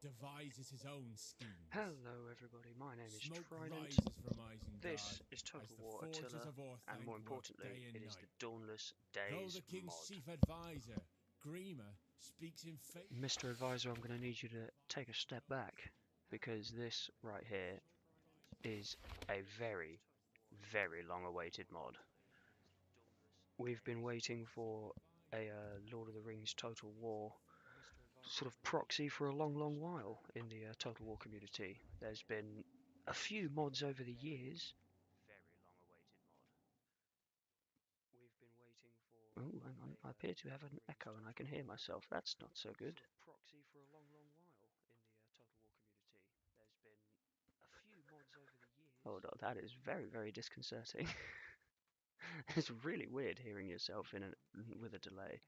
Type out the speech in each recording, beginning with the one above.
devises his own schemes. Hello everybody, my name is Smoke Triden't. rises from Isengard This is as Total the War forges Attila, of Orthanc and more work importantly, day and it is night. the Dawnless Though Days the king's mod. chief advisor, Grima, speaks in favour. Mr. Advisor, I'm going to need you to take a step back, because this right here is a very, very long awaited mod. We've been waiting for a Lord of the Rings Total War sort of proxy for a long while in the Total War community. There's been a few mods over the years. Very long awaited mod. We've been waiting for. Oh, hang on. I appear to have an echo and I can hear myself. That's not so good. Sort of proxy for a long while in the Total War community. There's been a few mods over the years. Hold on, that is very disconcerting. It's really weird hearing yourself with a delay.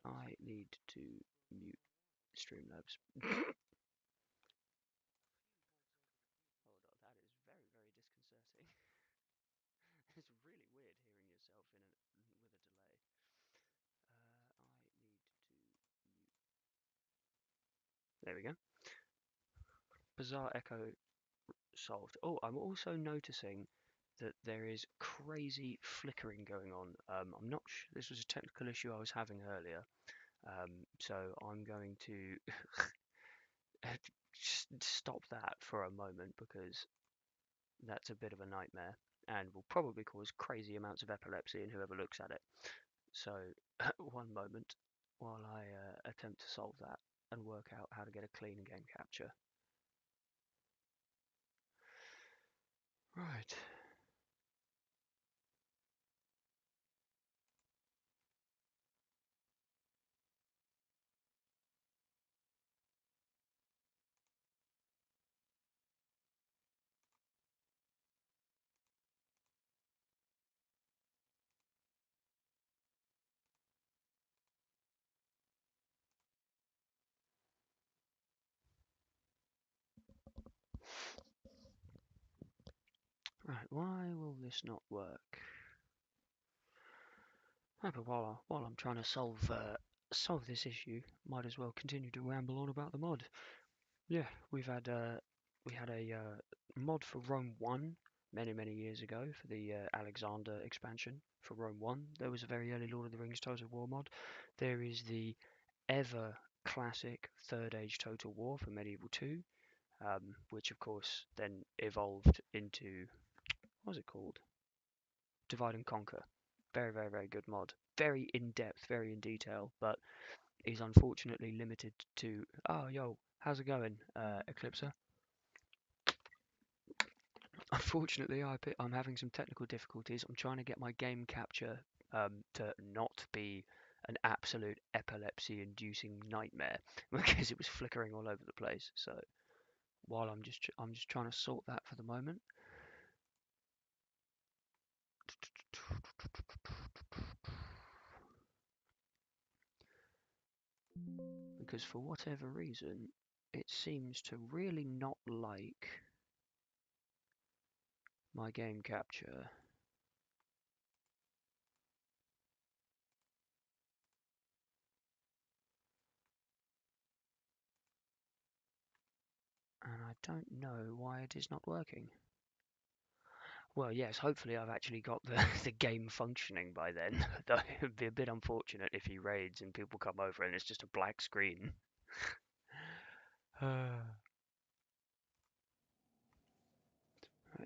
I need to mute Streamlabs. Hold on, that is very disconcerting. It's really weird hearing yourself with a delay. I need to mute. There we go. Bizarre echo solved. Oh, I'm also noticing that there is crazy flickering going on. I'm not sure. This was a technical issue I was having earlier. So I'm going to stop that for a moment because that's a bit of a nightmare and will probably cause crazy amounts of epilepsy in whoever looks at it. So, one moment while I attempt to solve that and work out how to get a clean game capture. Right. Right, why will this not work? Ah, but while I'm trying to solve this issue, might as well continue to ramble on about the mod. Yeah, we had a mod for Rome 1 many years ago for the Alexander expansion for Rome 1. There was a very early Lord of the Rings Total War mod. There is the ever classic Third Age Total War for Medieval 2, which of course then evolved into, what was it called? Divide and Conquer. Very good mod. Very in depth, very in detail, but is unfortunately limited to. Oh, yo, how's it going, Eclipser? Unfortunately, I'm having some technical difficulties. I'm trying to get my game capture to not be an absolute epilepsy-inducing nightmare because it was flickering all over the place. So while I'm just trying to sort that for the moment. Because for whatever reason, it seems to really not like my game capture. And I don't know why it is not working. Well, yes, hopefully I've actually got the, the game functioning by then. Though it would be a bit unfortunate if he raids and people come over and it's just a black screen. Right,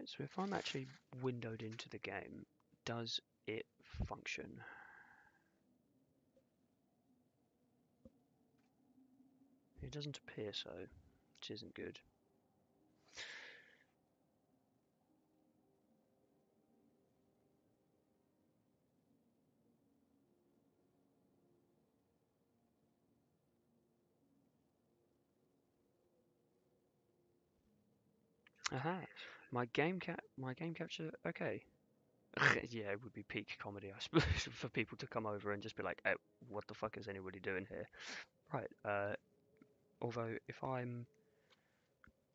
so if I'm actually windowed into the game, does it function? It doesn't appear so, which isn't good. Aha, my game capture, okay. Yeah, it would be peak comedy, I suppose, for people to come over and just be like, "Oh, what the fuck is anybody doing here?" Right. Although if I'm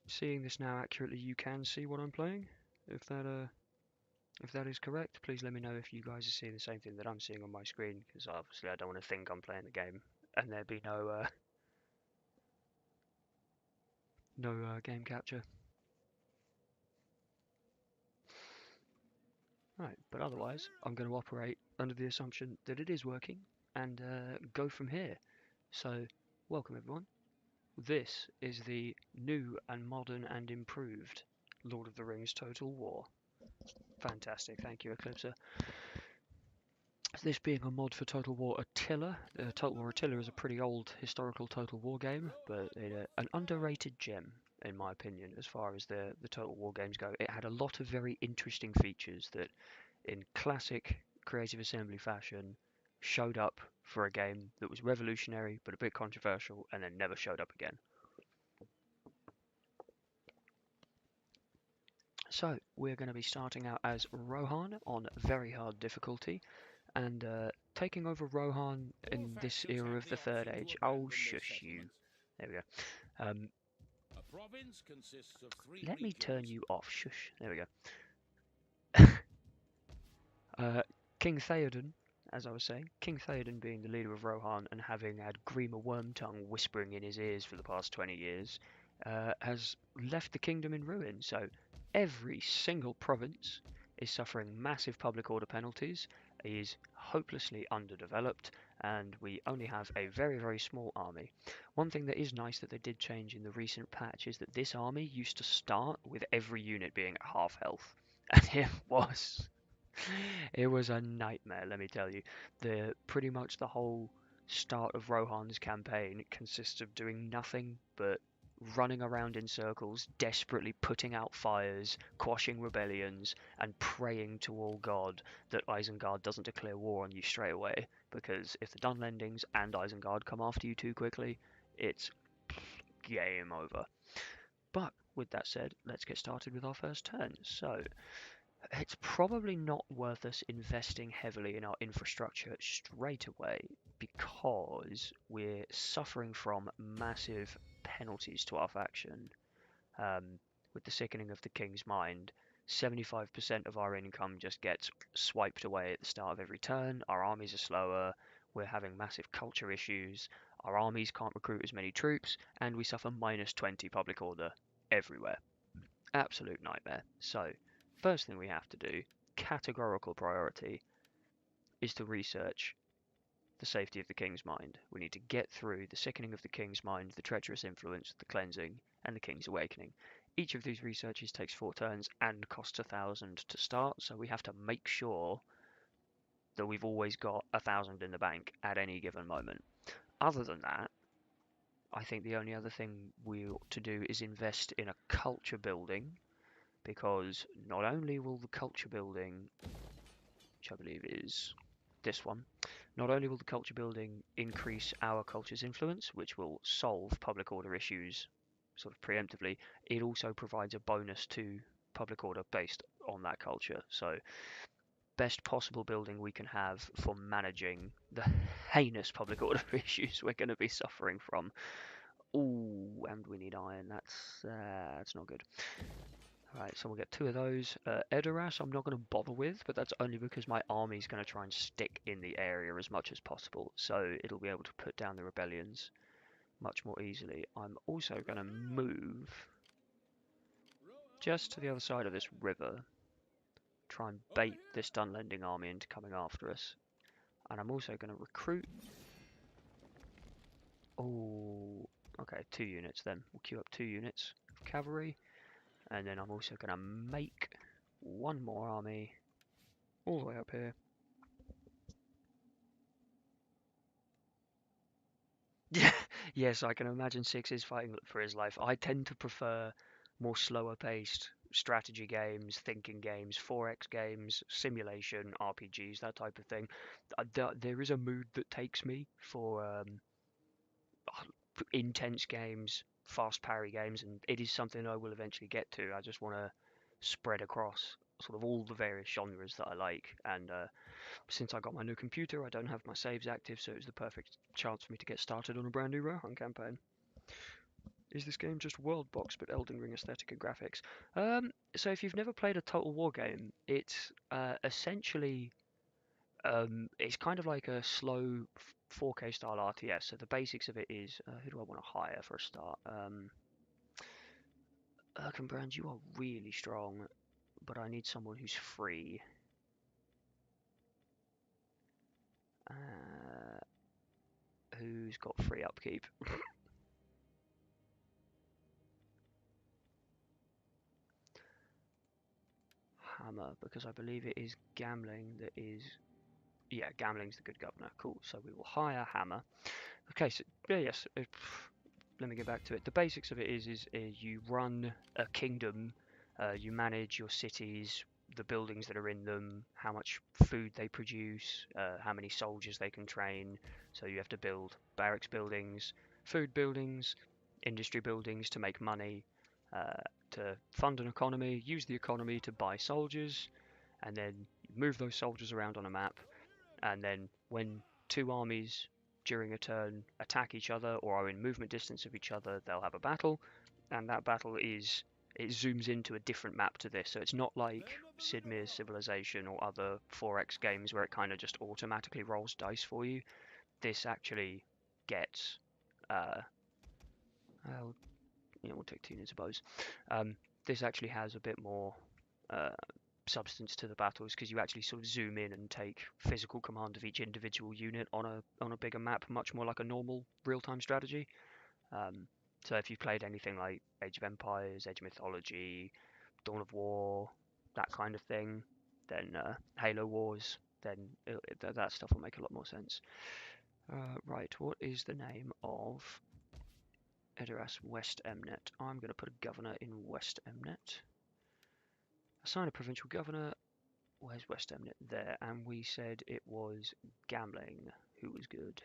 seeing this now accurately, you can see what I'm playing. If that is correct, please let me know if you guys are seeing the same thing that I'm seeing on my screen, because obviously I don't want to think I'm playing the game and there be no No game capture. Right, but otherwise, I'm going to operate under the assumption that it is working and go from here. So, welcome everyone. This is the new and modern and improved Lord of the Rings Total War. Fantastic, thank you, Eclipser. This being a mod for Total War Attila. Total War Attila is a pretty old historical Total War game, but an underrated gem, in my opinion, as far as the Total War games go. It had a lot of very interesting features that, in classic Creative Assembly fashion, showed up for a game that was revolutionary but a bit controversial and then never showed up again. So, we're going to be starting out as Rohan on very hard difficulty. And taking over Rohan in this era of the Third Age. Oh, shush you. There we go. Let me turn you off. Shush. There we go. King Theoden, as I was saying, King Theoden being the leader of Rohan and having had Grima Wormtongue whispering in his ears for the past 20 years, has left the kingdom in ruin. So every single province is suffering massive public order penalties, is hopelessly underdeveloped, and we only have a very, very small army. One thing that is nice that they did change in the recent patch is that this army used to start with every unit being at half health, and it was a nightmare, let me tell you. Pretty much the whole start of Rohan's campaign consists of doing nothing but running around in circles, desperately putting out fires, quashing rebellions, and praying to all God that Isengard doesn't declare war on you straight away. Because if the Dunlendings and Isengard come after you too quickly, it's game over. But with that said, let's get started with our first turn. So, it's probably not worth us investing heavily in our infrastructure straight away because we're suffering from massive penalties to our faction. With the sickening of the King's Mind, 75% of our income just gets swiped away at the start of every turn. Our armies are slower. We're having massive culture issues. Our armies can't recruit as many troops, and we suffer -20 public order everywhere. Absolute nightmare. So, first thing we have to do, categorical priority, is to research the safety of the King's Mind. We need to get through the sickening of the King's Mind, the treacherous influence, the cleansing, and the King's Awakening. Each of these researches takes 4 turns and costs 1,000 to start, so we have to make sure that we've always got 1,000 in the bank at any given moment. Other than that, I think the only other thing we ought to do is invest in a culture building, because not only will the culture building, which I believe is this one, not only will the culture building increase our culture's influence, which will solve public order issues sort of preemptively, it also provides a bonus to public order based on that culture. So, best possible building we can have for managing the heinous public order issues we're going to be suffering from. Ooh, and we need iron. That's not good. Right, so we'll get 2 of those. Edoras I'm not going to bother with, but that's only because my army's going to try and stick in the area as much as possible, so it'll be able to put down the rebellions much more easily. I'm also going to move just to the other side of this river, try and bait this Dunlending army into coming after us. And I'm also going to recruit... Oh, okay, 2 units then. We'll queue up 2 units of cavalry. And then I'm also going to make 1 more army all the way up here. Yes, I can imagine Six is fighting for his life. I tend to prefer more slower paced strategy games, thinking games, 4X games, simulation, RPGs, that type of thing. There is a mood that takes me for intense games, fast parry games, and it is something I will eventually get to. I just want to spread across sort of all the various genres that I like, and since I got my new computer I don't have my saves active, so it was the perfect chance for me to get started on a brand new Rohan campaign. Is this game just world box but Elden Ring aesthetic and graphics? So if you've never played a Total War game, it's essentially it's kind of like a slow 4K style RTS. So the basics of it is who do I want to hire for a start? Erkenbrand, you are really strong, but I need someone who's free. Who's got free upkeep? Hammer, because I believe it is gambling that is... Yeah, gambling's the good governor. Cool, so we will hire Hammer. Okay, so, yeah, yes, let me get back to it. The basics of it is you run a kingdom, you manage your cities, the buildings that are in them, how much food they produce, how many soldiers they can train. So you have to build barracks buildings, food buildings, industry buildings to make money, to fund an economy, use the economy to buy soldiers, and then move those soldiers around on a map. And then when two armies during a turn attack each other or are in movement distance of each other, they'll have a battle, and that battle is... it zooms into a different map to this, so it's not like Sid Meier's Civilization or other 4X games where it kind of just automatically rolls dice for you. This actually gets, well, you know, we'll take 2 units of bows. This actually has a bit more substance to the battles because you actually sort of zoom in and take physical command of each individual unit on a bigger map, much more like a normal real-time strategy. So if you've played anything like Age of Empires, Age of Mythology, Dawn of War, that kind of thing, then Halo Wars, then that stuff will make a lot more sense. Right, what is the name of Edoras West Emnet? I'm going to put a governor in West Emnet. Assign a provincial governor. Where's West Emnet? There. And we said it was gambling who was good.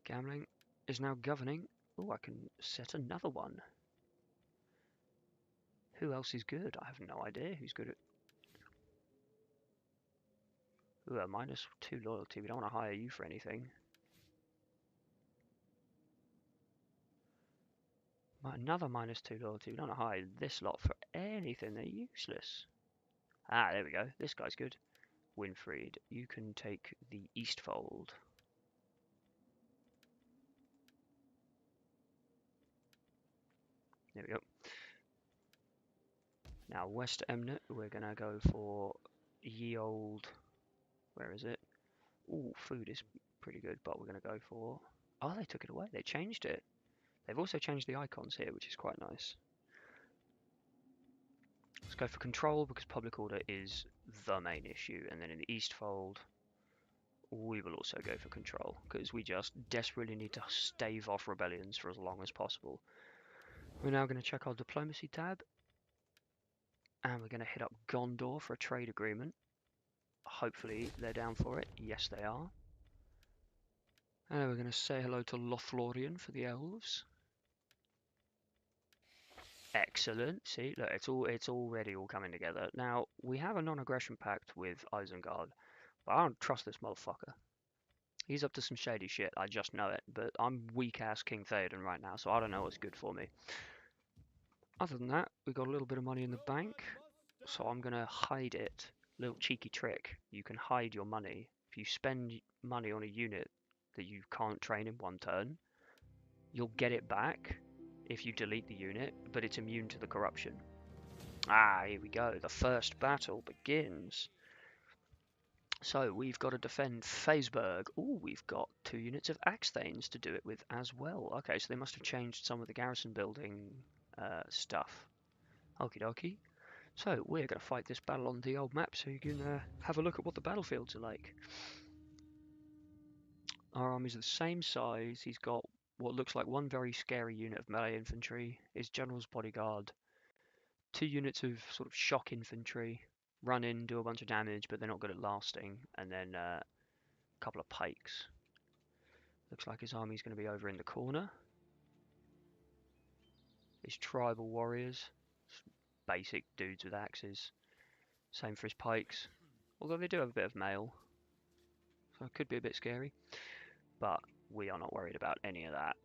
Gambling is now governing. Oh, I can set another one. Who else is good? I have no idea who's good at... Ooh, -2 loyalty. We don't want to hire you for anything. Another -2 loyalty. We don't want to hire this lot for anything. They're useless. Ah, there we go. This guy's good. Winfried, you can take the Eastfold. There we go. Now, West Emnet, we're going to go for ye old... Where is it? Ooh, food is pretty good, but we're going to go for... Oh, they took it away. They changed it. They've also changed the icons here, which is quite nice. Let's go for control, because public order is the main issue. And then in the Eastfold, we will also go for control, because we just desperately need to stave off rebellions for as long as possible. We're now going to check our diplomacy tab. And we're going to hit up Gondor for a trade agreement. Hopefully they're down for it. Yes, they are. And we're going to say hello to Lothlorien for the elves. Excellent. See, look, it's already all coming together. Now, we have a non-aggression pact with Isengard, but I don't trust this motherfucker. He's up to some shady shit, I just know it, but I'm weak-ass King Theoden right now, so I don't know what's good for me. Other than that, we've got a little bit of money in the bank, so I'm going to hide it. Little cheeky trick. You can hide your money. If you spend money on a unit that you can't train in one turn, you'll get it back if you delete the unit, but it's immune to the corruption. Ah, here we go. The first battle begins. So we've got to defend Faceberg. Ooh, we've got 2 units of Axthanes to do it with as well. Okay, so they must have changed some of the garrison building stuff. Okie dokie. So we're going to fight this battle on the old map so you can have a look at what the battlefields are like. Our army's the same size. He's got what looks like 1 very scary unit of melee infantry, his general's bodyguard, 2 units of sort of shock infantry, run in, do a bunch of damage, but they're not good at lasting, and then a couple of pikes. Looks like his army's going to be over in the corner. His tribal warriors, basic dudes with axes. Same for his pikes, although they do have a bit of mail, so it could be a bit scary. But we are not worried about any of that,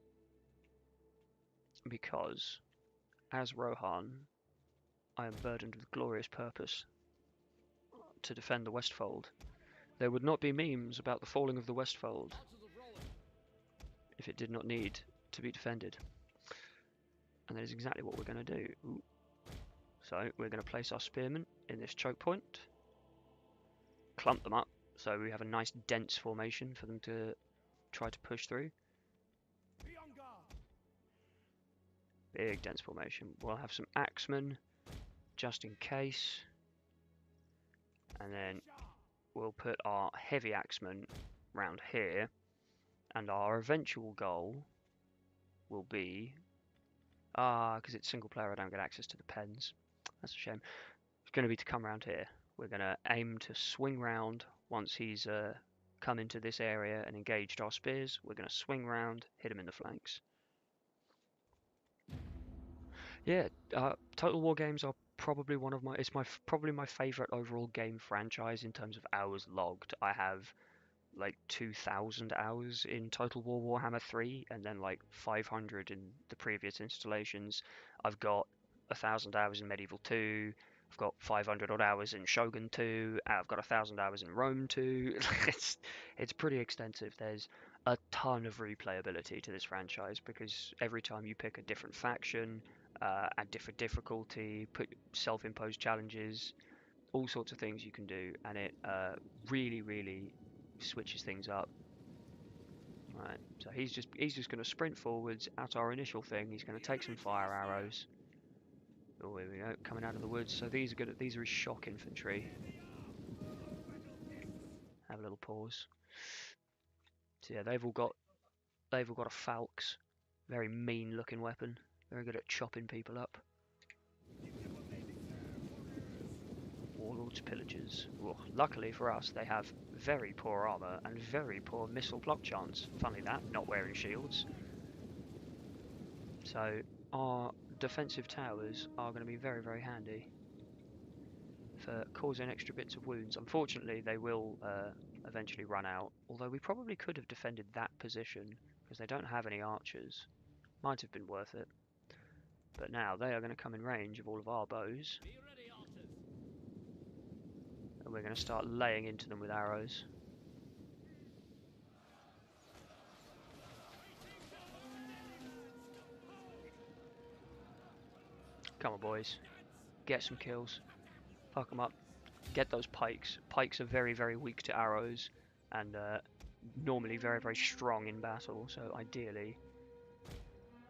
because as Rohan, I am burdened with glorious purpose to defend the Westfold. There would not be memes about the falling of the Westfold if it did not need to be defended. And that is exactly what we're going to do. Ooh. So we're going to place our spearmen in this choke point, clump them up so we have a nice dense formation for them to try to push through. Big dense formation. We'll have some axemen just in case, and then we'll put our heavy axemen round here, and our eventual goal will be because it's single player I don't get access to the pens. That's a shame. It's going to be to come around here. We're going to aim to swing round once he's come into this area and engaged our spears. We're going to swing round, hit him in the flanks. Yeah, Total War games are probably one of my. It's probably my favorite overall game franchise in terms of hours logged. I have like 2,000 hours in Total War Warhammer 3, and then like 500 in the previous installations. I've got 1,000 hours in Medieval 2. I've got 500 odd hours in Shogun 2. I've got 1,000 hours in Rome 2. It's pretty extensive. There's a ton of replayability to this franchise because every time you pick a different faction, add different difficulty, put self-imposed challenges, all sorts of things you can do, and it really switches things up. Right, so he's just going to sprint forwards at our initial thing. He's going to take some fire arrows. Oh, here we go, coming out of the woods. So these are good. These are his shock infantry. Have a little pause. So yeah, they've all got a falx, very mean looking weapon. Very good at chopping people up. Warlords, pillagers. Well, luckily for us, they have very poor armor and very poor missile block chance. Funnily that, not wearing shields. So our defensive towers are going to be very handy for causing extra bits of wounds. Unfortunately, they will eventually run out. Although we probably could have defended that position because they don't have any archers. Might have been worth it. But now they are going to come in range of all of our bows. And we're going to start laying into them with arrows. Come on, boys. Get some kills. Fuck them up. Get those pikes. Pikes are very weak to arrows and normally very strong in battle. So ideally...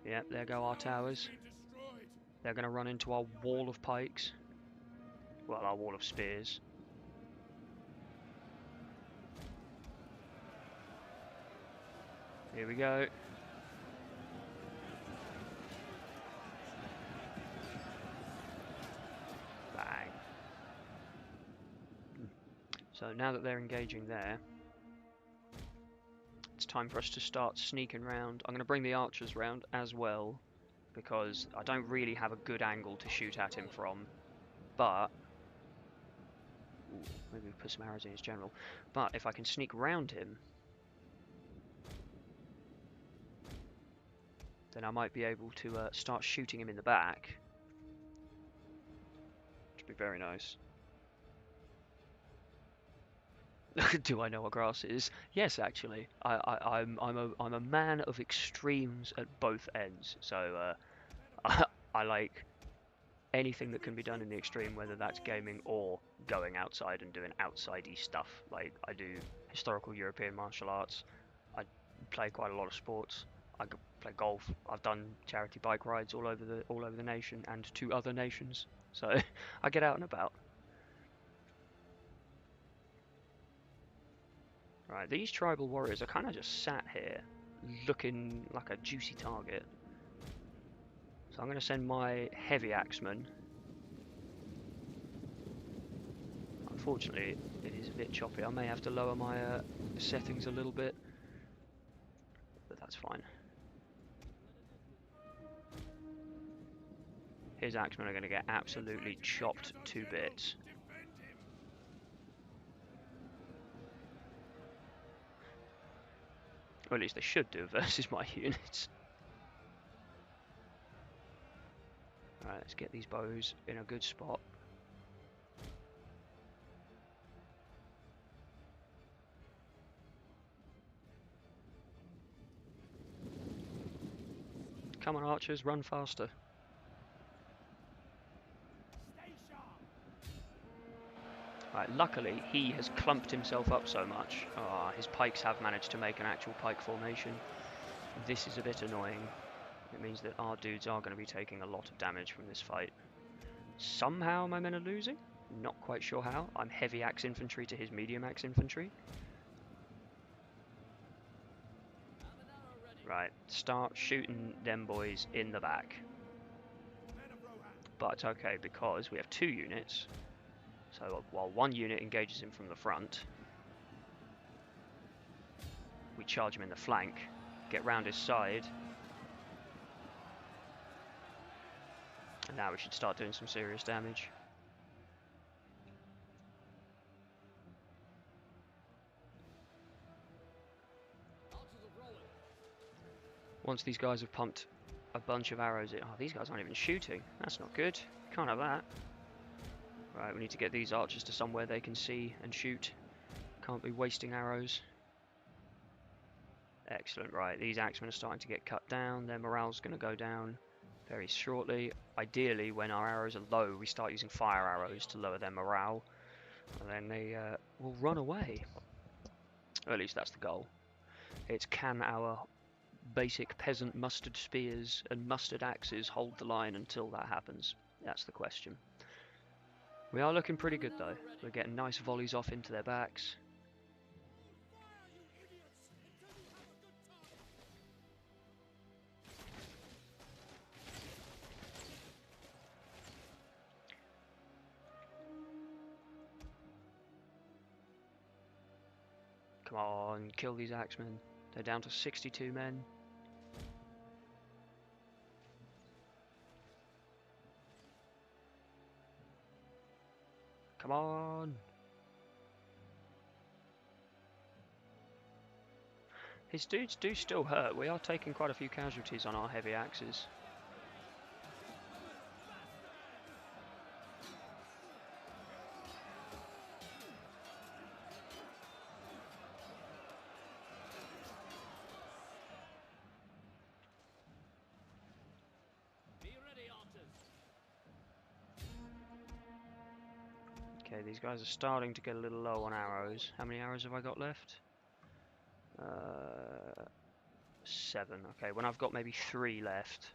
Yep, there go our towers. They're going to run into our wall of pikes. Well, our wall of spears. Here we go. Bang. So now that they're engaging there, it's time for us to start sneaking round. I'm going to bring the archers round as well, because I don't really have a good angle to shoot at him from, but... Ooh, maybe we'll put some arrows in his general. But if I can sneak round him, then I might be able to start shooting him in the back. Which would be very nice. Do I know what grass is? Yes, actually. I'm a man of extremes at both ends. So I like anything that can be done in the extreme, whether that's gaming or going outside and doing outsidey stuff. Like I do historical European martial arts. I play quite a lot of sports. I play golf. I've done charity bike rides all over the nation and to other nations. So I get out and about. Right, these tribal warriors are kind of just sat here, looking like a juicy target. So I'm going to send my heavy axeman. Unfortunately, it is a bit choppy. I may have to lower my settings a little bit, but that's fine. His axemen are going to get absolutely chopped to bits. Or at least they should do versus my units. Alright, let's get these bows in a good spot. Come on, archers, run faster. Luckily, he has clumped himself up so much. His pikes have managed to make an actual pike formation. This is a bit annoying. It means that our dudes are going to be taking a lot of damage from this fight. Somehow my men are losing. Not quite sure how. I'm heavy axe infantry to his medium axe infantry. Right, start shooting them boys in the back. But it's okay because we have 2 units. So while 1 unit engages him from the front, we charge him in the flank, get round his side, and now we should start doing some serious damage. Once these guys have pumped a bunch of arrows in... Oh, these guys aren't even shooting. That's not good. Can't have that. Right, we need to get these archers to somewhere they can see and shoot. Can't be wasting arrows. Excellent, right. These axemen are starting to get cut down. Their morale's going to go down very shortly. Ideally, when our arrows are low, we start using fire arrows to lower their morale. And then they will run away. Or at least that's the goal. It's can our basic peasant mustard spears and mustard axes hold the line until that happens? That's the question. We are looking pretty good though. We're getting nice volleys off into their backs. Come on, kill these axemen. They're down to 62 men. Come on. His dudes do still hurt. We are taking quite a few casualties on our heavy axes. Okay, these guys are starting to get a little low on arrows. How many arrows have I got left? 7. Okay, when I've got maybe 3 left.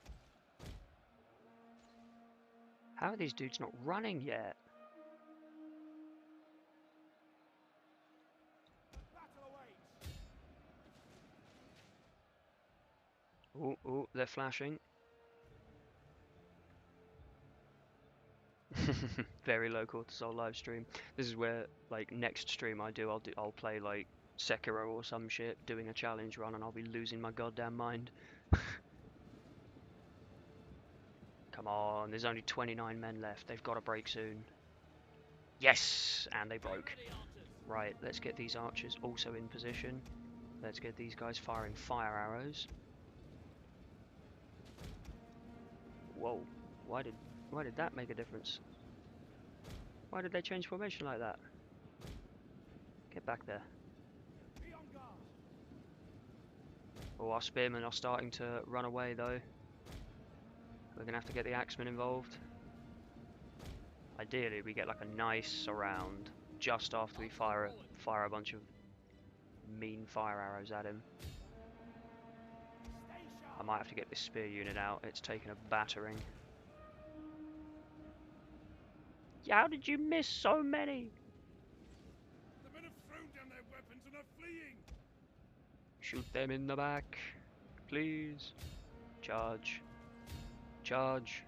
How are these dudes not running yet? Oh, they're flashing. Very low cortisol live stream. This is where, like, next stream I'll play like Sekiro or some shit, doing a challenge run, and I'll be losing my goddamn mind. Come on, there's only 29 men left. They've got to break soon. Yes, and they broke. Right, let's get these archers also in position. Let's get these guys firing fire arrows. Whoa, why did that make a difference? Why did they change formation like that? Get back there. Oh, our spearmen are starting to run away though. We're going to have to get the axemen involved. Ideally we get like a nice surround just after we fire a bunch of mean fire arrows at him. I might have to get this spear unit out. It's taken a battering. How did you miss so many? The men have thrown down their weapons and are fleeing. Shoot them in the back, please. Charge. Charge.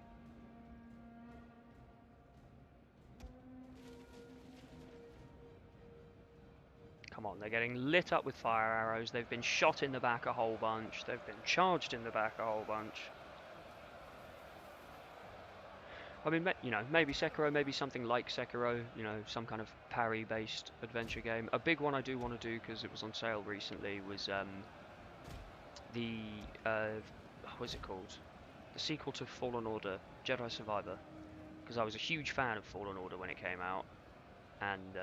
Come on, they're getting lit up with fire arrows. They've been shot in the back a whole bunch. They've been charged in the back a whole bunch. I mean, you know, maybe Sekiro, maybe something like Sekiro, you know, some kind of parry-based adventure game. A big one I do want to do, because it was on sale recently, was what's it called? The sequel to Fallen Order, Jedi Survivor. Because I was a huge fan of Fallen Order when it came out. And,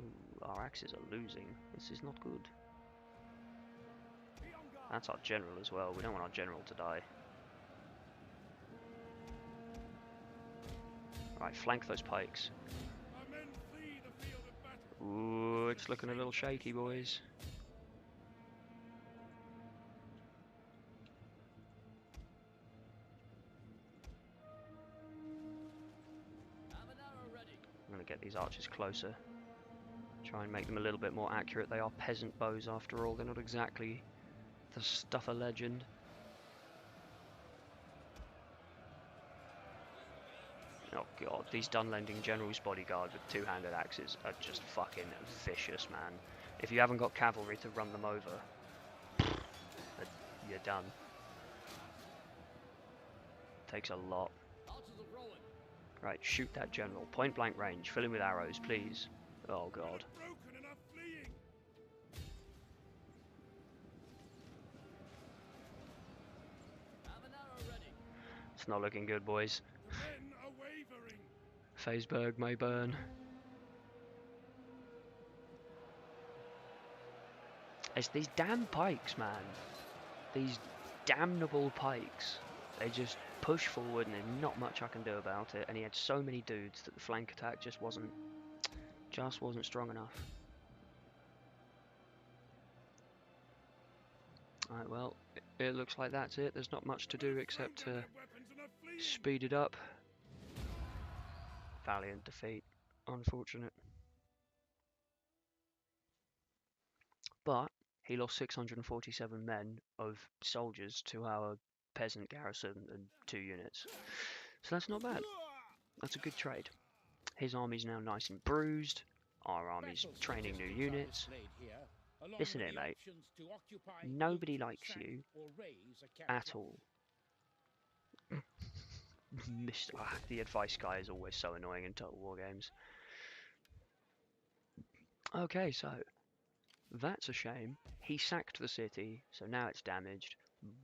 ooh, our axes are losing. This is not good. That's our general as well. We don't want our general to die. Right, flank those pikes. Our men flee the field of Ooh, it's looking a little shaky, boys. I'm going to get these archers closer. Try and make them a little bit more accurate. They are peasant bows after all. They're not exactly the stuff of legend. Oh god, these Dunlending General's bodyguard with two-handed axes are just fucking vicious, man. If you haven't got cavalry to run them over, you're done. Takes a lot. Right, shoot that general. Point blank range. Fill him with arrows, please. Oh god. It's not looking good, boys. Faceberg may burn. It's these damn pikes, man. These damnable pikes. They just push forward and there's not much I can do about it. And he had so many dudes that the flank attack just wasn't strong enough. Alright, well, it looks like that's it. There's not much to do except to speed it up. Valiant defeat. Unfortunate. But he lost 647 men of soldiers to our peasant garrison and 2 units. So that's not bad. That's a good trade. His army's now nice and bruised. Our army's training new units. Listen here, mate. Nobody likes you at all. The advice guy is always so annoying in Total War games. Okay, so that's a shame. He sacked the city, so now it's damaged.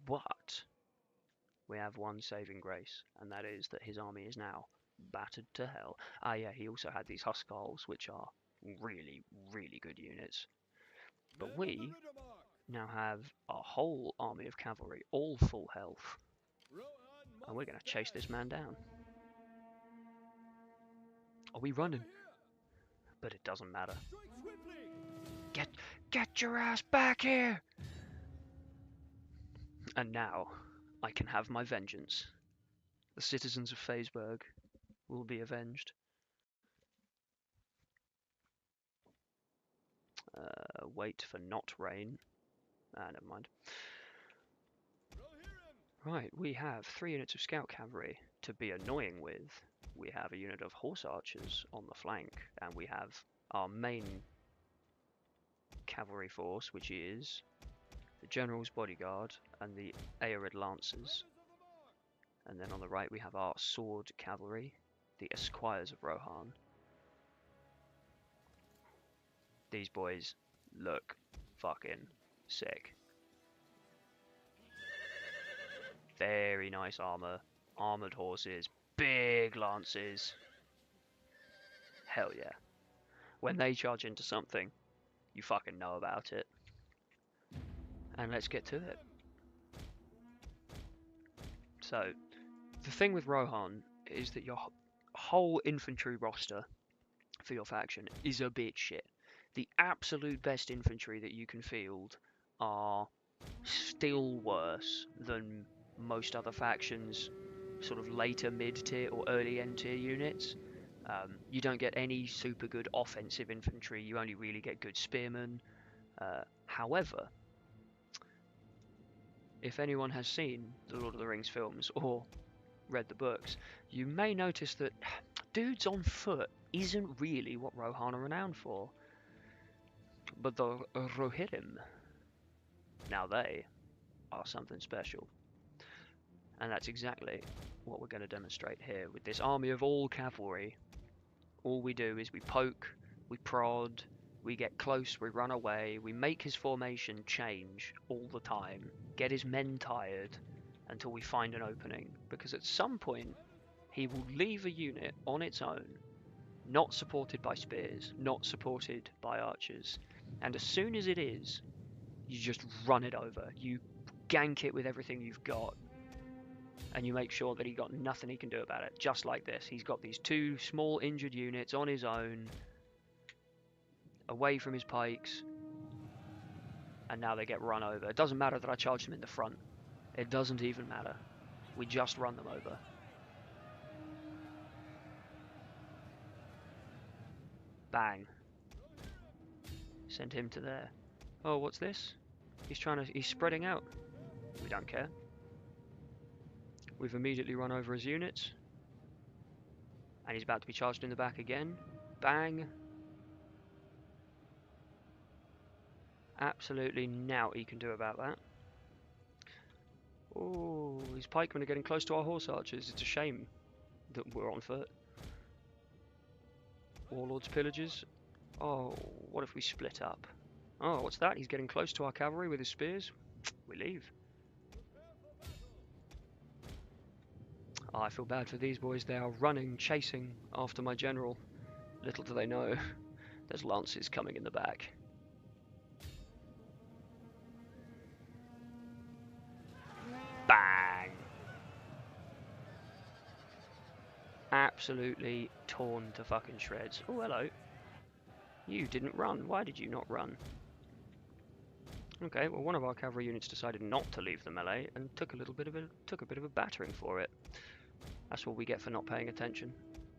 But we have one saving grace, and that is that his army is now battered to hell. Ah yeah, he also had these Huskarls, which are really, really good units. But we now have a whole army of cavalry, all full health. And we're going to chase this man down. Are we running? But it doesn't matter. Get your ass back here! And now I can have my vengeance. The citizens of Faceberg will be avenged. Wait for not rain. Never mind. Right, we have 3 units of scout cavalry to be annoying with. We have a unit of horse archers on the flank, and we have our main cavalry force, which is the General's bodyguard and the Aerid lancers. And then on the right we have our sword cavalry, the esquires of Rohan. These boys look fucking sick. Very nice armor, armored horses, big lances. Hell yeah. When they charge into something, you fucking know about it. And let's get to it. So, the thing with Rohan is that your whole infantry roster for your faction is a bit shit. The absolute best infantry that you can field are still worse than most other factions' sort of later mid-tier or early end-tier units. You don't get any super good offensive infantry, you only really get good spearmen. However, if anyone has seen the Lord of the Rings films or read the books, you may notice that dudes on foot isn't really what Rohan are renowned for. But the Rohirrim, now they are something special. And that's exactly what we're going to demonstrate here with this army of all cavalry. All we do is we poke, we prod, we get close, we run away, we make his formation change all the time, get his men tired until we find an opening, because at some point he will leave a unit on its own, not supported by spears, not supported by archers, and as soon as it is, you just run it over. You gank it with everything you've got, and you make sure that he got nothing he can do about it. Just like this, he's got these 2 small injured units on his own, away from his pikes, and now they get run over. It doesn't matter that I charged them in the front. It doesn't even matter. We just run them over. Bang. Send him to there. Oh, what's this? He's spreading out. We don't care. We've immediately run over his units. And he's about to be charged in the back again. Bang. Absolutely nought he can do about that. Oh, his pikemen are getting close to our horse archers. It's a shame that we're on foot. Warlords, pillagers. Oh, what if we split up? Oh, what's that? He's getting close to our cavalry with his spears. We leave. Oh, I feel bad for these boys. They are running, chasing after my general. Little do they know, there's lances coming in the back. Bang! Absolutely torn to fucking shreds. Oh, hello. You didn't run. Why did you not run? Okay, well, one of our cavalry units decided not to leave the melee and took a bit of a battering for it. That's what we get for not paying attention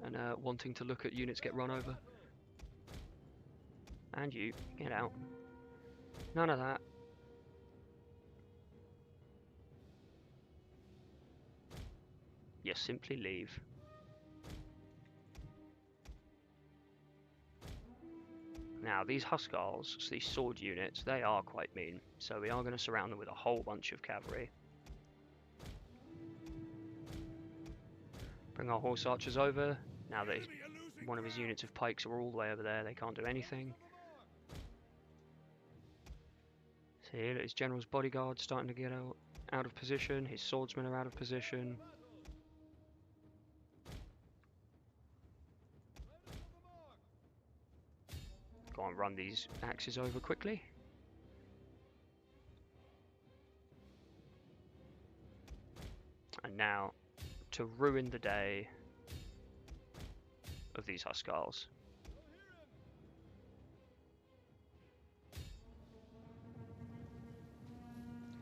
and wanting to look at units get run over. And you, get out. None of that. You simply leave. Now, these Huskars, these sword units, they are quite mean, so we are going to surround them with a whole bunch of cavalry. Bring our horse archers over. Now that one of his units of pikes are all the way over there, they can't do anything. See, look, his general's bodyguard starting to get out of position. His swordsmen are out of position. Go and run these axes over quickly. And now, to ruin the day of these Huskars.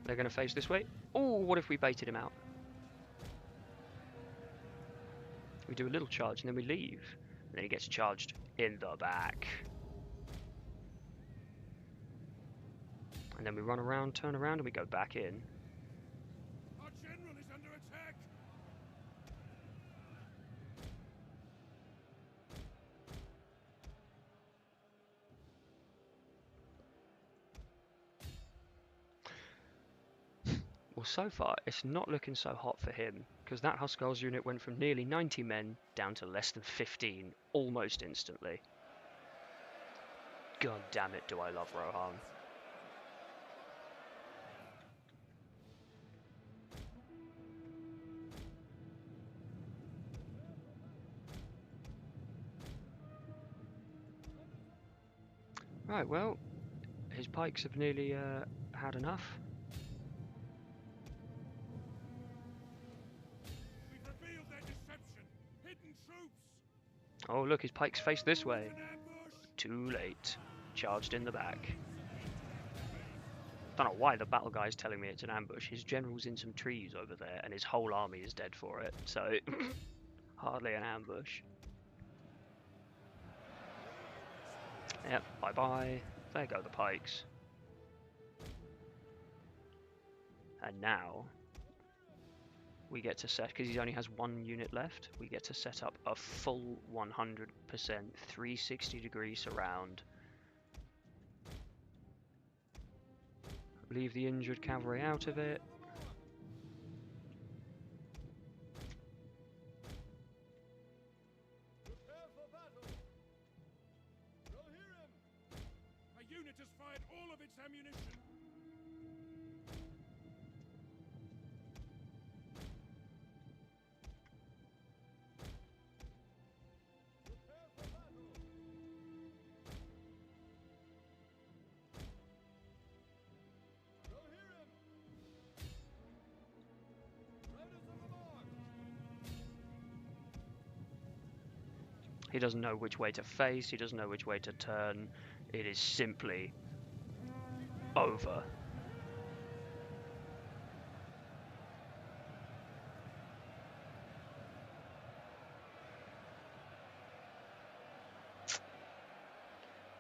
They're going to face this way. Oh, what if we baited him out? We do a little charge and then we leave. And then he gets charged in the back. And then we run around, turn around, and we go back in. Our general is under attack. Well, so far, it's not looking so hot for him, because that Huskar's unit went from nearly 90 men down to less than 15, almost instantly. God damn it, do I love Rohan. Right, well, his pikes have nearly had enough. We've revealed their deception. Hidden troops. Oh, look, his pikes face this way. Too late. Charged in the back. Don't know why the battle guy's telling me it's an ambush. His general's in some trees over there, and his whole army is dead for it, so hardly an ambush. Yep, bye-bye. There go the pikes. And now, we get to set, because he only has one unit left, we get to set up a full 100% 360-degree surround. Leave the injured cavalry out of it. A unit has fired all of its ammunition. He doesn't know which way to face, he doesn't know which way to turn. It is simply over.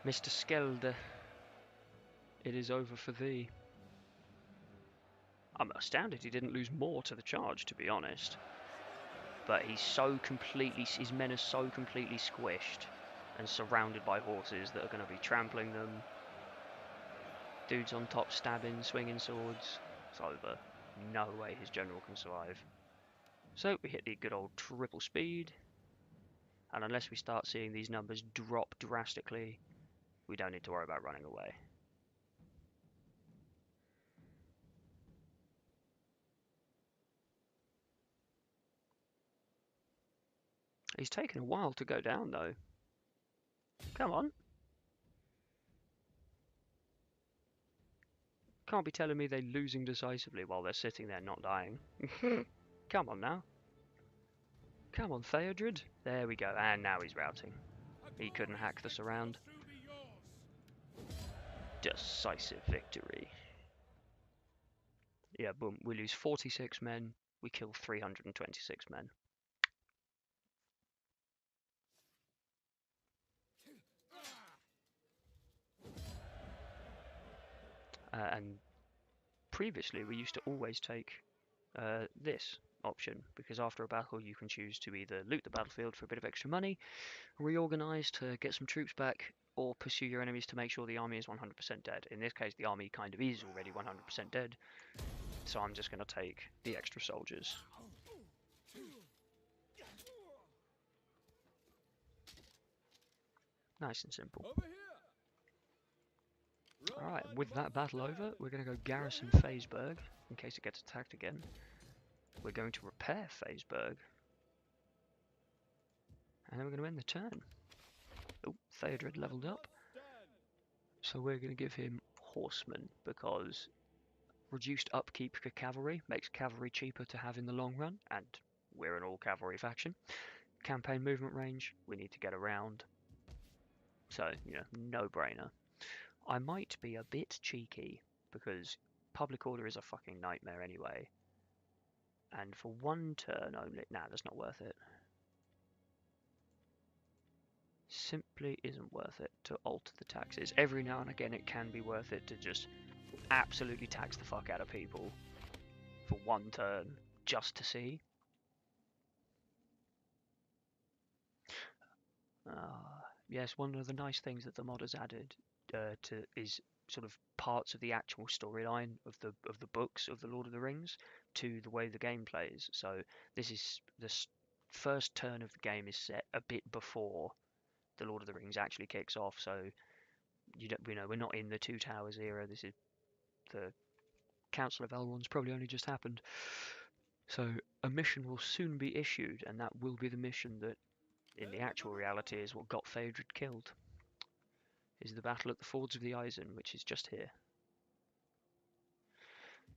Mr. Skelde, it is over for thee. I'm astounded he didn't lose more to the charge, to be honest. But he's so completely, his men are so completely squished and surrounded by horses that are going to be trampling them. Dudes on top stabbing, swinging swords. It's over. No way his general can survive. So we hit the good old triple speed. And unless we start seeing these numbers drop drastically, we don't need to worry about running away. He's taken a while to go down though. Come on. Can't be telling me they're losing decisively while they're sitting there not dying. Come on now. Come on, Theodred. There we go. And now he's routing. He couldn't hack the surround. Decisive victory. Yeah, boom. We lose 46 men. We kill 326 men. And previously we used to always take this option, because after a battle you can choose to either loot the battlefield for a bit of extra money, reorganize to get some troops back, or pursue your enemies to make sure the army is 100% dead. In this case the army kind of is already 100% dead, so I'm just going to take the extra soldiers. Nice and simple. Alright, with that battle over, we're going to go garrison Phasburg, in case it gets attacked again. We're going to repair Phasburg. And then we're going to end the turn. Oh, Theodred leveled up. So we're going to give him horsemen, because reduced upkeep for cavalry makes cavalry cheaper to have in the long run, and we're an all-cavalry faction. Campaign movement range, we need to get around. So, you know, no-brainer. I might be a bit cheeky, because public order is a fucking nightmare anyway. And for one turn only, nah, that's not worth it. Simply isn't worth it to alter the taxes. Every now and again it can be worth it to just absolutely tax the fuck out of people for one turn, just to see. Yes, one of the nice things that the mod has added is sort of parts of the actual storyline of the books of the Lord of the Rings to the way the game plays. So this is the first turn of the game is set a bit before the Lord of the Rings actually kicks off. So we're not in the Two Towers era. This is the Council of Elrond's probably only just happened. So a mission will soon be issued, and that will be the mission that, in the actual reality, is what got Theodred killed. Is the battle at the Fords of the Isen, which is just here.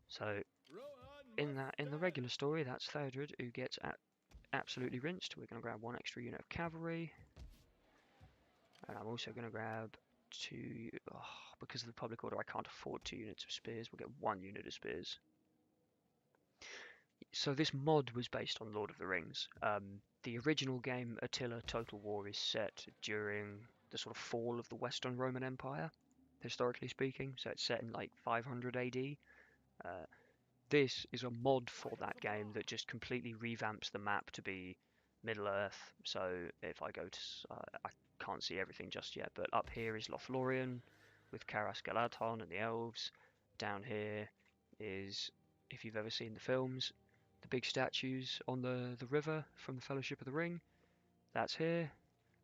So in the regular story, that's Theodred who gets absolutely rinsed. We're going to grab one extra unit of cavalry, and I'm also going to grab two. Because of the public order, I can't afford 2 units of spears. We'll get 1 unit of spears. So this mod was based on Lord of the Rings. The original game, Attila Total War, is set during the sort of fall of the Western Roman Empire, historically speaking. So it's set in like 500 AD. This is a mod for that game that just completely revamps the map to be Middle-earth. So if I go to... I can't see everything just yet, but up here is Lothlorien with Caras Galadhon and the elves. Down here is, if you've ever seen the films, the big statues on the river from the Fellowship of the Ring. That's here.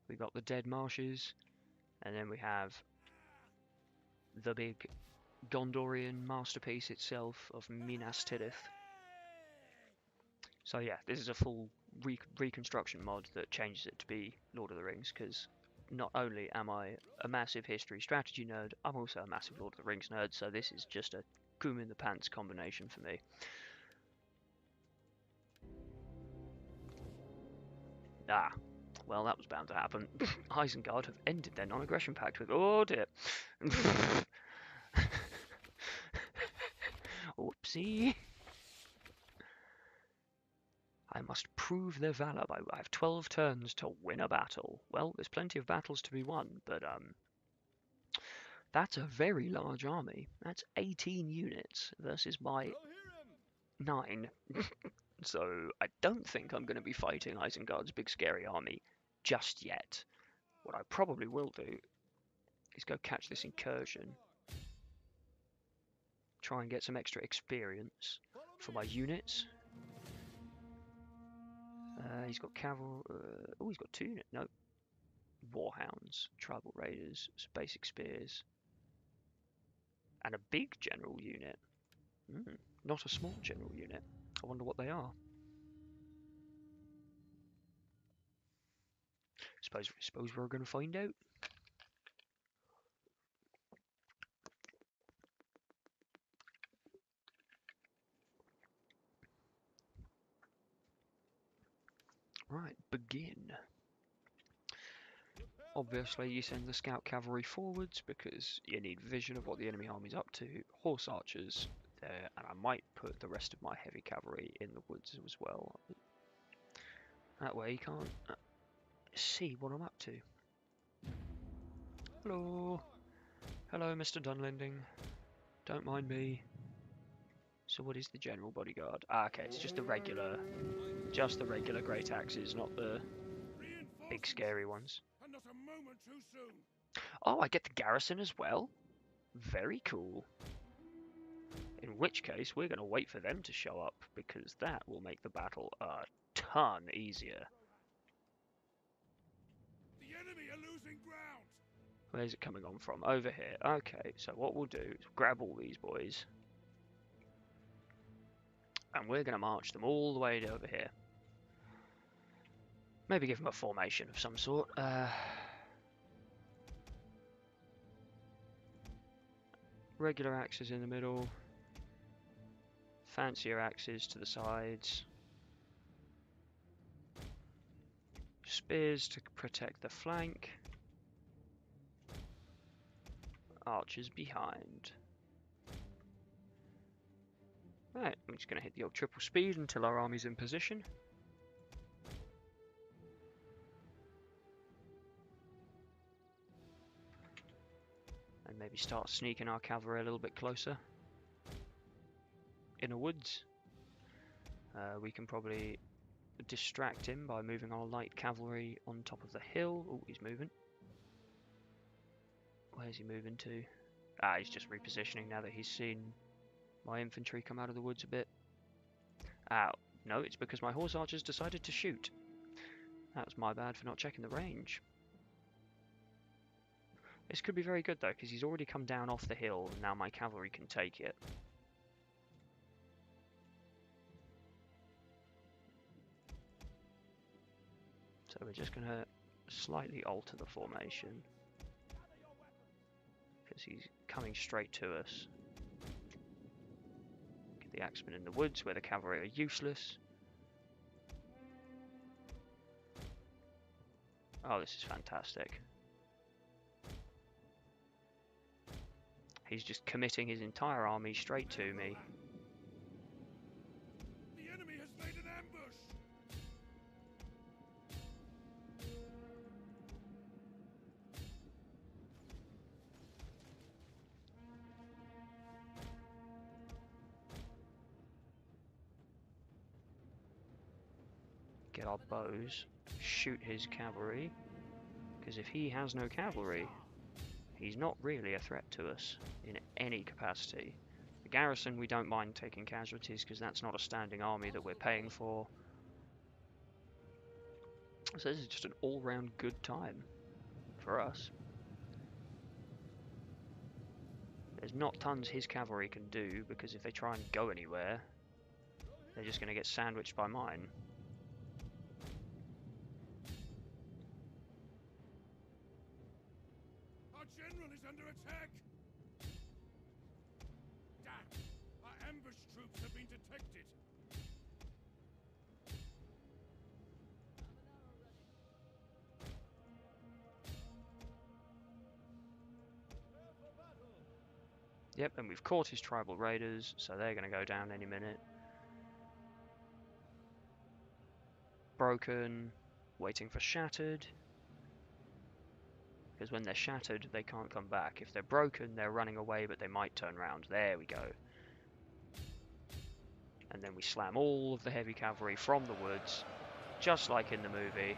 We've got the Dead Marshes, and then we have the big Gondorian masterpiece itself of Minas Tirith. So yeah, this is a full reconstruction mod that changes it to be Lord of the Rings, because not only am I a massive history strategy nerd, I'm also a massive Lord of the Rings nerd, so this is just a coom in the pants combination for me. well, that was bound to happen. Isengard have ended their non-aggression pact with... Oh, dear. Whoopsie. I must prove their valor by... I have 12 turns to win a battle. Well, there's plenty of battles to be won, but, that's a very large army. That's 18 units versus my 9. So I don't think I'm going to be fighting Isengard's big scary army just yet. What I probably will do is go catch this incursion. Try and get some extra experience for my units. He's got cavalry. Oh, he's got 2 units. No. Warhounds, tribal raiders, basic spears, and a big general unit. Not a small general unit. I wonder what they are. Suppose we're going to find out. Right, begin. Obviously, you send the scout cavalry forwards because you need vision of what the enemy army's up to. Horse archers there, and I might put the rest of my heavy cavalry in the woods as well. That way you can't see what I'm up to. Hello. Hello, Mr. Dunlending. Don't mind me. So what is the general bodyguard? Ah, okay, it's just the regular great axes, not the big scary ones. And not a moment too soon. Oh, I get the garrison as well? Very cool. In which case, we're going to wait for them to show up, because that will make the battle a ton easier. The enemy are losing ground. Where's it coming on from? Over here. Okay, so what we'll do is grab all these boys. And we're going to march them all the way over here. Maybe give them a formation of some sort. Regular axes in the middle. Fancier axes to the sides. Spears to protect the flank. Archers behind. Right, I'm just going to hit the old triple speed until our army's in position. And maybe start sneaking our cavalry a little bit closer. In the woods. We can probably distract him by moving our light cavalry on top of the hill. Oh, he's moving. Where's he moving to? Ah, he's just repositioning now that he's seen my infantry come out of the woods a bit. Ah, no, it's because my horse archers decided to shoot. That was my bad for not checking the range. This could be very good though, because he's already come down off the hill, and now my cavalry can take it. So we're just going to slightly alter the formation, because he's coming straight to us. Get the axemen in the woods where the cavalry are useless. Oh, this is fantastic. He's just committing his entire army straight to me. The enemy has made an ambush. Get our bows, shoot his cavalry, because if he has no cavalry, he's not really a threat to us in any capacity. The garrison, we don't mind taking casualties because that's not a standing army that we're paying for. So this is just an all-round good time for us. There's not tons his cavalry can do, because if they try and go anywhere, they're just going to get sandwiched by mine. Our general is under attack. Damn! Our ambush troops have been detected. Yep, and we've caught his tribal raiders, so they're going to go down any minute. Broken, waiting for shattered. Because when they're shattered, they can't come back. If they're broken, they're running away, but they might turn around. There we go. And then we slam all of the heavy cavalry from the woods, just like in the movie.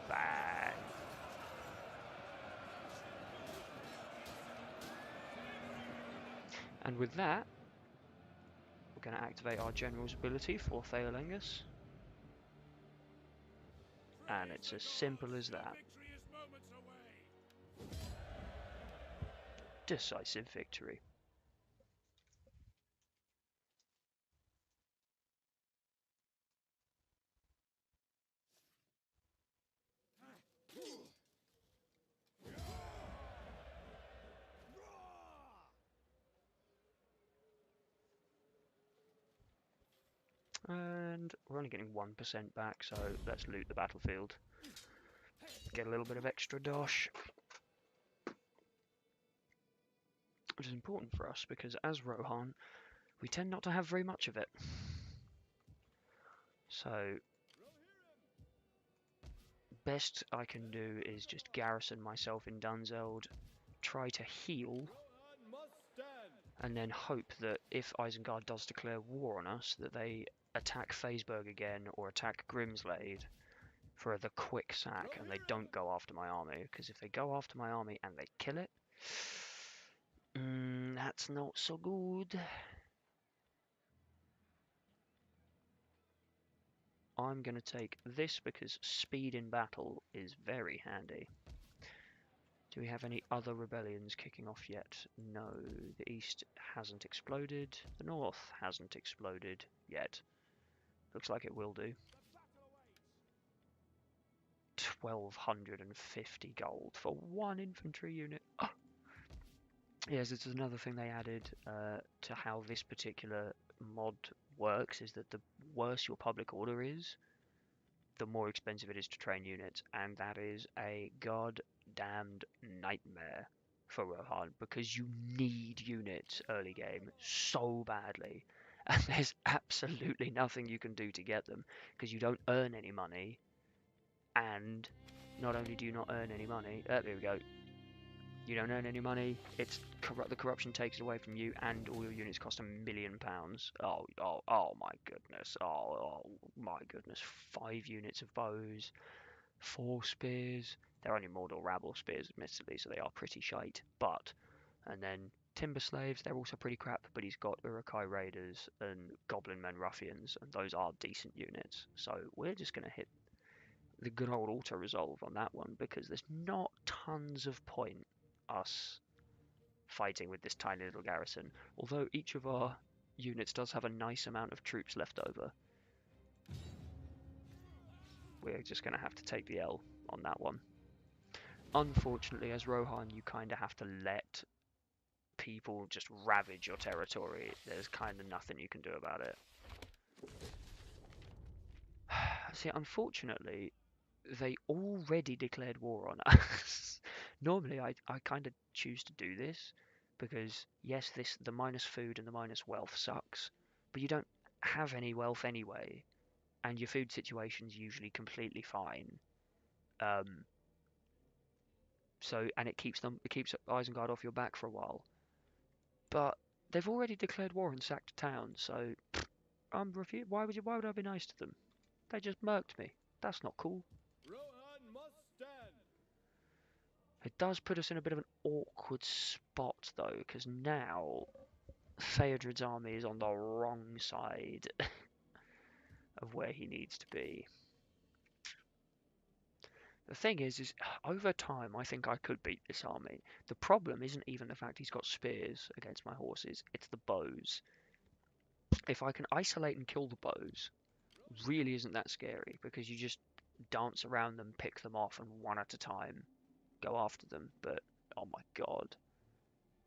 Bang. And with that, we're going to activate our general's ability for Theolengus. And it's as simple as that. Decisive victory. And we're only getting 1% back, so let's loot the battlefield. Get a little bit of extra dosh. Which is important for us, because as Rohan, we tend not to have very much of it. So, best I can do is just garrison myself in Dunzeld, try to heal, and then hope that if Isengard does declare war on us, that they attack Faceburg again or attack Grimslade for the quick sack, and they don't go after my army. Because if they go after my army and they kill it, that's not so good. I'm going to take this because speed in battle is very handy. Do we have any other rebellions kicking off yet? No, the east hasn't exploded. The north hasn't exploded yet. Looks like it will do. 1,250 gold for one infantry unit. Oh. Yes, it's another thing they added to how this particular mod works, is that the worse your public order is, the more expensive it is to train units, and that is a goddamned nightmare for Rohan, because you need units early game so badly, and there's absolutely nothing you can do to get them, because you don't earn any money, and not only do you not earn any money, there we go, you don't earn any money, it's the corruption takes it away from you, and all your units cost £1 million. Oh my goodness. Oh my goodness. 5 units of bows, 4 spears. They're only Mordor rabble spears, admittedly, so they are pretty shite. But, and then timber slaves, they're also pretty crap, but he's got Uruk-hai raiders and goblin men ruffians, and those are decent units. So we're just going to hit the good old auto-resolve on that one, because there's not tons of point us fighting with this tiny little garrison, although each of our units does have a nice amount of troops left over. We're just going to have to take the L on that one. Unfortunately, as Rohan, you kind of have to let people just ravage your territory. There's kind of nothing you can do about it. See, unfortunately, they already declared war on us. Normally, I kind of choose to do this because, yes, the minus food and the minus wealth sucks, but you don't have any wealth anyway, and your food situation's usually completely fine. And it keeps Isengard off your back for a while. But they've already declared war and sacked a town, so why would I be nice to them? They just murked me. That's not cool. Rohan must stand. It does put us in a bit of an awkward spot, though, because now Theodred's army is on the wrong side of where he needs to be. The thing is over time, I think I could beat this army. The problem isn't even the fact he's got spears against my horses, it's the bows. If I can isolate and kill the bows, really isn't that scary, because you just dance around them, pick them off, and one at a time go after them. But oh my god,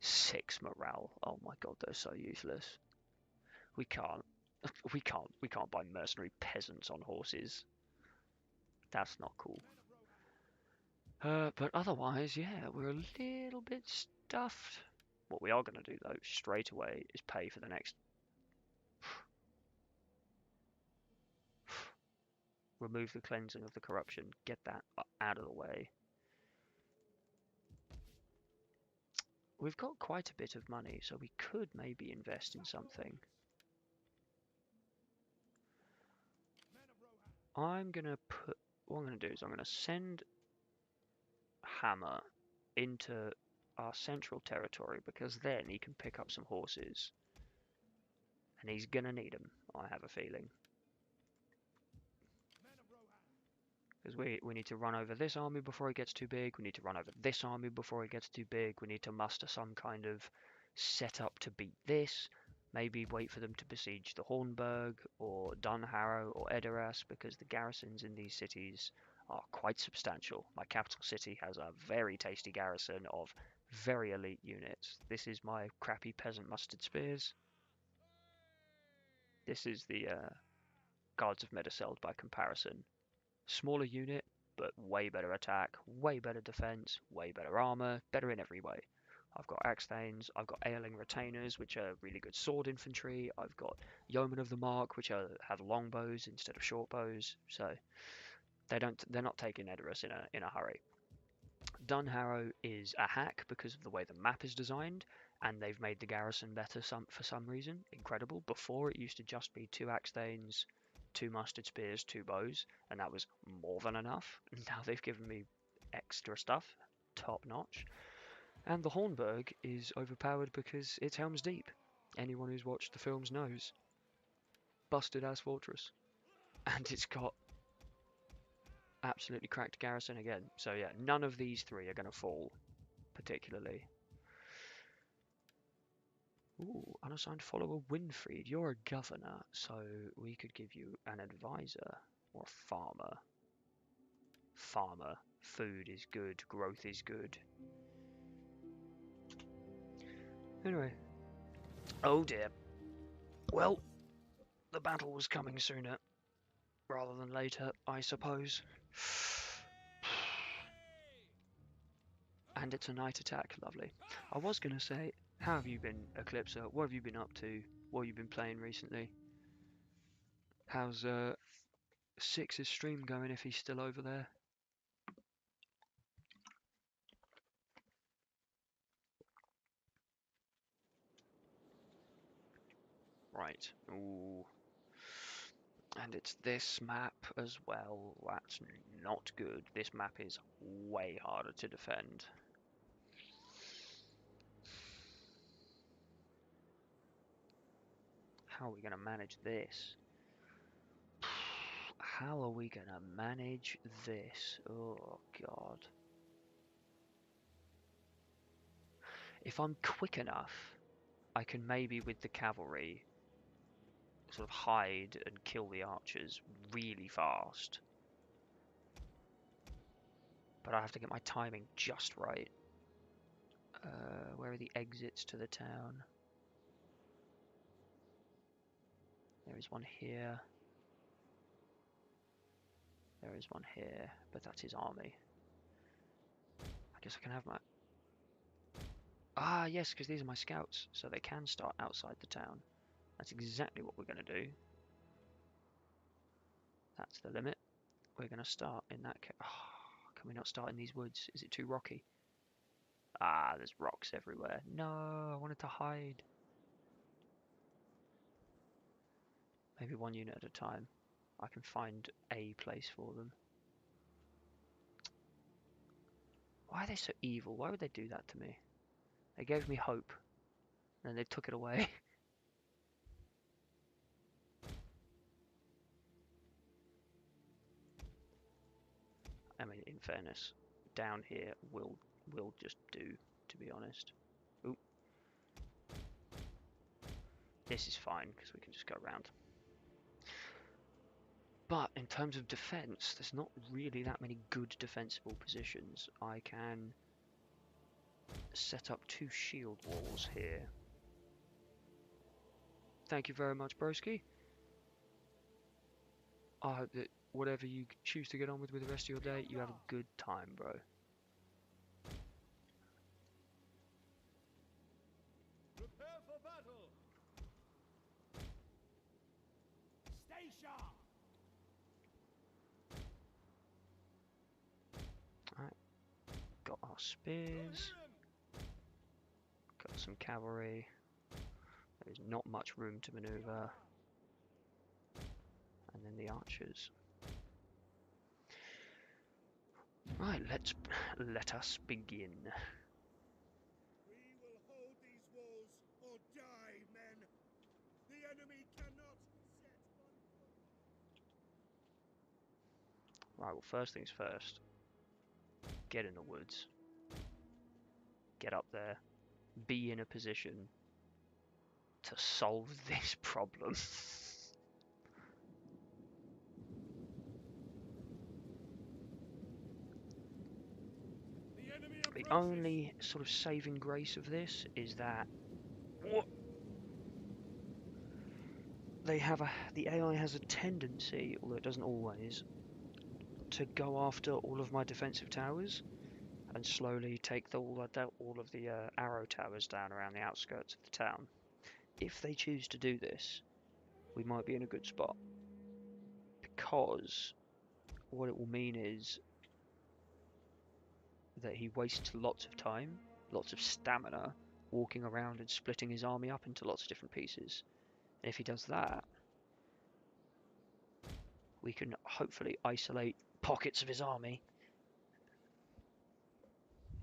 6 morale. Oh my god, they're so useless. We can't buy mercenary peasants on horses. That's not cool. But otherwise, yeah, we're a little bit stuffed. What we are going to do, though, straight away, is pay for the next... Remove the cleansing of the corruption. Get that out of the way. We've got quite a bit of money, so we could maybe invest in something. I'm going to put... What I'm going to do is I'm going to send Hammer into our central territory, because then he can pick up some horses. And he's going to need them, I have a feeling. Because we need to run over this army before it gets too big. We need to run over this army before it gets too big. We need to muster some kind of setup to beat this. Maybe wait for them to besiege the Hornburg or Dunharrow or Edoras, because the garrisons in these cities are quite substantial. My capital city has a very tasty garrison of very elite units. This is my crappy peasant mustard spears. This is the Guards of Meduseld by comparison. Smaller unit, but way better attack, way better defense, way better armor, better in every way. I've got Axthanes, I've got Ailing Retainers, which are really good sword infantry. I've got Yeomen of the Mark, which have longbows instead of short bows. So they're not taking Edoras in a hurry. Dunharrow is a hack because of the way the map is designed, and they've made the garrison better for some reason. Incredible. Before, it used to just be 2 Axthanes, 2 mustard spears, 2 bows, and that was more than enough. Now they've given me extra stuff, top notch. And the Hornburg is overpowered because it's Helm's Deep. Anyone who's watched the films knows. Busted ass fortress. And it's got absolutely cracked garrison again. So yeah, none of these 3 are going to fall, particularly. Ooh, unassigned follower Winfried. You're a governor, so we could give you an advisor or a farmer. Farmer. Food is good, growth is good. Anyway. Oh dear. Well, the battle was coming sooner rather than later, I suppose. And it's a night attack, lovely. I was going to say, how have you been, Eclipser? What have you been up to? What have you been playing recently? How's Six's stream going if he's still over there? Right. Ooh. And it's this map as well. That's not good. This map is way harder to defend. How are we going to manage this? How are we going to manage this? Oh, God. If I'm quick enough, I can maybe, with the cavalry, sort of hide and kill the archers really fast. But I have to get my timing just right. Where are the exits to the town? There is one here. There is one here, but that's his army. I guess I can have my... Ah, yes, because these are my scouts, so they can start outside the town. That's exactly what we're going to do. That's the limit. We're going to start in that case. Oh, can we not start in these woods? Is it too rocky? Ah, there's rocks everywhere. No, I wanted to hide. Maybe one unit at a time. I can find a place for them. Why are they so evil? Why would they do that to me? They gave me hope, and they took it away. I mean, in fairness, down here will just do, to be honest. Ooh. This is fine, because we can just go around. But in terms of defense, there's not really that many good defensible positions. I can set up 2 shield walls here. Thank you very much, broski. I hope that whatever you choose to get on with the rest of your day, you have a good time, bro. Prepare for battle. Stay sharp. Alright, got our spears, got some cavalry. There's not much room to maneuver. And then the archers. Right, let us begin. We will hold these walls or die, men. The enemy cannot set one foot. Right, well, first things first. Get in the woods. Get up there. Be in a position to solve this problem. The enemy The approaches. only sort of saving grace of this is that the AI has a tendency, although it doesn't always, to go after all of my defensive towers and slowly take all of the arrow towers down around the outskirts of the town. If they choose to do this, we might be in a good spot, because what it will mean is that he wastes lots of time, lots of stamina, walking around and splitting his army up into lots of different pieces. And if he does that, we can hopefully isolate pockets of his army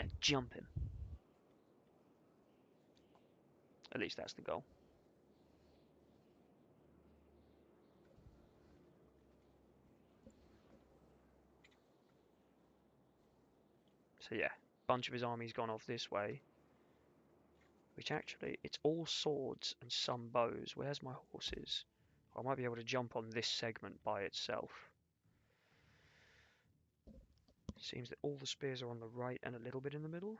and jump him. At least that's the goal. So yeah, bunch of his army's gone off this way. Which actually, it's all swords and some bows. Where's my horses? I might be able to jump on this segment by itself. Seems that all the spears are on the right and a little bit in the middle.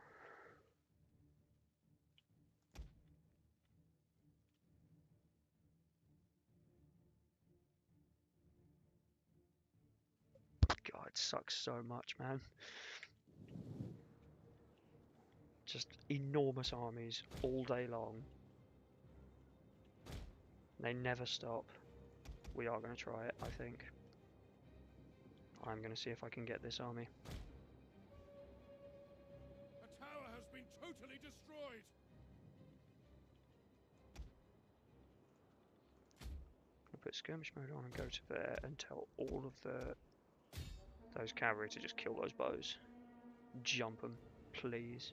God, it sucks so much, man. Just enormous armies all day long. They never stop. We are going to try it, I think. I'm going to see if I can get this army. A tower has been totally destroyed. I'll put skirmish mode on and go to there and tell all of those cavalry to just kill those bows. Jump them, please.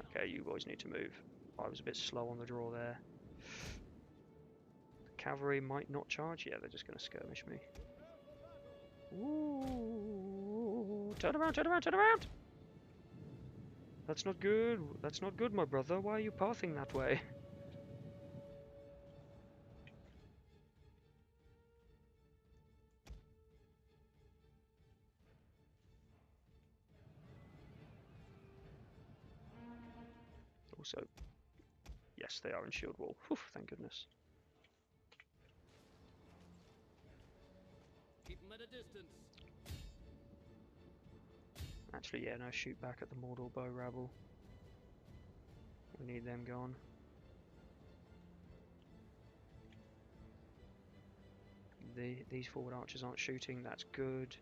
Okay, you boys need to move. I was a bit slow on the draw there. The cavalry might not charge. Yeah, they're just going to skirmish me. Ooh, turn around, turn around, turn around! That's not good. That's not good, my brother. Why are you pathing that way? Also, yes, they are in shield wall. Whew, thank goodness. Keep them at a distance. Actually, yeah, no, shoot back at the Mordor bow rabble. We need them gone. These forward archers aren't shooting, that's good.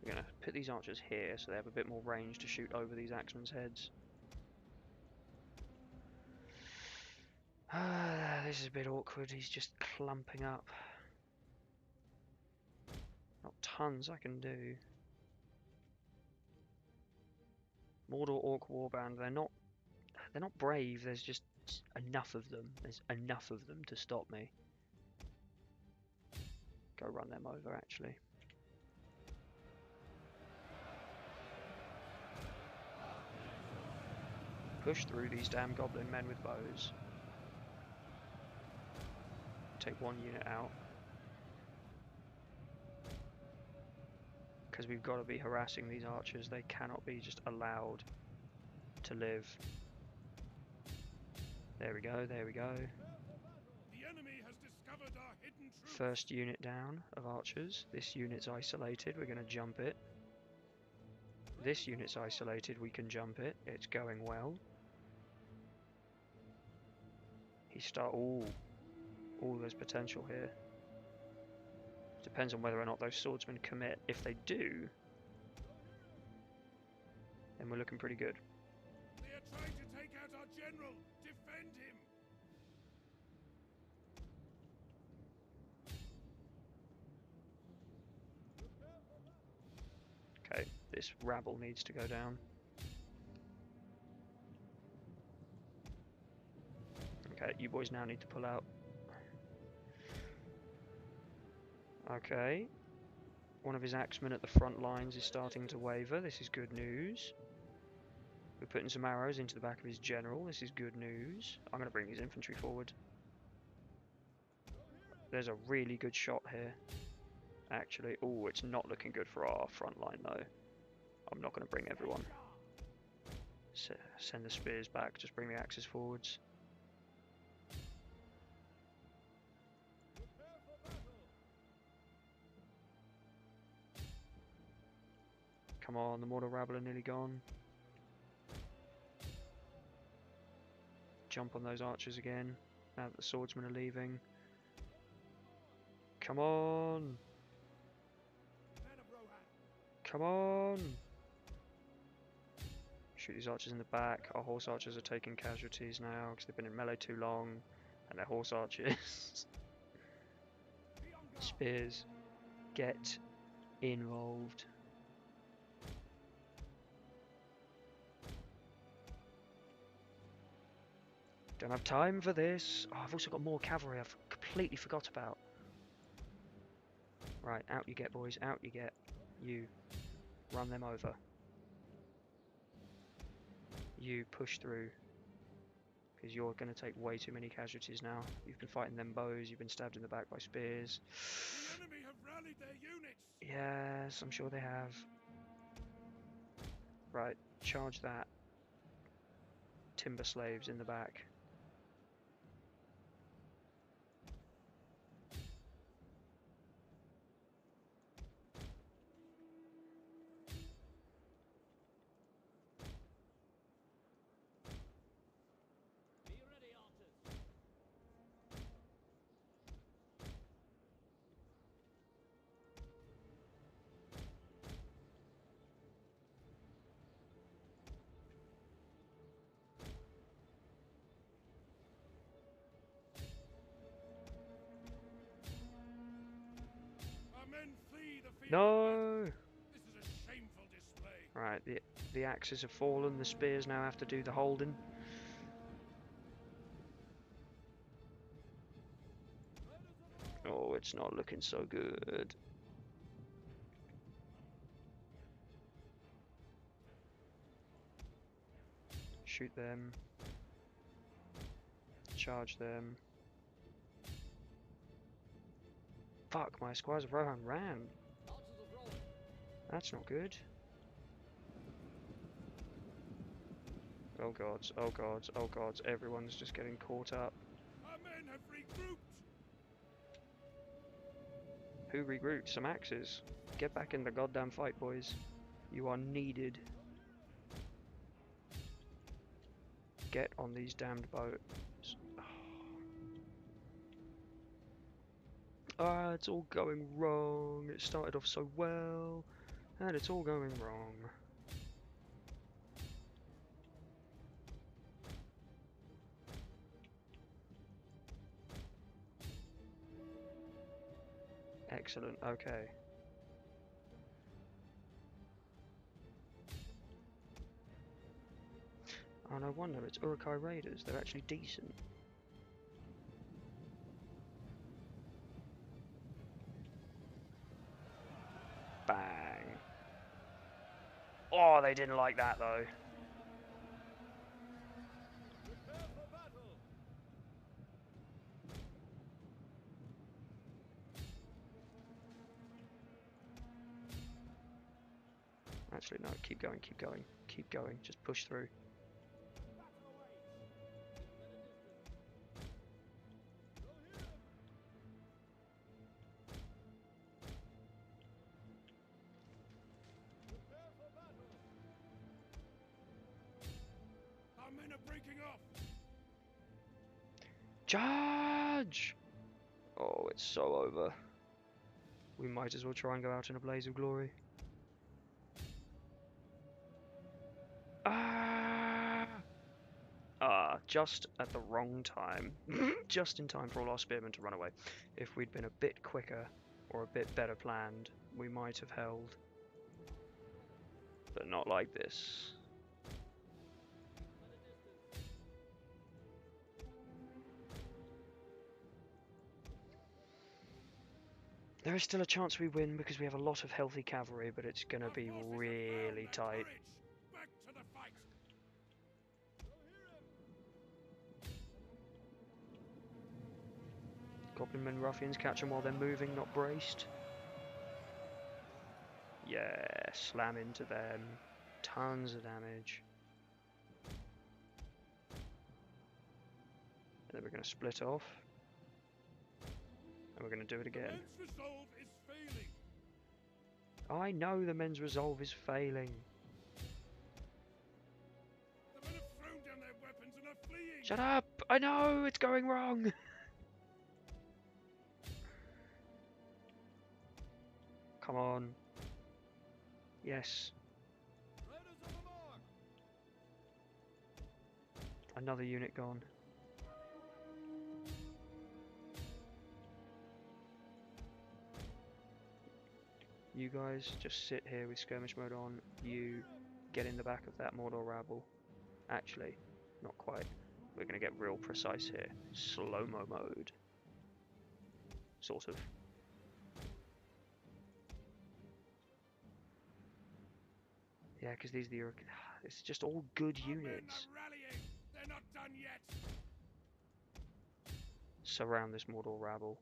We're going to put these archers here so they have a bit more range to shoot over these axemen's heads. This is a bit awkward, he's just clumping up. Not tons I can do. Mordor Orc Warband, they're not brave, there's just enough of them. There's enough of them to stop me. Go run them over actually. Push through these damn goblin men with bows. Take one unit out. Because we've got to be harassing these archers, they cannot be just allowed to live. There we go, there we go. The enemy has discovered our hidden troops. First unit down of archers. This unit's isolated, we're going to jump it. This unit's isolated, we can jump it. It's going well. Ooh, there's potential here. Depends on whether or not those swordsmen commit. If they do, then we're looking pretty good. They are trying to take out our general. Defend him. Okay, this rabble needs to go down. Okay, you boys now need to pull out. Okay. One of his axemen at the front lines is starting to waver. This is good news. We're putting some arrows into the back of his general. This is good news. I'm going to bring his infantry forward. There's a really good shot here. Actually, oh, it's not looking good for our front line though. I'm not going to bring everyone. Send the spears back, just bring the axes forwards. Come on, the mortar rabble are nearly gone. Jump on those archers again, now that the swordsmen are leaving. Come on! Come on! Shoot these archers in the back. Our horse archers are taking casualties now because they've been in melee too long, and they're horse archers. Spears, get involved. Don't have time for this. Oh, I've also got more cavalry I've completely forgot about. Right, out you get, boys, out you get. You, run them over. You, push through. Because you're going to take way too many casualties now. You've been fighting them bows, you've been stabbed in the back by spears. The enemy have rallied their units. Yes, I'm sure they have. Right, charge that. Timber slaves in the back. Men flee the field. No! This is a shameful display. Right, the axes have fallen, the spears now have to do the holding. Oh, it's not looking so good. Shoot them. Charge them. Fuck, my squires of Rohan ran. That's not good. Oh gods, oh gods, oh gods, everyone's just getting caught up. Our men have regrouped. Who regrouped? Some axes. Get back in the goddamn fight, boys. You are needed. Get on these damned boats. Ah, it's all going wrong. It started off so well, and it's all going wrong. Excellent, okay. Oh, no wonder, it's Uruk-hai Raiders. They're actually decent. Bang. Oh, they didn't like that though. Actually, no, keep going, keep going, keep going. Just push through. breaking off. Charge! Oh, it's so over. We might as well try and go out in a blaze of glory. Ah! Ah, just at the wrong time. Just in time for all our spearmen to run away. If we'd been a bit quicker or a bit better planned, we might have held. But not like this. There is still a chance we win because we have a lot of healthy cavalry, but it's going to be really tight. Back to the fight. Goblinmen ruffians catch them while they're moving, not braced. Yeah, slam into them. Tons of damage. And then we're going to split off. And we're going to do it again. Men's resolve is failing. I know the men's resolve is failing. The men have thrown down their weapons and are fleeing. Shut up! I know it's going wrong! Come on. Yes. Riders on the mark. Another unit gone. You guys just sit here with skirmish mode on. You get in the back of that Mordor rabble. Actually, not quite. We're going to get real precise here. Slow-mo mode. Sort of. Yeah, because these are the... It's just all good Our men units. are rallying. They're not done yet. Surround this Mordor rabble.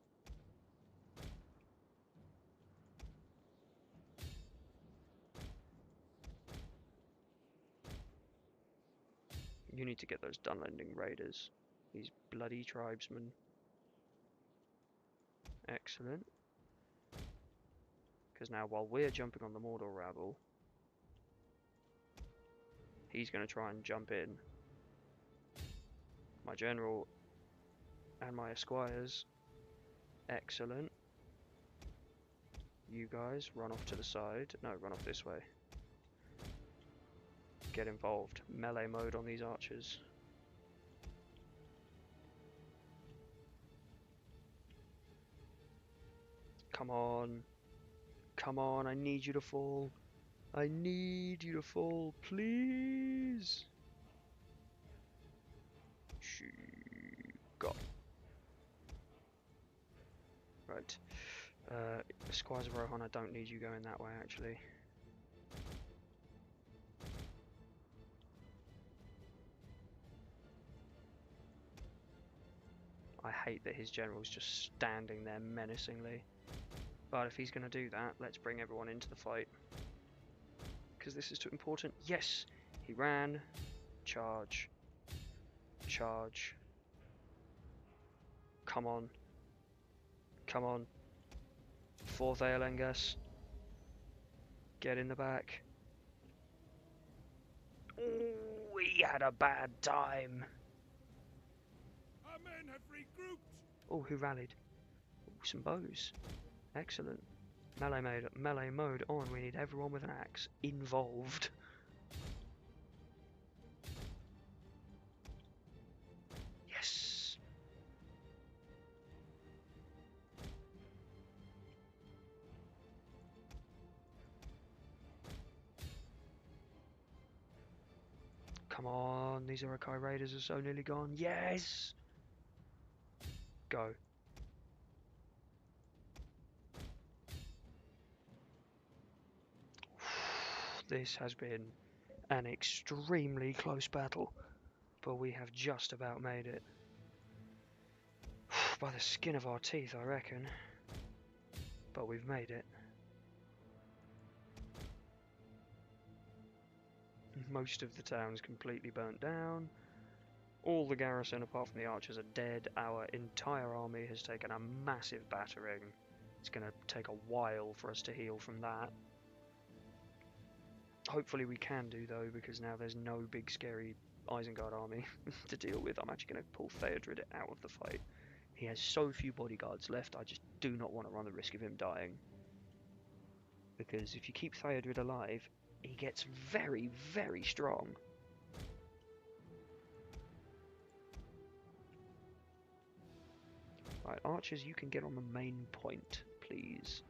You need to get those Dunlending raiders. These bloody tribesmen. Excellent. Because now while we're jumping on the Mordor rabble, he's going to try and jump in. My general and my esquires. Excellent. You guys run off to the side. No, run off this way. Get involved. Melee mode on these archers. Come on. Come on, I need you to fall. I need you to fall, please. Go. Right. Squires of Rohan, I don't need you going that way, actually. I hate that his general's just standing there menacingly. But if he's going to do that, let's bring everyone into the fight. Because this is too important. Yes! He ran. Charge. Charge. Come on. Come on. Fourth Aelengas. Get in the back. Ooh, we had a bad time. Our men have regrouped. Oh, who rallied? Ooh, some bows. Excellent. Melee mode on. We need everyone with an axe involved. Yes. Come on, these Urukai raiders are so nearly gone. Yes. Go. This has been an extremely close battle, but we have just about made it. By the skin of our teeth, I reckon. But we've made it. Most of the town's completely burnt down. All the garrison, apart from the archers, are dead. Our entire army has taken a massive battering. It's going to take a while for us to heal from that. Hopefully we can do, though, because now there's no big scary Isengard army to deal with. I'm actually going to pull Theodred out of the fight. He has so few bodyguards left, I just do not want to run the risk of him dying. Because if you keep Theodred alive, he gets very, very strong. Right, archers, you can get on the main point, please.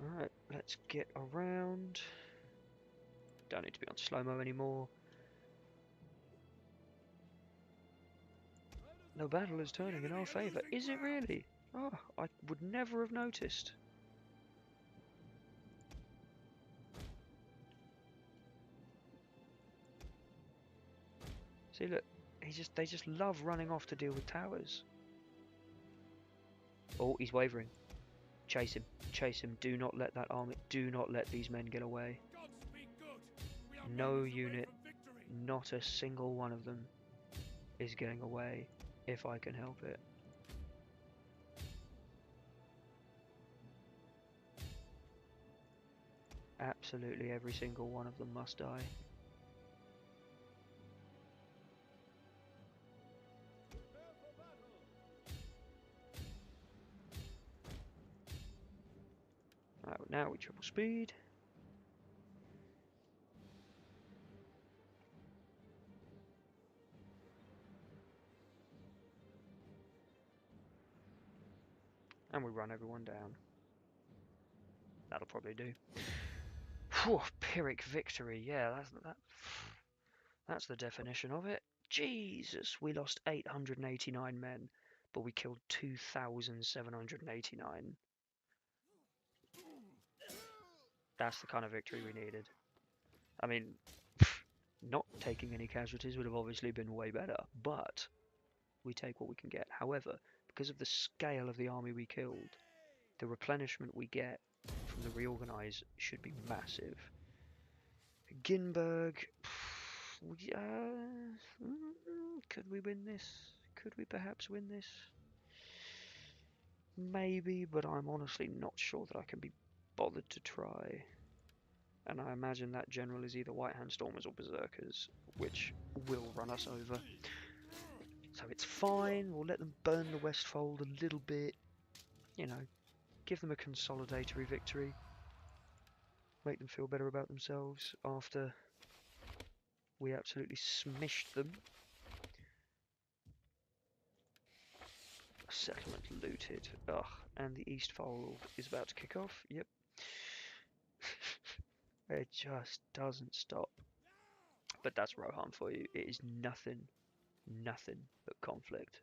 Alright, let's get around. Don't need to be on slow-mo anymore. No battle is turning in our favour. Is it really? Oh, I would never have noticed. See, look, they just love running off to deal with towers. Oh, he's wavering. Chase him, chase him. Do not let that army, do not let these men get away. No unit, not a single one of them is getting away if I can help it. Absolutely every single one of them must die. Right, now we triple speed. And we run everyone down. That'll probably do. Whew, Pyrrhic victory, yeah, that's the definition of it. Jesus, we lost 889 men, but we killed 2,789. That's the kind of victory we needed. I mean, not taking any casualties would have obviously been way better, but we take what we can get. However, because of the scale of the army we killed, the replenishment we get from the reorganize should be massive. Ginberg, could we win this? Could we perhaps win this? Maybe, but I'm honestly not sure that I can be bothered to try. And I imagine that general is either White Hand Stormers or Berserkers, which will run us over. So it's fine, we'll let them burn the Westfold a little bit, you know, give them a consolidatory victory, make them feel better about themselves after we absolutely smished them. Settlement looted, ugh, and the Eastfold is about to kick off, yep. It just doesn't stop. But that's Rohan for you, it is nothing but conflict.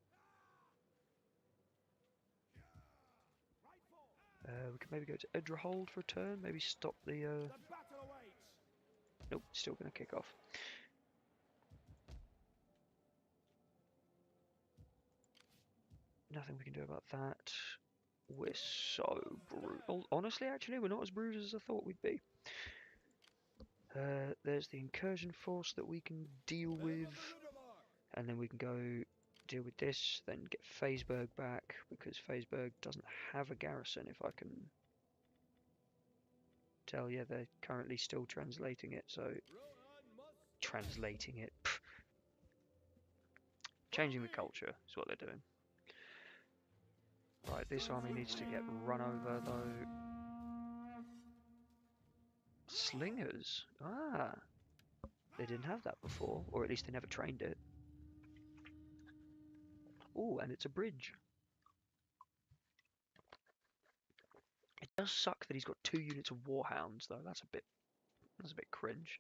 We can maybe go to Edrahold for a turn, maybe stop the nope, still gonna kick off. Nothing we can do about that. We're so brutal. Honestly, actually, we're not as bruised as I thought we'd be. There's the incursion force that we can deal with, and then we can go deal with this, then get Fazeberg back, because Fazeberg doesn't have a garrison, if I can tell. Yeah, they're currently still translating it, so... Translating it. Pff. Changing the culture is what they're doing. Right, this army needs to get run over, though. Slingers? Ah! They didn't have that before, or at least they never trained it. Oh, and it's a bridge. It does suck that he's got 2 units of warhounds, though. That's a bit cringe.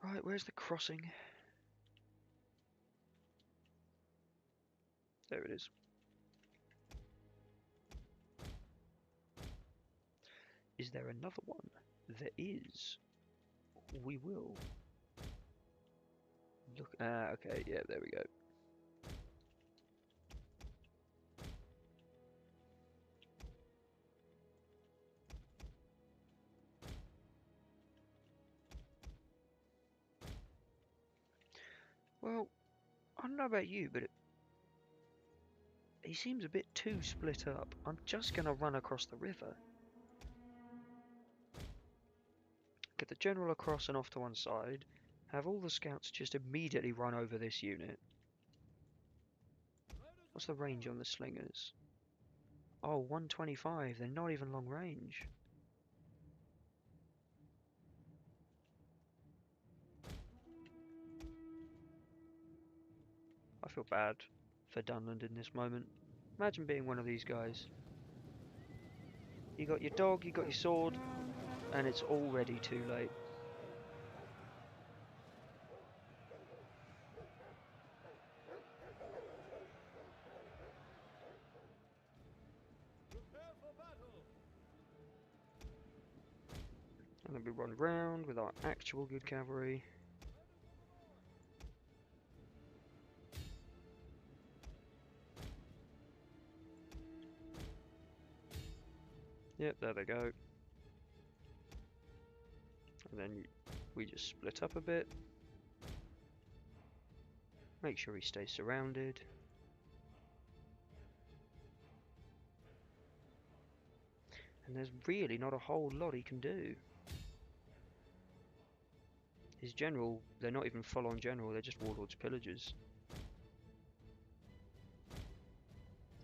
Right, where's the crossing? There it is. Is there another one? There is. We will. Look. Ah, okay, yeah, there we go. Well, I don't know about you, but he seems a bit too split up. I'm just going to run across the river. Get the general across and off to one side. Have all the scouts just immediately run over this unit. What's the range on the slingers? Oh, 125. They're not even long range. I feel bad for Dunland in this moment. Imagine being one of these guys. You got your dog, you got your sword, and it's already too late. Prepare for battle. And then we run round with our actual good cavalry. Yep, there they go. And then we just split up a bit. Make sure he stays surrounded. And there's really not a whole lot he can do. His general, they're not even full-on general, they're just warlords pillagers.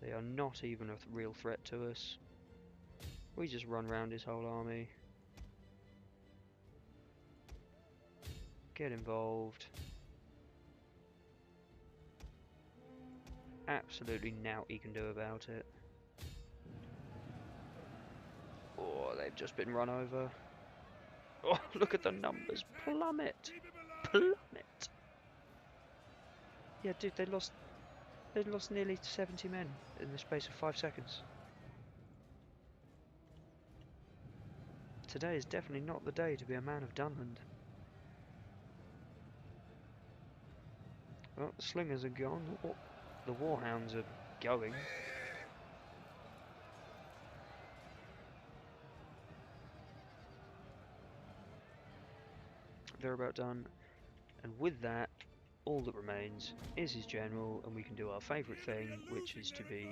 They are not even a real threat to us. We just run round his whole army. Get involved. Absolutely nought he can do about it. Oh, they've just been run over. Oh, look at the numbers. Plummet. Plummet. Yeah, dude, they lost nearly 70 men in the space of 5 seconds. Today is definitely not the day to be a man of Dunland. Well, the slingers are gone. The warhounds are going. They're about done. And with that, all that remains is his general, and we can do our favourite thing, which is to be,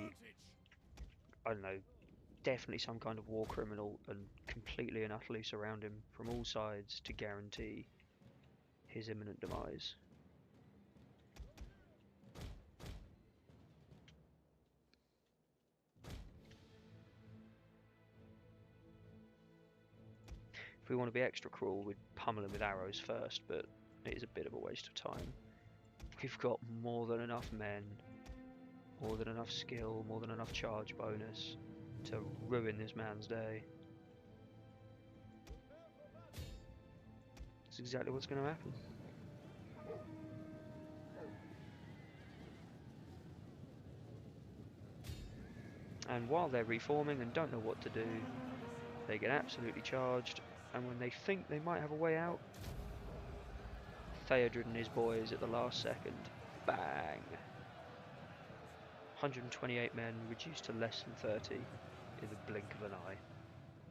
I don't know, definitely some kind of war criminal and completely and utterly surround him from all sides to guarantee his imminent demise. If we want to be extra cruel, we'd pummel him with arrows first, but it is a bit of a waste of time. We've got more than enough men, more than enough skill, more than enough charge bonus to ruin this man's day. That's exactly what's going to happen. And while they're reforming and don't know what to do, they get absolutely charged, and when they think they might have a way out, Theodred and his boys at the last second, bang! 128 men reduced to less than 30 in the blink of an eye.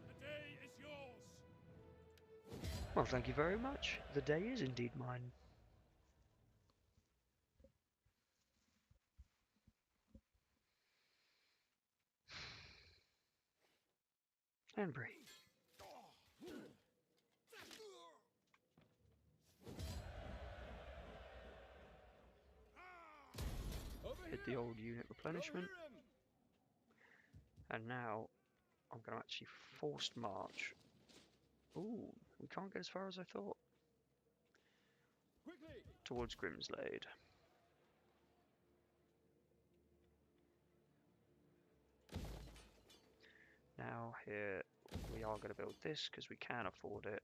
The day is yours. Well, thank you very much. The day is indeed mine. And breathe. Hit the old unit replenishment. And now I'm going to actually forced march. Ooh, we can't get as far as I thought. Quickly. Towards Grimslade. Now here we are going to build this because we can afford it.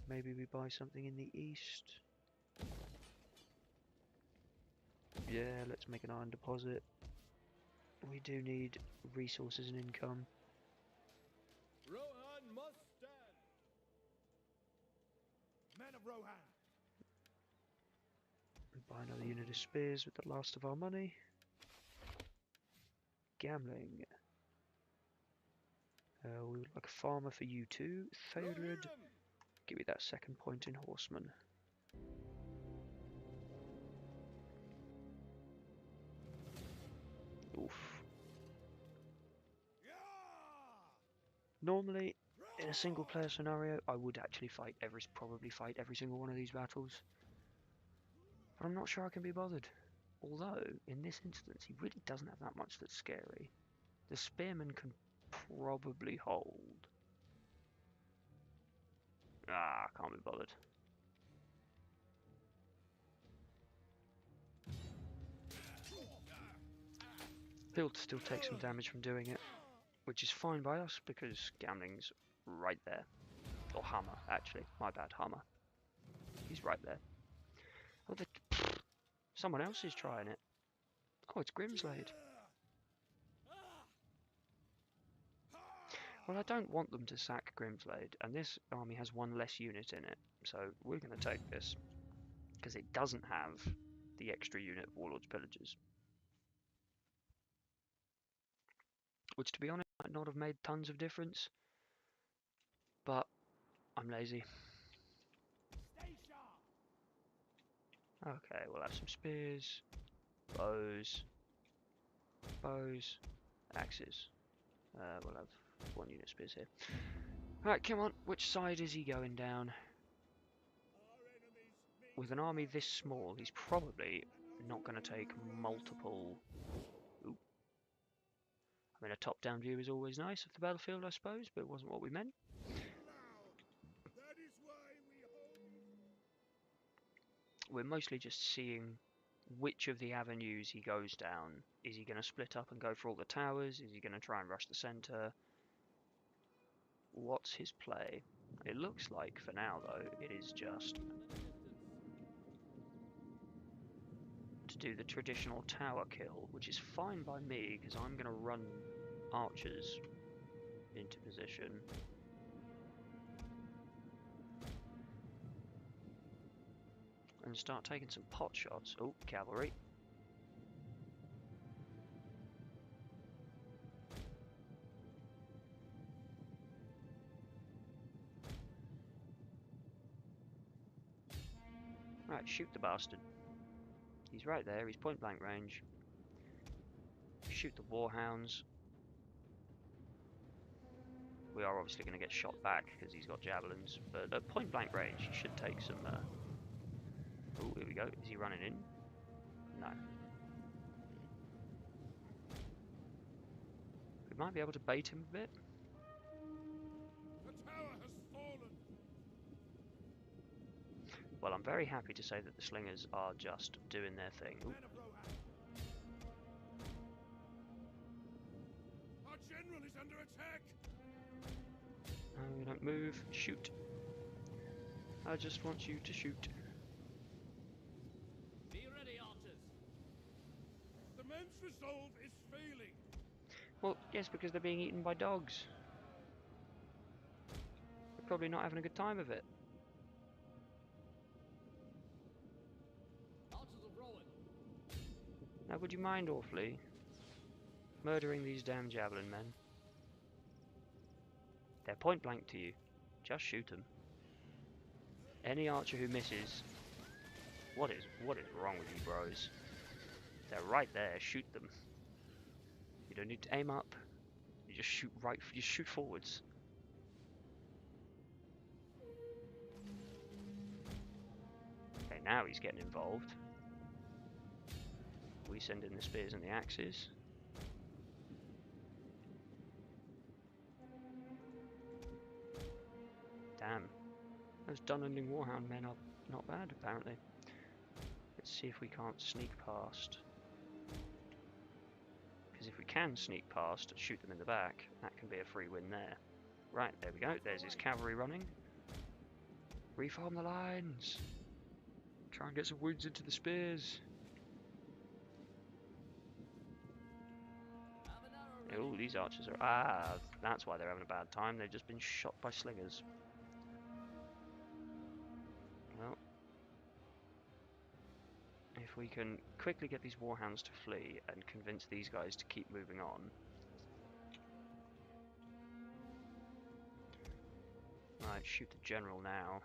Maybe we buy something in the east. Yeah, let's make an iron deposit. We do need resources and income. Rohan must stand. Men of Rohan. Buy another unit of spears with the last of our money. Gambling. We would like a farmer for you too. Theodred, Rohan! give me that second point in horseman. Oof. Normally, in a single player scenario, I would actually probably fight every single one of these battles. But I'm not sure I can be bothered. Although, in this instance, he really doesn't have that much that's scary. The spearman can probably hold. Ah, can't be bothered. He'll still take some damage from doing it, which is fine by us because Gamling's right there. Or Hammer, actually. My bad, Hammer. He's right there. Oh, someone else is trying it. Oh, it's Grimslade. Well, I don't want them to sack Grimslade, and this army has one less unit in it, so we're going to take this, because it doesn't have the extra unit of Warlord's Pillagers. Which, to be honest, might not have made tons of difference, but I'm lazy. Okay, we'll have some spears, bows, axes. We'll have one unit spears here. Right, come on, which side is he going down? With an army this small, he's probably not going to take multiple... Ooh. I mean, a top-down view is always nice of the battlefield, I suppose, but it wasn't what we meant. We're mostly just seeing which of the avenues he goes down. Is he going to split up and go for all the towers? Is he going to try and rush the centre? What's his play? It looks like, for now though, it is just to do the traditional tower kill, which is fine by me, because I'm going to run archers into position. And start taking some pot shots. Oh, cavalry. Right, shoot the bastard. He's right there, he's point blank range. Shoot the warhounds. We are obviously going to get shot back because he's got javelins, but at point blank range he should take some... Oh, here we go. Is he running in? No. We might be able to bait him a bit. The tower has fallen. Well, I'm very happy to say that the slingers are just doing their thing. Ooh. Men of Rohan. Our general is under attack. No, we don't move. Shoot. I just want you to shoot. Be ready, archers. The men's resolve is failing. Well, yes, because they're being eaten by dogs. They're probably not having a good time of it. Archers of Rohan. Now, would you mind awfully murdering these damn javelin men? They're point blank to you. Just shoot them. Any archer who misses... What is wrong with you, bros? They're right there. Shoot them. You don't need to aim up. You just shoot you shoot forwards. Okay, now he's getting involved. We send in the spears and the axes. Damn. Those Dununding Warhound men are not bad, apparently. Let's see if we can't sneak past. Because if we can sneak past and shoot them in the back, that can be a free win there. Right, there we go. There's his cavalry running. Reform the lines. Try and get some wounds into the spears. Oh, these archers are... Ah, that's why they're having a bad time. They've just been shot by slingers. Well, if we can quickly get these warhounds to flee and convince these guys to keep moving on. Right, shoot the general now.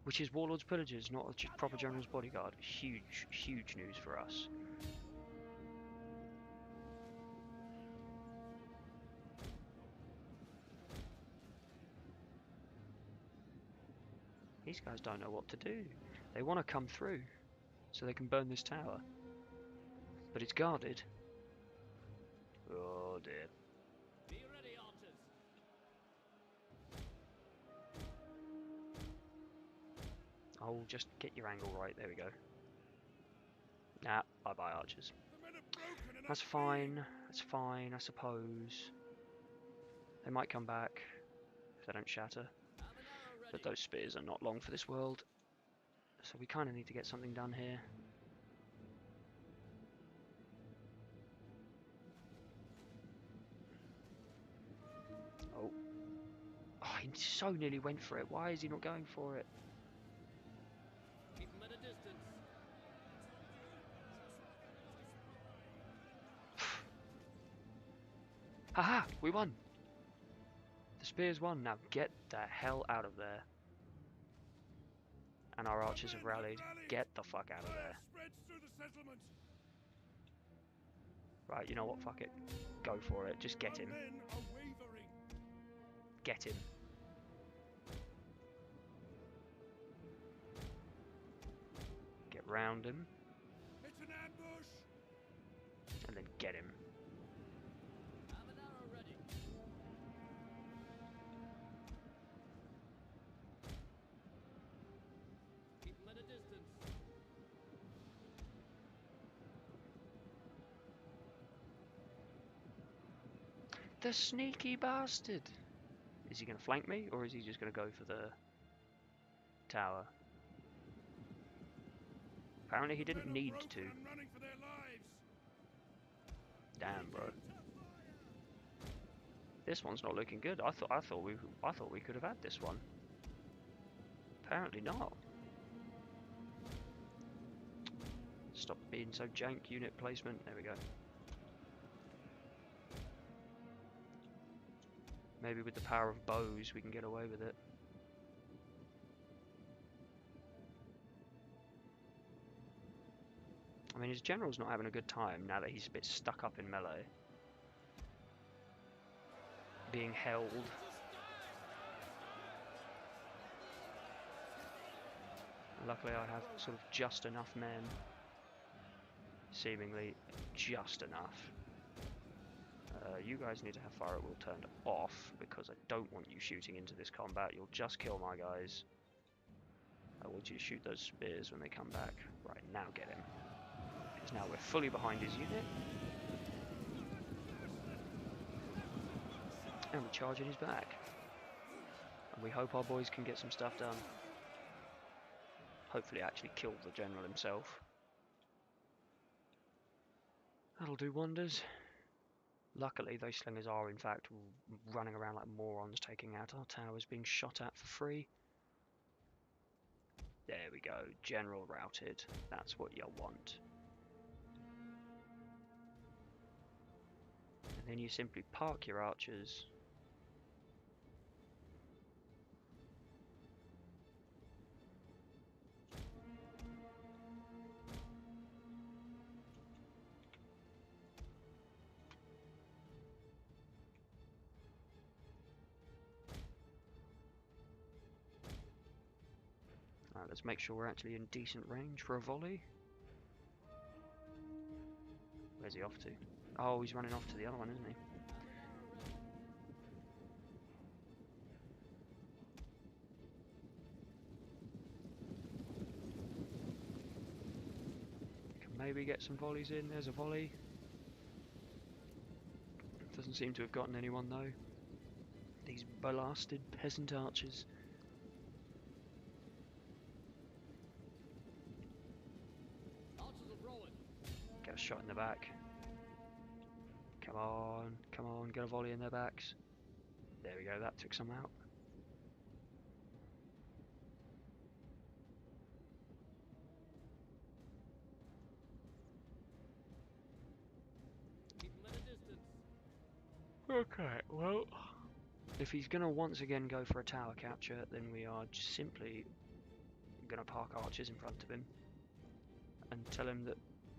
Which is Warlord's Pillagers, not a proper General's Bodyguard. Huge, huge news for us. These guys don't know what to do. They want to come through, so they can burn this tower. But it's guarded. Oh dear. Be ready, archers. Oh, just get your angle right. There we go. Nah, bye-bye, archers. The men are broken and That's fine. That's fine, I suppose. They might come back if they don't shatter. Have an arrow ready. But those spears are not long for this world. So we kind of need to get something done here. Oh. Oh, he so nearly went for it. Why is he not going for it? Keep them at a distance. Haha! We won! The spears won. Now get the hell out of there. And our archers have rallied. Get the fuck out of there. spreads through the settlement. Right, you know what? Fuck it. Go for it. Just get him. Men are wavering. Get him. Get round him. It's an ambush. And then get him. Have an arrow ready. Keep them at a distance. The sneaky bastard! Is he going to flank me, or is he just going to go for the tower? Apparently he didn't Men are need broken to. and running for their lives. Damn, bro. This one's not looking good. I thought we could have had this one. Apparently not. Stop being so jank, unit placement. There we go. Maybe with the power of bows we can get away with it. I mean, his general's not having a good time now that he's a bit stuck up in melee. Being held. Luckily I have sort of just enough men. Seemingly just enough. You guys need to have fire at will turned off, because I don't want you shooting into this combat. You'll just kill my guys. I want you to shoot those spears when they come back. Right, now get him. Because now we're fully behind his unit. And we're charging his back. And we hope our boys can get some stuff done. Hopefully actually kill the general himself. That'll do wonders. Luckily, those slingers are in fact running around like morons, taking out our towers, being shot at for free. There we go, general routed. That's what you want. And then you simply park your archers. Right, let's make sure we're actually in decent range for a volley. Where's he off to? Oh, he's running off to the other one, isn't he? Can maybe get some volleys in. There's a volley. Doesn't seem to have gotten anyone though. These blasted peasant archers. Archers of Rohan. Get a shot in the back. Come on, get a volley in their backs. There we go, that took some out. Keep them at a distance. Okay, well, If he's going to once again go for a tower capture, then we are just simply going to park archers in front of him and tell him that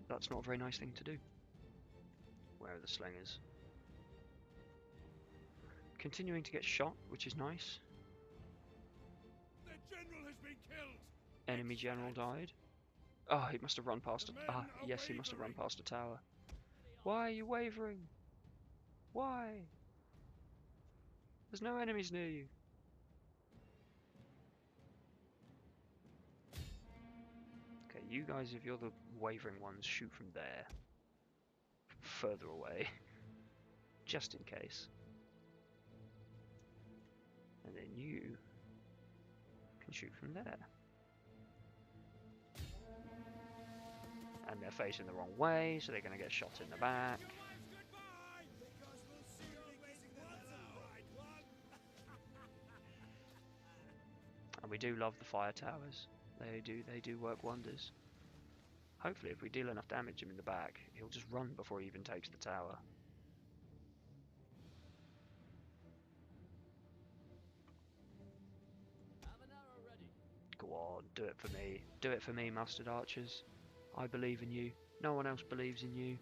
that's not a very nice thing to do. Where are the slingers? Continuing to get shot, which is nice. The general has been killed. Enemy general died. Oh, he must have run past a... Ah, yes, he must have run past a tower. Why are you wavering? Why? There's no enemies near you. Okay, you guys, if you're the wavering ones, shoot from there. Further away. Just in case. And then you can shoot from there. And they're facing the wrong way, so they're going to get shot in the back. And we do love the fire towers. They do work wonders. Hopefully if we deal enough damage him in the back, he'll just run before he even takes the tower. Have an arrow ready. Go on, do it for me. Do it for me, mustard archers. I believe in you. No one else believes in you.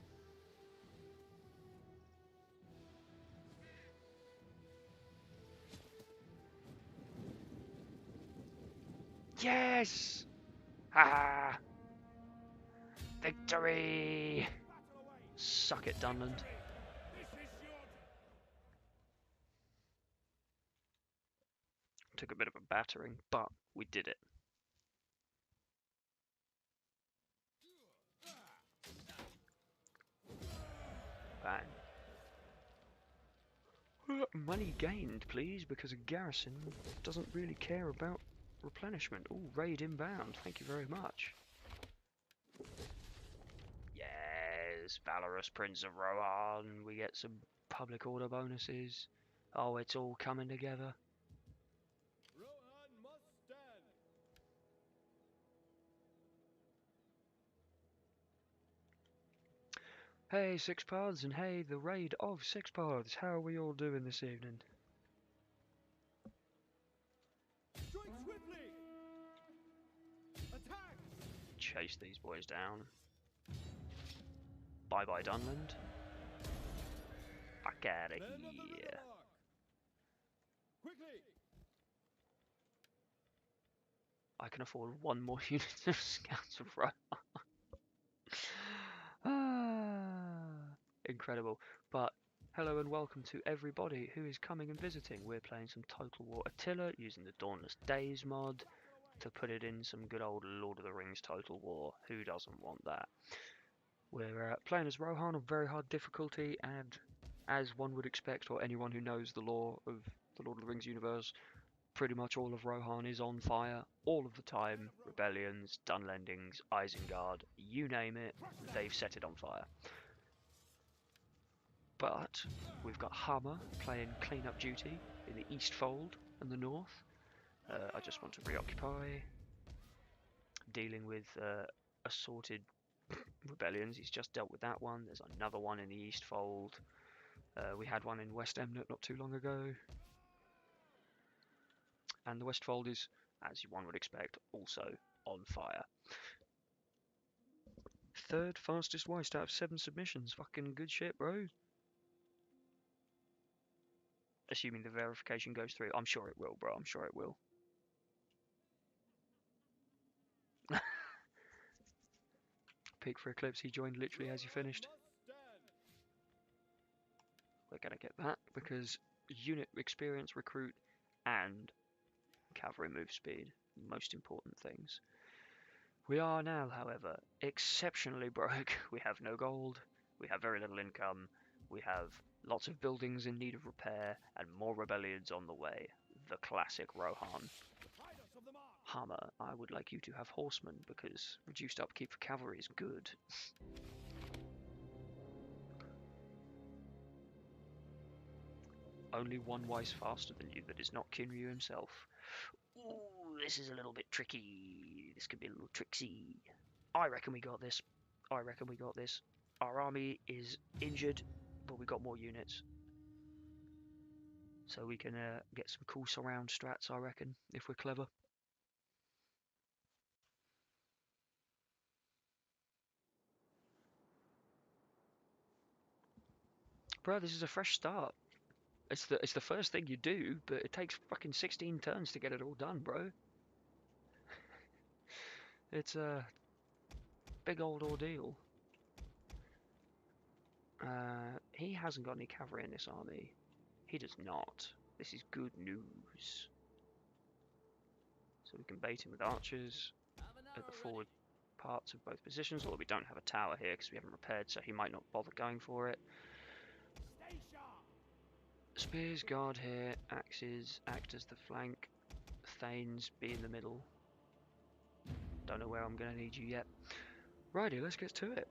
Yes! Ha! Victory! Suck it, Dunland. Took a bit of a battering, but we did it. Bang. Money gained, please, because a garrison doesn't really care about replenishment. Ooh, raid inbound. Thank you very much. Yes, Valorous Prince of Rohan. We get some public order bonuses. Oh, it's all coming together. Rohan must stand. Hey, Six Paths, and hey, the raid of Six Paths. How are we all doing this evening? Strike swiftly. Attack. Chase these boys down. Bye bye, Dunland. Back out of Men of the here. river mark. Quickly. I can afford one more unit of scouts of Rohan. Incredible. But hello and welcome to everybody who is coming and visiting. We're playing some Total War Attila using the Dawnless Days mod to put it in some good old Lord of the Rings Total War. Who doesn't want that? We're playing as Rohan on very hard difficulty, and as one would expect, or anyone who knows the lore of the Lord of the Rings universe, pretty much all of Rohan is on fire all of the time. Rebellions, Dunlendings, Isengard, you name it, they've set it on fire. But we've got Hammer playing clean-up duty in the East Fold and the North. I just want to reoccupy. Dealing with assorted rebellions. He's just dealt with that one. There's another one in the East Fold. We had one in West Emnet not too long ago. And the West Fold is, as one would expect, also on fire. Third fastest Weist out of 7 submissions. Fucking good shit, bro. Assuming the verification goes through. I'm sure it will, bro. I'm sure it will. Peak for Eclipse. He joined literally as he finished. We're going to get that because unit experience, recruit, and cavalry move speed. Most important things. We are now, however, exceptionally broke. We have no gold. We have very little income. We have lots of buildings in need of repair and more rebellions on the way. The classic Rohan. Hammer, I would like you to have horsemen because reduced upkeep for cavalry is good. Only one Weist faster than you that is not Kinryu himself. Ooh, this is a little bit tricky. This could be a little tricksy. I reckon we got this. I reckon we got this. Our army is injured, but we got more units. So we can get some cool surround strats, I reckon, if we're clever. Bro, this is a fresh start. It's the first thing you do, but it takes fucking 16 turns to get it all done, bro. It's a big old ordeal. He hasn't got any cavalry in this army. He does not. This is good news. So we can bait him with archers at the forward parts of both positions, although we don't have a tower here because we haven't repaired, so he might not bother going for it. Spears guard here, axes act as the flank, thanes be in the middle. Don't know where I'm going to need you yet. Righty, let's get to it.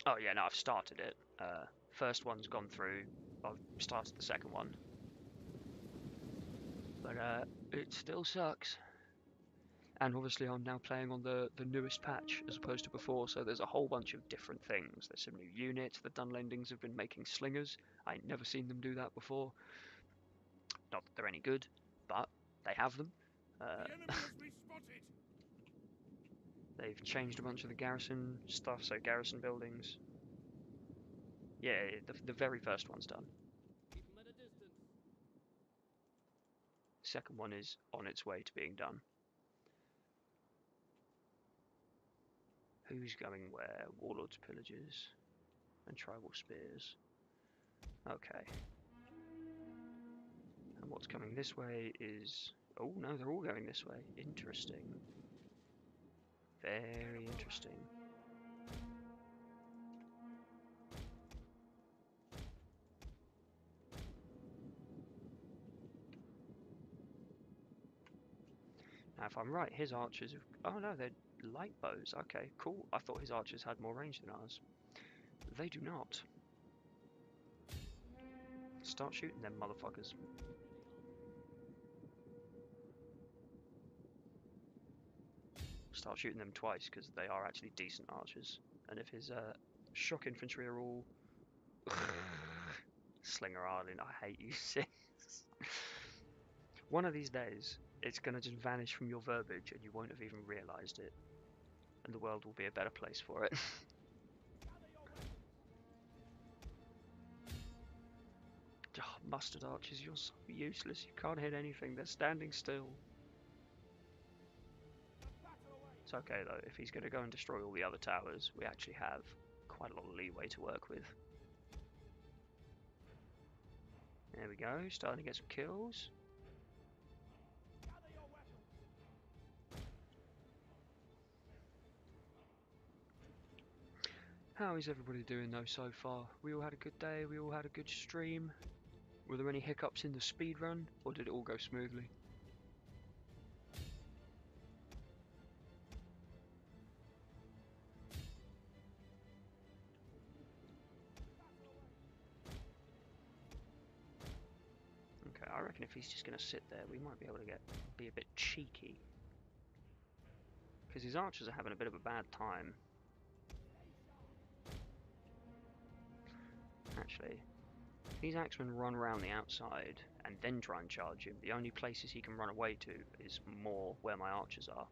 Oh yeah, no, I've started it. First one's gone through. I've started the second one. But it still sucks. And obviously I'm now playing on the newest patch as opposed to before, so there's a whole bunch of different things. There's some new units. The Dunlendings have been making slingers. I ain't never seen them do that before. Not that they're any good, but they have them. They've changed a bunch of the garrison stuff, so garrison buildings. Yeah, the very first one's done. Keep 'em at a distance. Second one is on its way to being done. Who's going where? Warlords, pillagers, and tribal spears. Okay. And what's coming this way is... Oh no, they're all going this way. Interesting. Very interesting. Now if I'm right, his archers have... Oh no, they're light bows. Okay, cool. I thought his archers had more range than ours. They do not. Start shooting them motherfuckers. Start shooting them twice because they are actually decent archers. And if his shock infantry are all... Slinger Arlen, I hate you, sis. One of these days, it's going to just vanish from your verbiage and you won't have even realised it. And the world will be a better place for it. Oh, mustard archers, you're so useless. You can't hit anything. They're standing still. It's okay though. If he's going to go and destroy all the other towers, we actually have quite a lot of leeway to work with. There we go. Starting to get some kills. How is everybody doing though so far? We all had a good day, we all had a good stream. Were there any hiccups in the speed run, or did it all go smoothly? Okay, I reckon if he's just going to sit there, we might be able to be a bit cheeky. Because his archers are having a bit of a bad time. Actually, these axemen run around the outside and then try and charge him. The only places he can run away to is more where my archers are.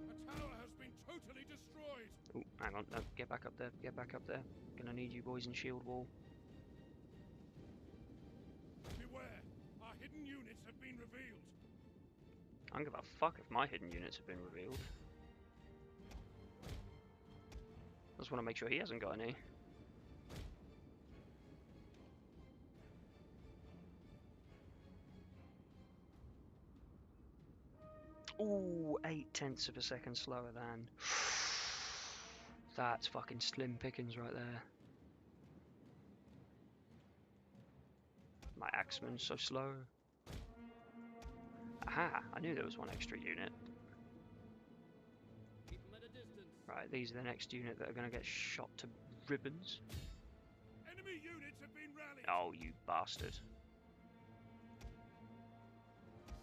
The tower has been totally destroyed. Oh, hang on, no, get back up there, get back up there. Gonna need you boys in shield wall. Beware, our hidden units have been revealed. I don't give a fuck if my hidden units have been revealed. I just want to make sure he hasn't got any. Ooh, 0.8 of a second slower than. That's fucking slim pickings right there. My axeman's so slow. Aha, I knew there was one extra unit. Keep 'em at a distance. Right, these are the next unit that are going to get shot to ribbons. Enemy units have been rallied. Oh, you bastard.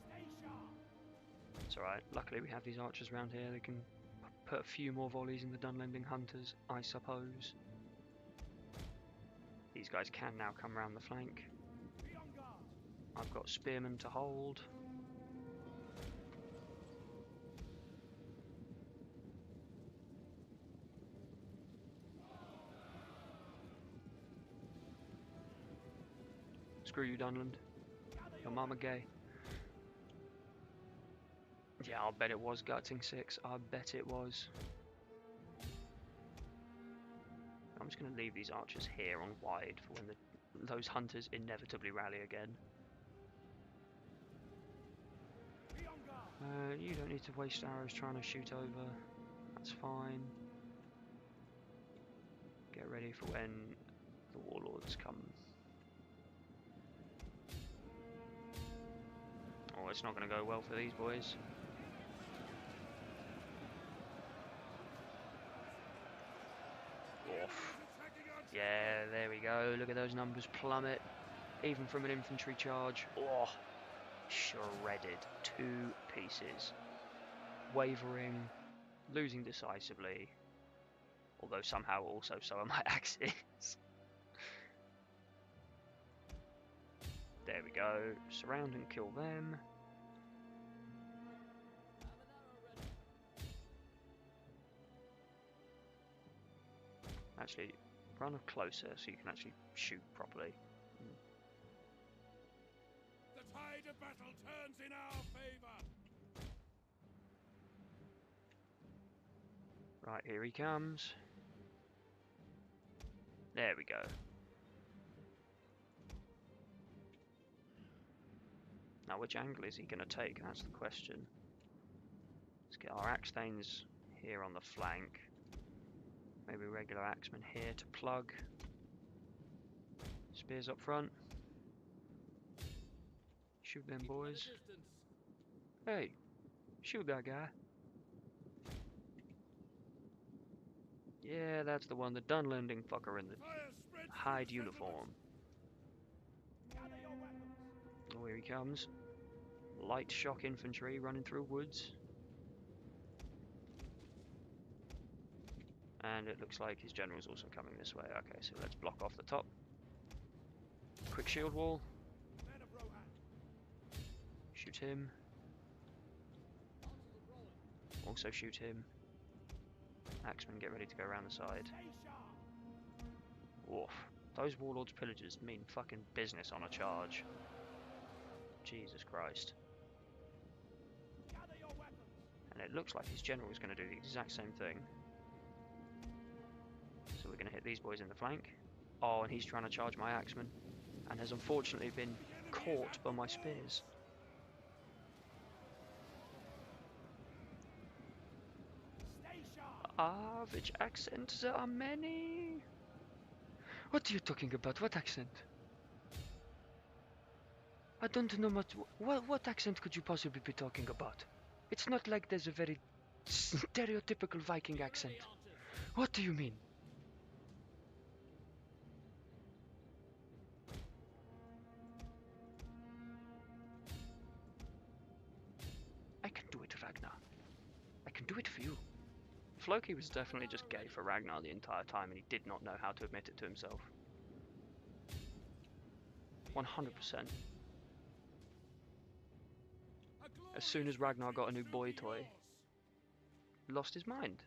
Stay sharp. It's alright, luckily we have these archers around here. They can put a few more volleys in the Dunlending hunters, I suppose. These guys can now come around the flank. I've got spearmen to hold. Screw you, Dunland. Your mama gay. Yeah, I'll bet it was gutting 6. I bet it was. I'm just going to leave these archers here on wide for when those hunters inevitably rally again. You don't need to waste arrows trying to shoot over. That's fine. Get ready for when the warlords come. Oh, it's not going to go well for these boys. Oof. Yeah, there we go. Look at those numbers plummet, even from an infantry charge. Oh, shredded. 2 pieces. Wavering, losing decisively. Although somehow also so are my axes. There we go. Surround and kill them. Actually, run up closer so you can actually shoot properly. The tide of battle turns in our favor. Right, here he comes. There we go. Now, which angle is he going to take? That's the question. Let's get our axe thanes here on the flank. Maybe regular axemen here to plug. Spears up front. Shoot them boys. Hey, shoot that guy. Yeah, that's the one, the Dunlanding fucker in the hide uniform. Oh, here he comes. Light shock infantry running through woods. And it looks like his general's also coming this way. Okay, so let's block off the top. Quick shield wall. Shoot him. Also shoot him. Axemen, get ready to go around the side. Woof. Those warlords pillagers mean fucking business on a charge. Jesus Christ. And it looks like his general is going to do the exact same thing. So we're going to hit these boys in the flank. Oh, and he's trying to charge my axemen. And has unfortunately been caught by my spears. Ah, which accents? There are many. What are you talking about? What accent? I don't know much. What accent could you possibly be talking about? It's not like there's a very stereotypical Viking accent. What do you mean? I can do it, Ragnar. I can do it for you. Floki was definitely just gay for Ragnar the entire time, and he did not know how to admit it to himself. 100%. As soon as Ragnar got a new boy toy, he lost his mind.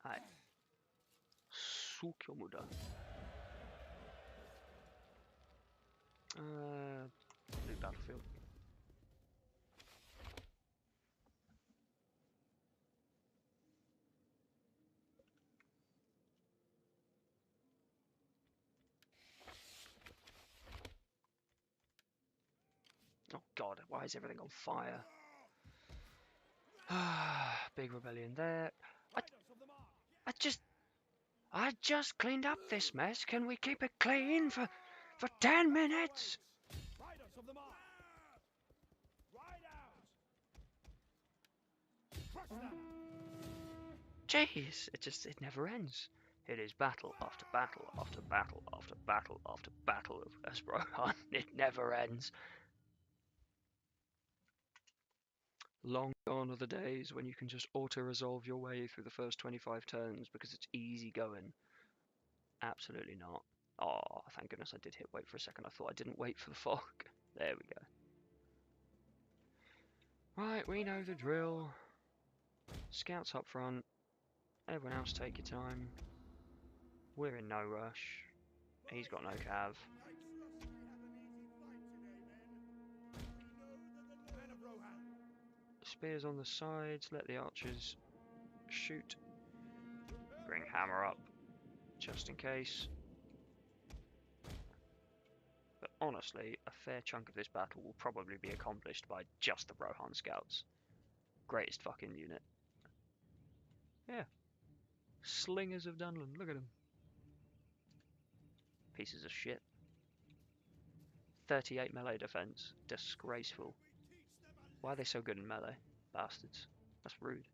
Hi. Sukyomuda. New battlefield. Oh god, why is everything on fire? Big rebellion there. I just cleaned up this mess. Can we keep it clean for 10 minutes? Jeez, it never ends. It is battle after battle after battle after battle after battle of Rohan. It never ends. Long gone are the days when you can just auto-resolve your way through the first 25 turns because it's easy going. Absolutely not. Oh, thank goodness I did hit wait for a second. I thought I didn't wait for the fog. There we go. Right, we know the drill. Scouts up front. Everyone else take your time. We're in no rush. He's got no cav. I trust we have an easy fight today, men. We know that the men of Rohan. Spears on the sides. Let the archers shoot. Bring hammer up, just in case. But honestly, a fair chunk of this battle will probably be accomplished by just the Rohan scouts. Greatest fucking unit. Yeah. Slingers of Dunland, look at them. Pieces of shit. 38 melee defense. Disgraceful. Why are they so good in melee? Bastards. That's rude.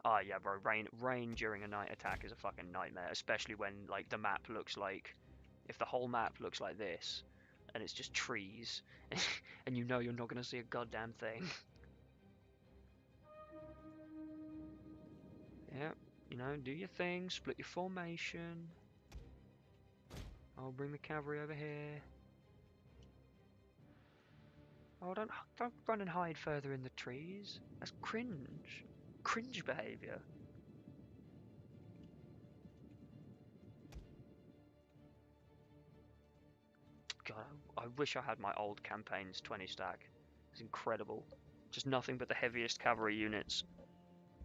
Ah, yeah, bro. Rain during a night attack is a fucking nightmare, especially when like the map looks like, if the whole map looks like this, and it's just trees, and you know you're not gonna see a goddamn thing. Yeah, you know, do your thing, split your formation. I'll bring the cavalry over here. Oh, don't run and hide further in the trees. That's cringe. Cringe behaviour. God, I wish I had my old campaign's 20 stack. It's incredible. Just nothing but the heaviest cavalry units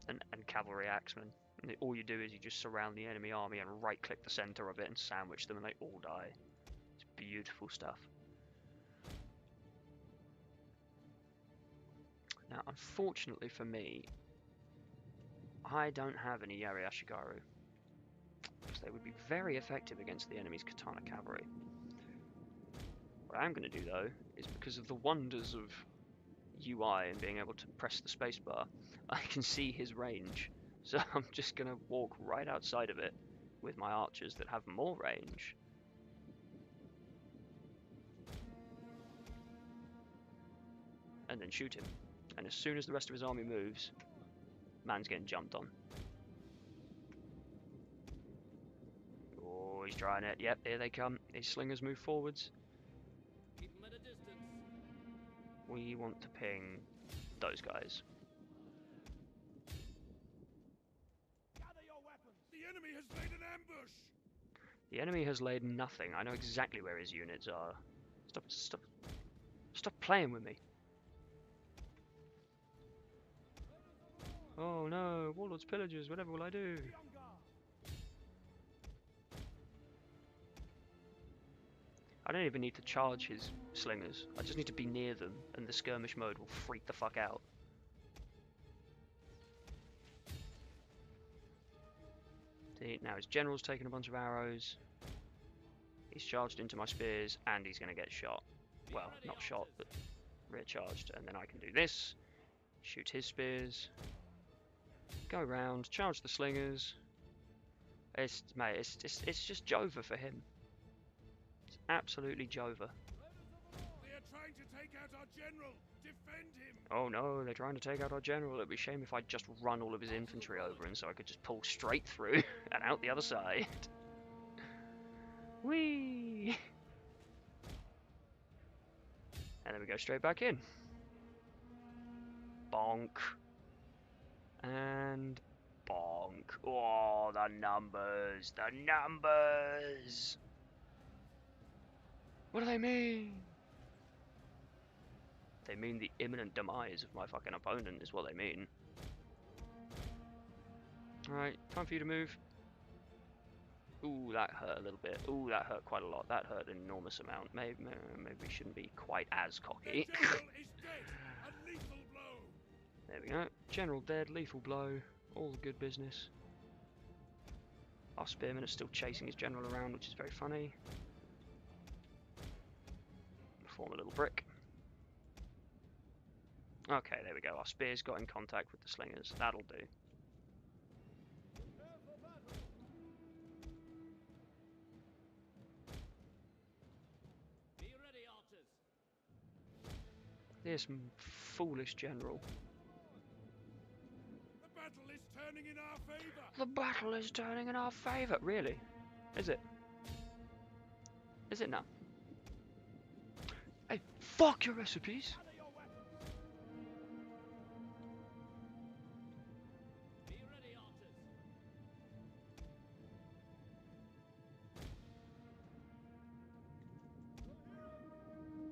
and cavalry axemen. And all you do is you just surround the enemy army and right click the center of it and sandwich them and they all die. It's beautiful stuff. Now, unfortunately for me, I don't have any Yari Ashigaru, because they would be very effective against the enemy's katana cavalry. What I'm going to do though is, because of the wonders of UI and being able to press the spacebar, I can see his range. So I'm just going to walk right outside of it with my archers that have more range. And then shoot him. And as soon as the rest of his army moves, man's getting jumped on. Oh, he's trying it. Yep, here they come. His slingers move forwards. Keep them at a distance. We want to ping those guys. Gather your weapons. The enemy has laid an ambush. The enemy has laid nothing. I know exactly where his units are. Stop playing with me. Oh no, warlords, pillagers, whatever will I do? I don't even need to charge his slingers. I just need to be near them and the skirmish mode will freak the fuck out. See, now his general's taken a bunch of arrows. He's charged into my spears and he's going to get shot. Well, not shot, but rear charged. And then I can do this. Shoot his spears. Go around, charge the slingers. It's just Jova for him. It's absolutely Jova. They are trying to take out our general. Defend him. Oh no, they're trying to take out our general. It'd be a shame if I'd just run all of his infantry over and so I could just pull straight through and out the other side. Whee! And then we go straight back in. Bonk. And bonk. Oh, the numbers. The numbers. What do they mean? They mean the imminent demise of my fucking opponent is what they mean. Alright, time for you to move. Ooh, that hurt a little bit. Ooh, that hurt quite a lot. That hurt an enormous amount. Maybe we shouldn't be quite as cocky. The general is dead. A lethal blow. There we go. General dead, lethal blow. All good business. Our spearmen are still chasing his general around, which is very funny. Form a little brick. Okay, there we go. Our spears got in contact with the slingers. That'll do. This foolish general. The battle is turning in our favour. The battle is turning in our favour. Really? Is it? Is it now? Hey, fuck your recipes! Be ready, archers.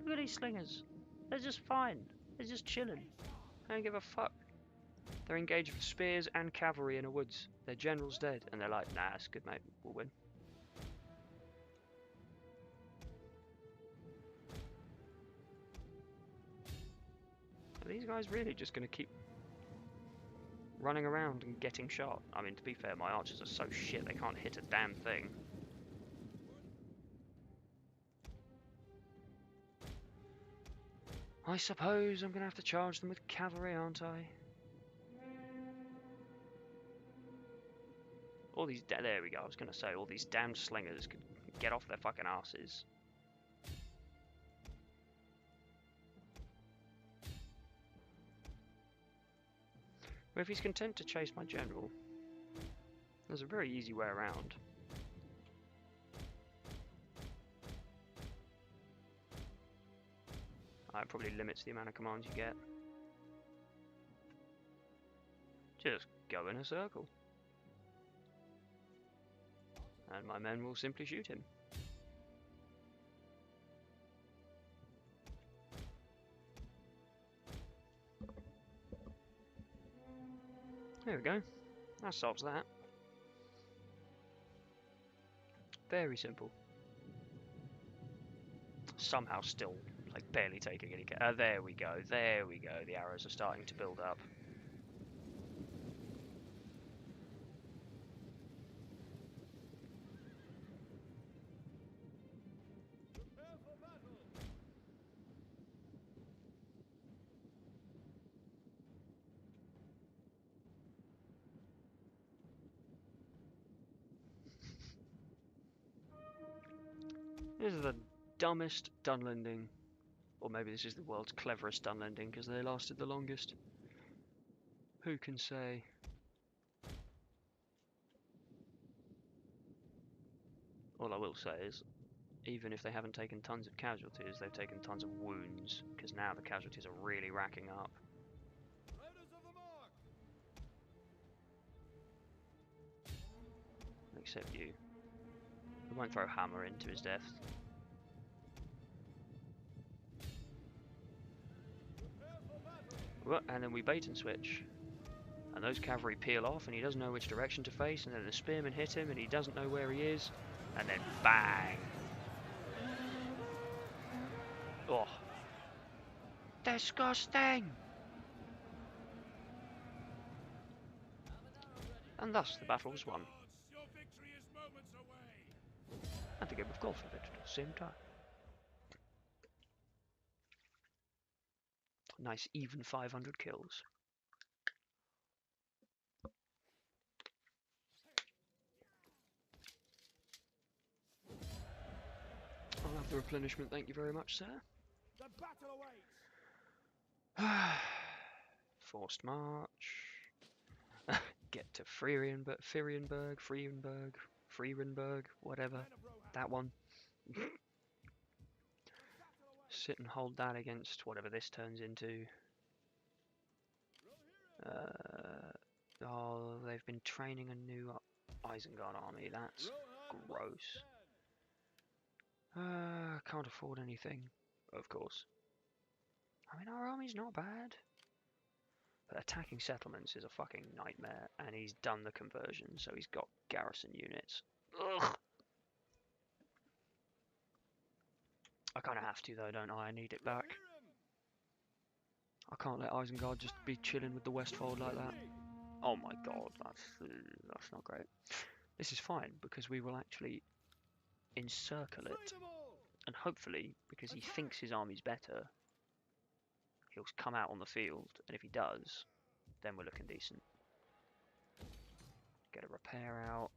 Look at these slingers. They're just fine. They're just chilling. They don't give a fuck. They're engaged with spears and cavalry in the woods. Their general's dead, and they're like, nah, it's good, mate. We'll win. Are these guys really just going to keep running around and getting shot? I mean, to be fair, my archers are so shit they can't hit a damn thing. I suppose I'm going to have to charge them with cavalry, aren't I? All these... there we go, I was going to say, all these damned slingers could get off their fucking asses. But if he's content to chase my general, there's a very easy way around. It probably limits the amount of commands you get. Just go in a circle. And my men will simply shoot him. There we go. That solves that. Very simple. Somehow still, like, barely taking any care. There we go. There we go. The arrows are starting to build up. Prepare for battle. This is the dumbest Dunlending. Or maybe this is the world's cleverest Dunlending, because they lasted the longest. Who can say? All I will say is, even if they haven't taken tons of casualties, they've taken tons of wounds, because now the casualties are really racking up. Riders of the mark. Except you. We won't throw Hammer into his death. And then we bait and switch. And those cavalry peel off and he doesn't know which direction to face, and then the spearmen hit him and he doesn't know where he is, and then bang! Oh. Disgusting! And thus the battle was won. Your victory is moments away. And the game of golf of it at the same time. Nice even 500 kills. I'll have the replenishment, thank you very much, sir. The battle awaits. Forced march. Get to Frierenberg, whatever. Men of Rohan. That one. Sit and hold that against whatever this turns into. Oh, they've been training a new Isengard army. That's gross. Can't afford anything, of course. I mean, our army's not bad. But attacking settlements is a fucking nightmare, and he's done the conversion, so he's got garrison units. Ugh! I kind of have to though, don't I? I need it back. I can't let Isengard just be chilling with the Westfold like that. Oh my god, that's not great. This is fine, because we will actually encircle it, and hopefully, because he thinks his army's better, he'll come out on the field, and if he does, then we're looking decent. Get a repair out.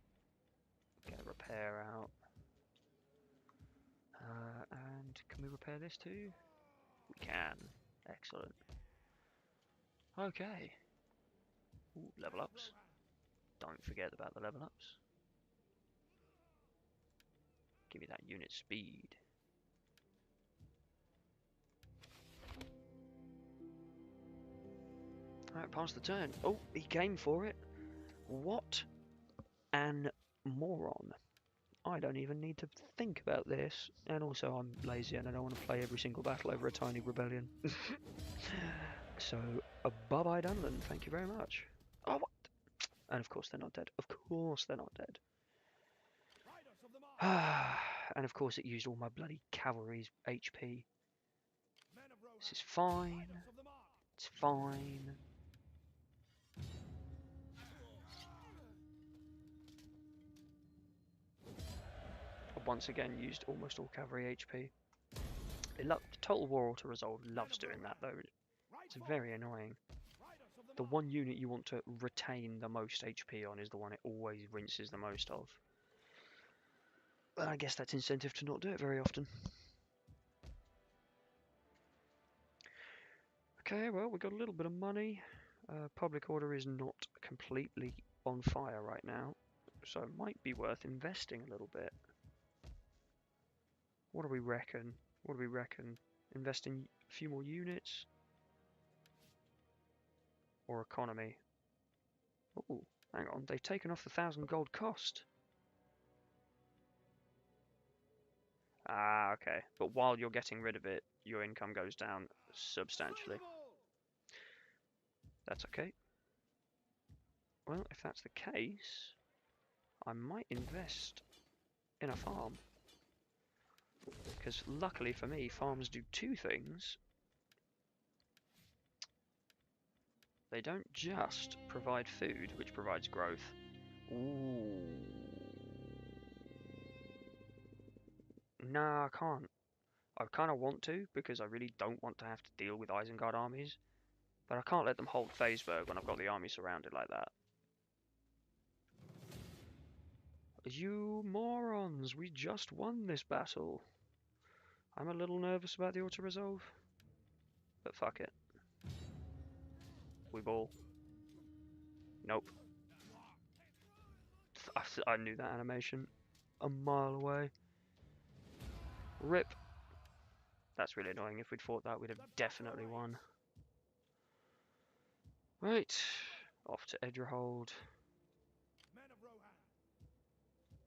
Get a repair out. And can we repair this too? We can. Excellent. Okay. Ooh, level ups. Don't forget about the level ups. Give me that unit speed. Alright, pass the turn. Oh, he came for it. What an moron. I don't even need to think about this. And also I'm lazy and I don't want to play every single battle over a tiny rebellion. So, bye-bye Dunland, thank you very much. Oh, what? And of course they're not dead. Of course they're not dead. And of course it used all my bloody cavalry's HP. This is fine. It's fine. I once again used almost all cavalry HP. Total War Auto-Resolve loves doing that though. It's very annoying. The one unit you want to retain the most HP on is the one it always rinses the most of. But I guess that's incentive to not do it very often. Okay, well, we got a little bit of money. Public order is not completely on fire right now, so it might be worth investing a little bit. What do we reckon? What do we reckon? Investing a few more units? Or economy? Oh, hang on, they've taken off the 1,000 gold cost. Ah, okay. But while you're getting rid of it, your income goes down substantially. That's okay. Well, if that's the case, I might invest in a farm. Because luckily for me, farms do two things. They don't just provide food, which provides growth. Ooh. Nah, I can't. I kind of want to, because I really don't want to have to deal with Isengard armies. But I can't let them hold Faceberg when I've got the army surrounded like that. You morons, we just won this battle. I'm a little nervous about the auto-resolve. But fuck it. We ball. Nope. I knew that animation a mile away. RIP. That's really annoying. If we'd fought that, we'd have definitely won. Right. Off to Edgerhold.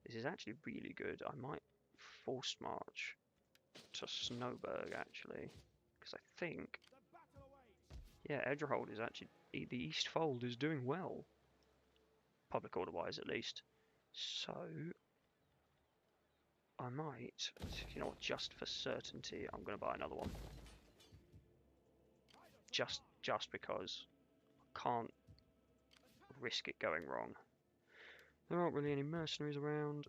This is actually really good. I might force march to Snowberg, actually. Because I think... Yeah, Edgerhold is actually... The East Fold is doing well. Public order-wise, at least. So... I might... You know what, just for certainty, I'm going to buy another one. Just because I can't risk it going wrong. There aren't really any mercenaries around.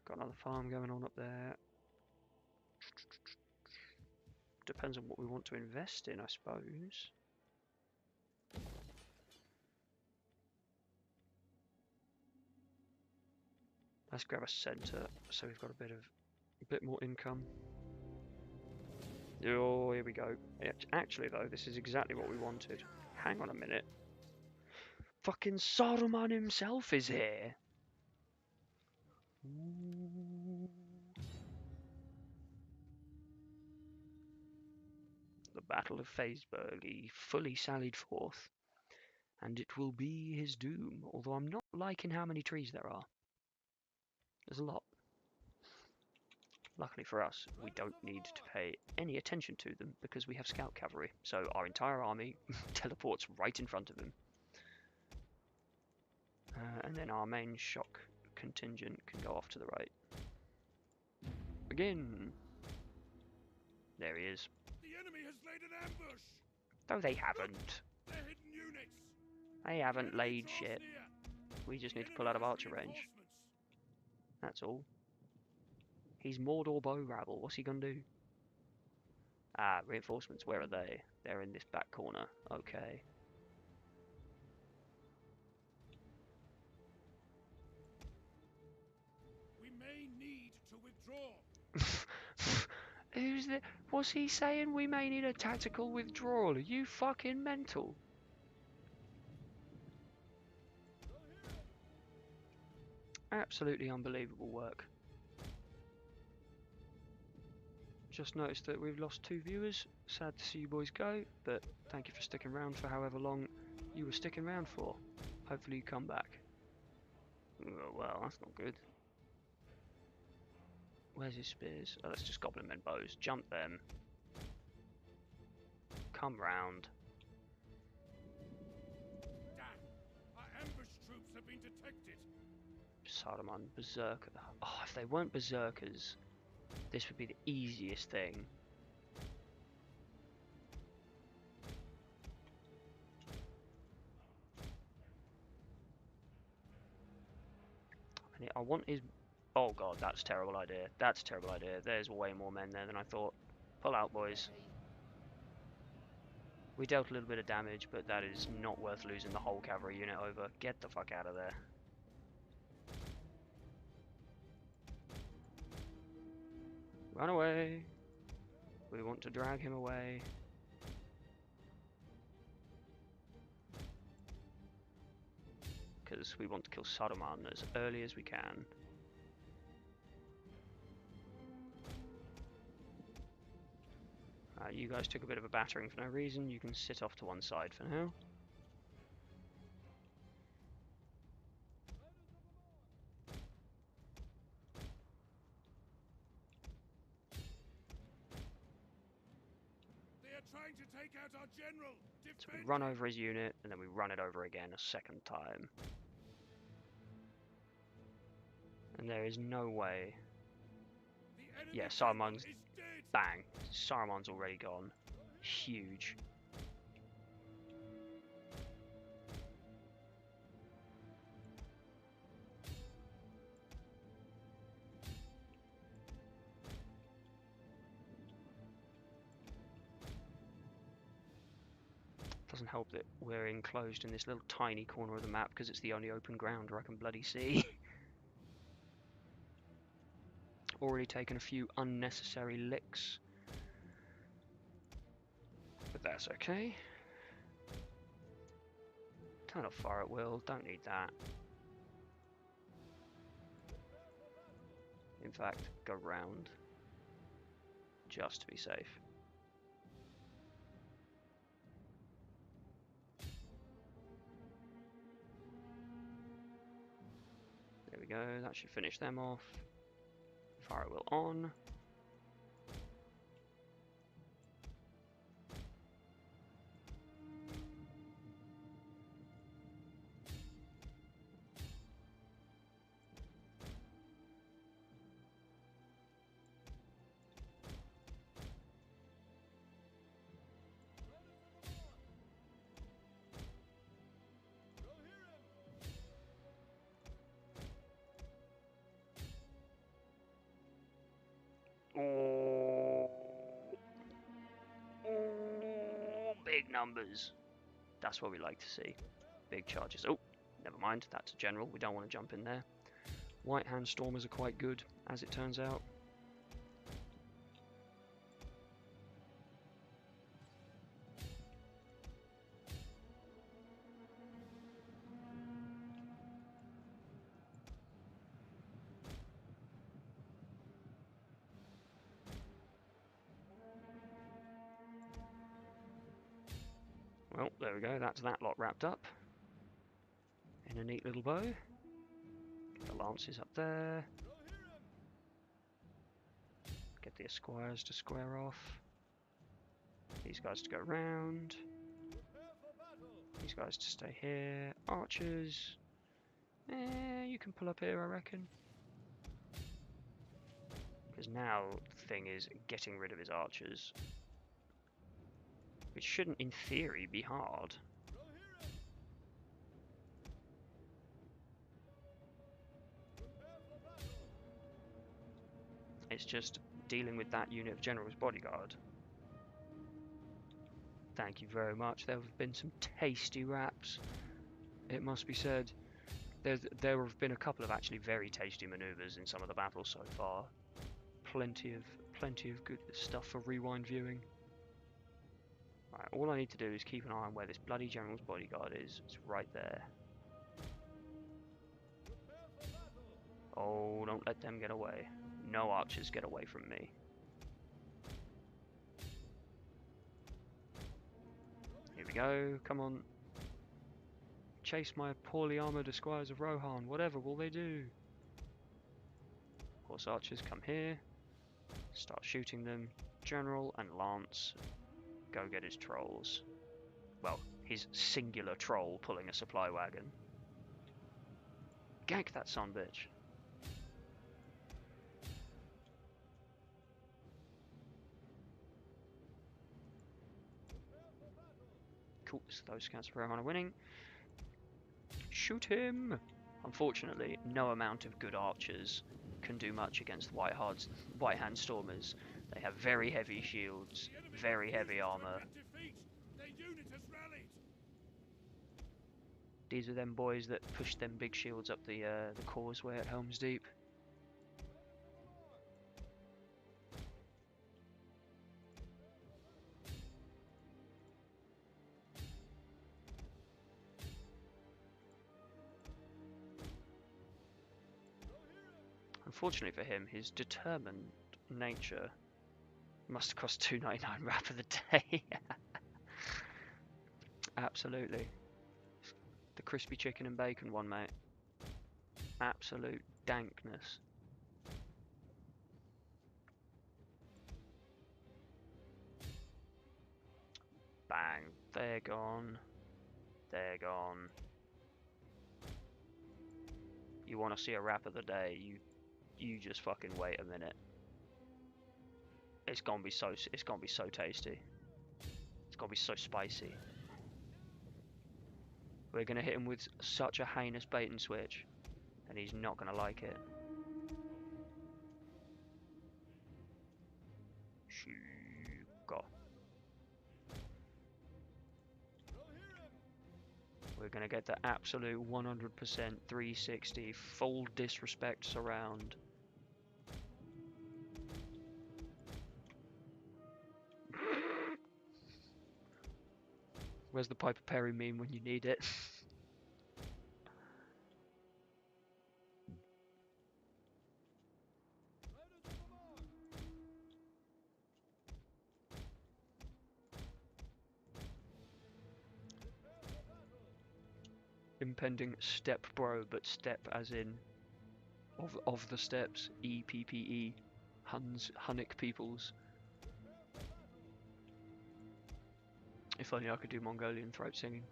Got another farm going on up there. Depends on what we want to invest in, I suppose. Let's grab a centre, so we've got a bit more income. Oh, here we go. Actually, though, this is exactly what we wanted. Hang on a minute. Fucking Saruman himself is here. Ooh. The Battle of Faceberg, he fully sallied forth, and it will be his doom, although I'm not liking how many trees there are. There's a lot. Luckily for us, we don't need to pay any attention to them because we have scout cavalry, so our entire army teleports right in front of him. And then our main shock contingent can go off to the right. Begin! There he is. The enemy has laid an ambush. Though they haven't. They're hidden units. They haven't laid shit. We just need to pull out of archer range. That's all. He's Mordor bow rabble. What's he gonna do? Ah, reinforcements. Where are they? They're in this back corner. Okay. We may need to withdraw. Who's the... Was he saying we may need a tactical withdrawal? Are you fucking mental? Absolutely unbelievable work. Just noticed that we've lost 2 viewers. Sad to see you boys go, but thank you for sticking around for however long you were sticking around for. Hopefully you come back. Oh, well, that's not good. Where's his spears? Oh, that's just goblin men bows. Jump them. Come round. Damn! Our ambush troops have been detected. Saruman, berserker. Oh, if they weren't berserkers, this would be the easiest thing. I want his... Oh god, that's a terrible idea. That's a terrible idea. There's way more men there than I thought. Pull out, boys. We dealt a little bit of damage, but that is not worth losing the whole cavalry unit over. Get the fuck out of there. Run away. We want to drag him away. Because we want to kill Saruman as early as we can. You guys took a bit of a battering for no reason. You can sit off to one side for now. They are trying to take out our general. So we run over his unit, and then we run it over again a second time. And there is no way... Yeah, Saruman's... Bang! Saruman's already gone. Huge. Doesn't help that we're enclosed in this little tiny corner of the map because it's the only open ground where I can bloody see. Already taken a few unnecessary licks. But that's okay. Turn off fire at will, don't need that. In fact, go round. Just to be safe. There we go, that should finish them off. Fire at will on. Oh, big numbers. That's what we like to see. Big charges. Oh, never mind. That's a general. We don't want to jump in there. White hand stormers are quite good, as it turns out. Well, there we go, that's that lot wrapped up in a neat little bow. Get the lances up there. Get the esquires to square off. These guys to go round. These guys to stay here. Archers. You can pull up here, I reckon. Because now the thing is getting rid of his archers. Which shouldn't, in theory, be hard. It's just dealing with that unit of General's bodyguard. Thank you very much. There have been some tasty wraps, it must be said. There have been a couple of actually very tasty manoeuvres in some of the battles so far. plenty of good stuff for rewind viewing. Right, all I need to do is keep an eye on where this bloody general's bodyguard is. It's right there. Oh, don't let them get away. No archers get away from me. Here we go, come on. Chase my poorly armoured esquires of Rohan, whatever will they do? Horse archers come here. Start shooting them. General and Lance, go get his trolls. Well, his singular troll pulling a supply wagon. Gank that son bitch. Cool, so those scouts of Rohan are winning. Shoot him! Unfortunately, no amount of good archers can do much against White Hand Stormers. They have very heavy shields, very heavy armour. These are them boys that push them big shields up the causeway at Helm's Deep. Unfortunately for him, his determined nature must cost $2.99 wrap of the day. Absolutely. The crispy chicken and bacon one, mate. Absolute dankness. Bang. They're gone. They're gone. You want to see a wrap of the day, you just fucking wait a minute. It's gonna be so tasty. It's gonna be so spicy. We're gonna hit him with such a heinous bait and switch, and he's not gonna like it. Go. We're gonna get the absolute 100% 360 full disrespect surround. Where's the Piper Perry meme when you need it? Impending step bro, but step as in of the steps, EPPE, Hunnic peoples. If only I could do Mongolian throat singing.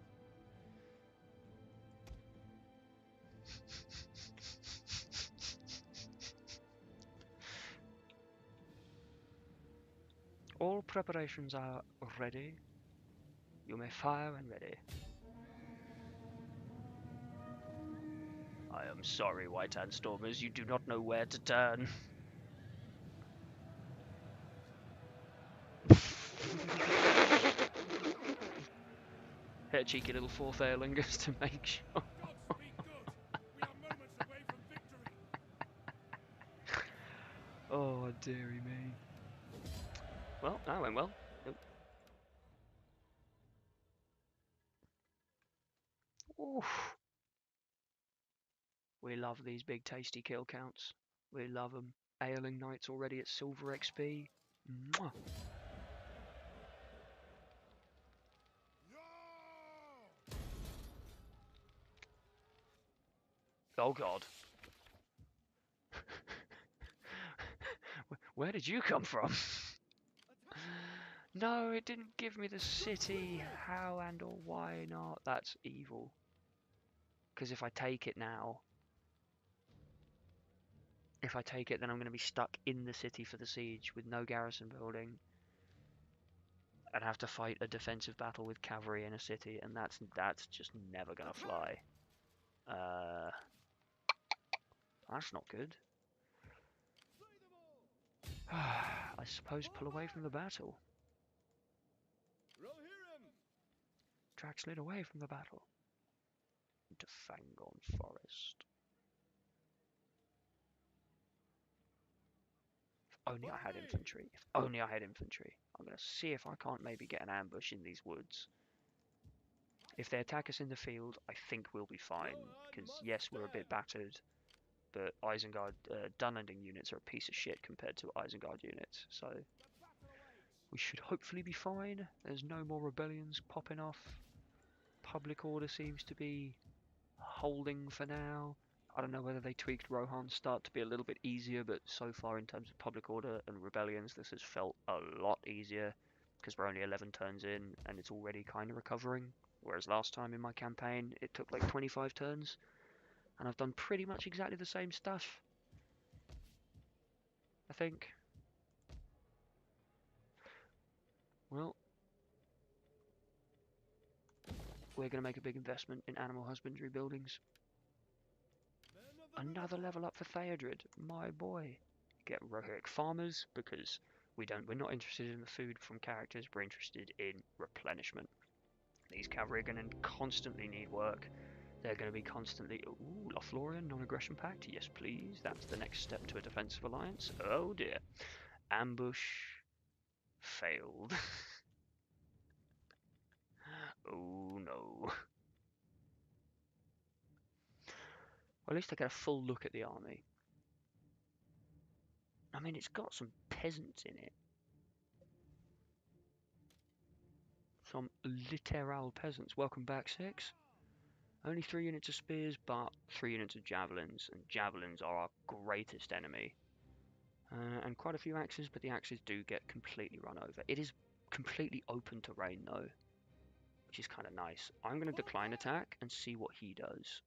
All preparations are ready. You may fire when ready. I am sorry, White Hand Stormers, you do not know where to turn. Hit a cheeky little fourth Aerlingus to make sure. Oh, dearie me. Well, that went well. Oof. We love these big tasty kill counts. We love them. Ailing Knights already at silver XP. Mwah. Oh god. Where did you come from? No, it didn't give me the city. How and or why not? That's evil. Because if I take it now, then I'm going to be stuck in the city for the siege with no garrison building. I'd have to fight a defensive battle with cavalry in a city, and that's just never going to fly. That's not good. I suppose pull away from the battle. Drag slid away from the battle. Into Fangon Forest. only I had infantry. If only I had infantry. I'm going to see if I can't maybe get an ambush in these woods. If they attack us in the field, I think we'll be fine. Because, yes, we're a bit battered. But Isengard, Dunlending units are a piece of shit compared to Isengard units. So, we should hopefully be fine. There's no more rebellions popping off. Public order seems to be holding for now. I don't know whether they tweaked Rohan's start to be a little bit easier, but so far in terms of public order and rebellions, this has felt a lot easier because we're only 11 turns in and it's already kind of recovering. Whereas last time in my campaign, it took like 25 turns, and I've done pretty much exactly the same stuff, I think. Well, we're going to make a big investment in animal husbandry buildings. Another level up for Theodred, my boy. Get Rohirric farmers because we're not interested in the food from characters. We're interested in replenishment. These cavalry are going to constantly need work. They're going to be constantly. Ooh, Lothlorien non-aggression pact. Yes, please. That's the next step to a defensive alliance. Oh dear. Ambush failed. Oh no. Well, at least I get a full look at the army. I mean, it's got some peasants in it. Some literal peasants. Welcome back, 6. Only 3 units of spears, but 3 units of javelins, and javelins are our greatest enemy. And quite a few axes, but the axes do get completely run over. It is completely open terrain, though, which is kind of nice. I'm going to decline attack and see what he does.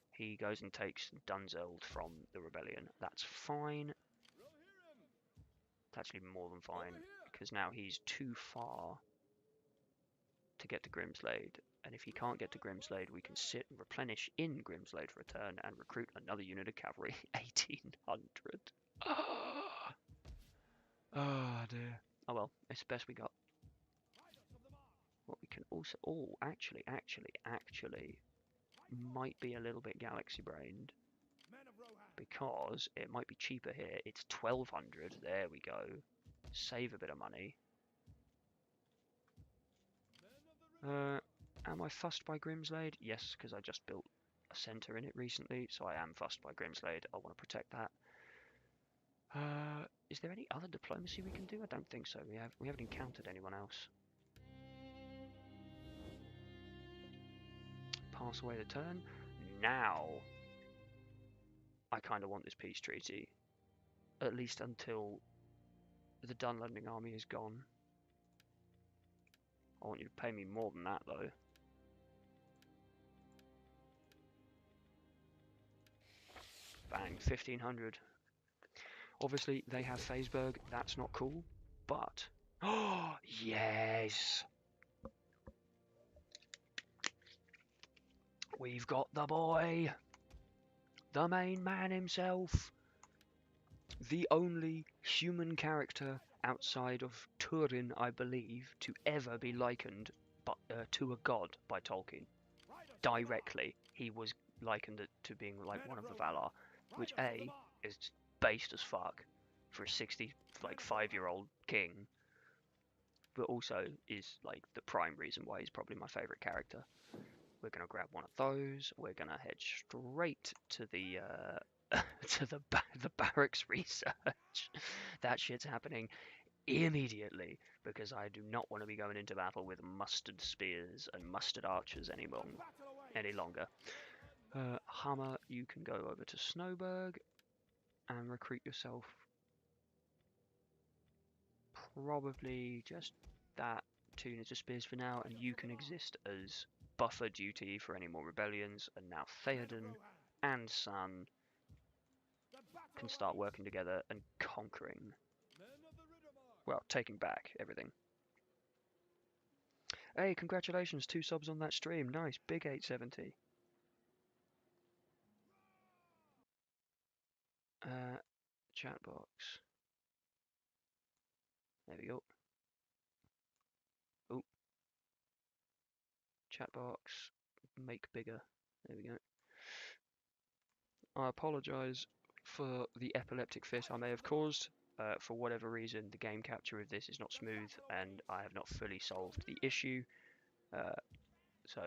He goes and takes Dunzeld from the rebellion. That's fine. It's actually more than fine, because now he's too far to get to Grimslade. And if he can't get to Grimslade, we can sit and replenish in Grimslade for a turn and recruit another unit of cavalry. 1800. Oh dear. Oh well, it's the best we got. What we can also... Oh, actually, might be a little bit galaxy-brained. Because it might be cheaper here. It's 1200. There we go. Save a bit of money. Am I fussed by Grimslade? Yes, because I just built a centre in it recently, so I am fussed by Grimslade. I want to protect that. Is there any other diplomacy we can do? I don't think so. We haven't encountered anyone else. Pass away the turn. Now, I kind of want this peace treaty, at least until the Dunlending army is gone. I want you to pay me more than that, though. Bang, 1500. Obviously, they have Faceberg. That's not cool, but... Oh, yes! We've got the boy! The main man himself! The only human character outside of Turin, I believe, to ever be likened to a god by Tolkien. Directly, he was likened to being like one of the Valar, which A, is based as fuck for a 65-year-old king, but also is like the prime reason why he's probably my favourite character. We're gonna grab one of those. We're gonna head straight to the the barracks research. That shit's happening immediately because I do not want to be going into battle with mustard spears and mustard archers any longer. Hammer, you can go over to Snowberg and recruit yourself. Probably just that 2 units of spears for now, and you can exist as buffer duty for any more rebellions. And now Theoden and Son can start working together and conquering. Well, taking back everything. Hey, congratulations, 2 subs on that stream. Nice, big 870. Chat box. There we go. Oh. Chat box. Make bigger. There we go. I apologise for the epileptic fit I may have caused. For whatever reason, the game capture of this is not smooth, and I have not fully solved the issue. So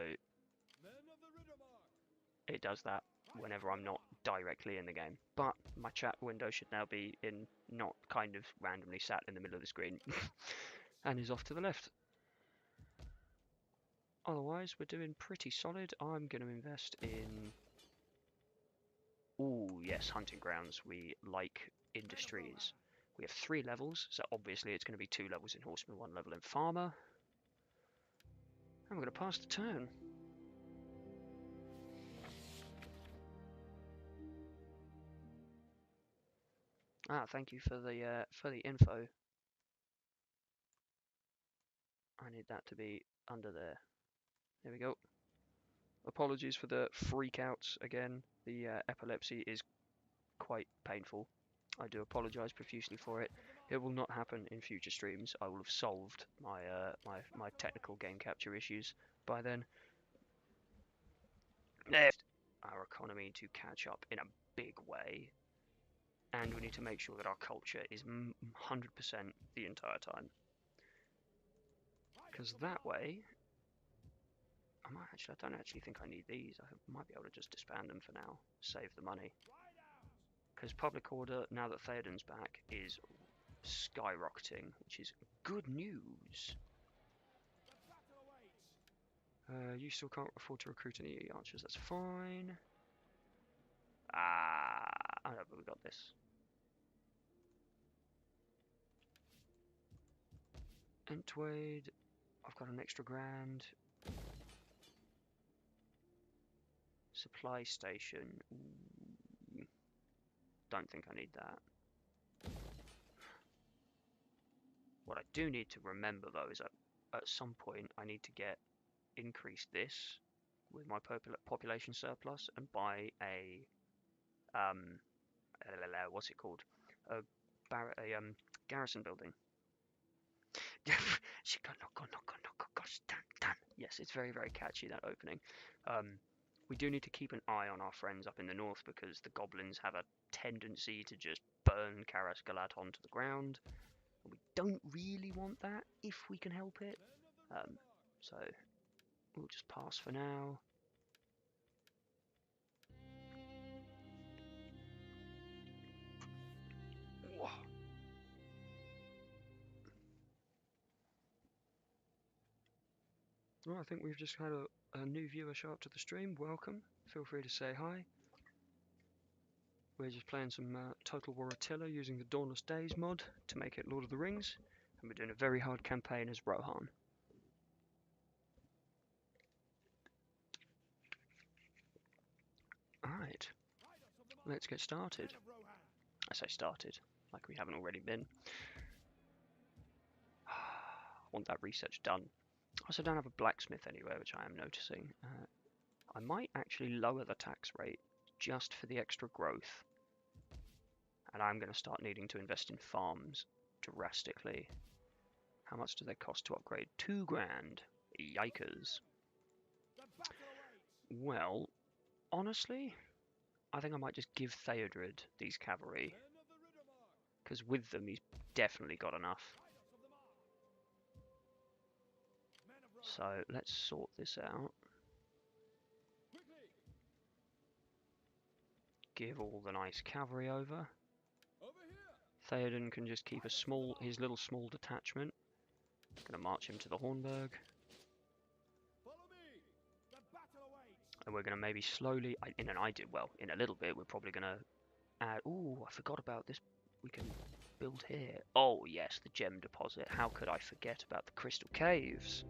it does that whenever I'm not directly in the game. But my chat window should now be in, not kind of randomly sat in the middle of the screen, and is off to the left. Otherwise, we're doing pretty solid. I'm going to invest in... Ooh, yes, hunting grounds. We like industries. We have 3 levels, so obviously it's going to be 2 levels in horseman, 1 level in farmer. And we're going to pass the turn. Ah, thank you for the info. I need that to be under there. There we go. Apologies for the freakouts again. The epilepsy is quite painful. I do apologise profusely for it. It will not happen in future streams. I will have solved my my technical game capture issues by then. Left our economy to catch up in a big way, and we need to make sure that our culture is 100% the entire time. Because that way, I don't actually think I need these. I might be able to just disband them for now, save the money. Because public order, now that Theoden's back, is skyrocketing, which is good news. You still can't afford to recruit any archers, that's fine. I know, but we got this. Entwade, I've got an extra grand. Supply station, ooh, don't think I need that. What I do need to remember though is that at some point I need to increase this with my population surplus and buy a what's it called? A garrison building. Yes, it's very, very catchy, that opening. We do need to keep an eye on our friends up in the north because the goblins have a tendency to just burn Karas Galat onto the ground. We don't really want that if we can help it. So we'll just pass for now. Whoa. Well, I think we've just had a new viewer show up to the stream. Welcome. Feel free to say hi. We're just playing some Total War Attila using the Dawnless Days mod to make it Lord of the Rings. And we're doing a very hard campaign as Rohan. Alright. Let's get started. I say started, like we haven't already been. I want that research done. I also don't have a blacksmith anywhere, which I am noticing. I might actually lower the tax rate just for the extra growth. And I'm going to start needing to invest in farms drastically. How much do they cost to upgrade? 2 grand. Yikers. Well, honestly, I think I might just give Theodred these cavalry. Because with them, he's definitely got enough. So let's sort this out. Give all the nice cavalry over. Theoden can just keep his little small detachment. Gonna march him to the Hornburg. And we're gonna maybe slowly, in a little bit, we're probably gonna add, ooh, I forgot about this. We can build here. Oh yes, the gem deposit. How could I forget about the crystal caves?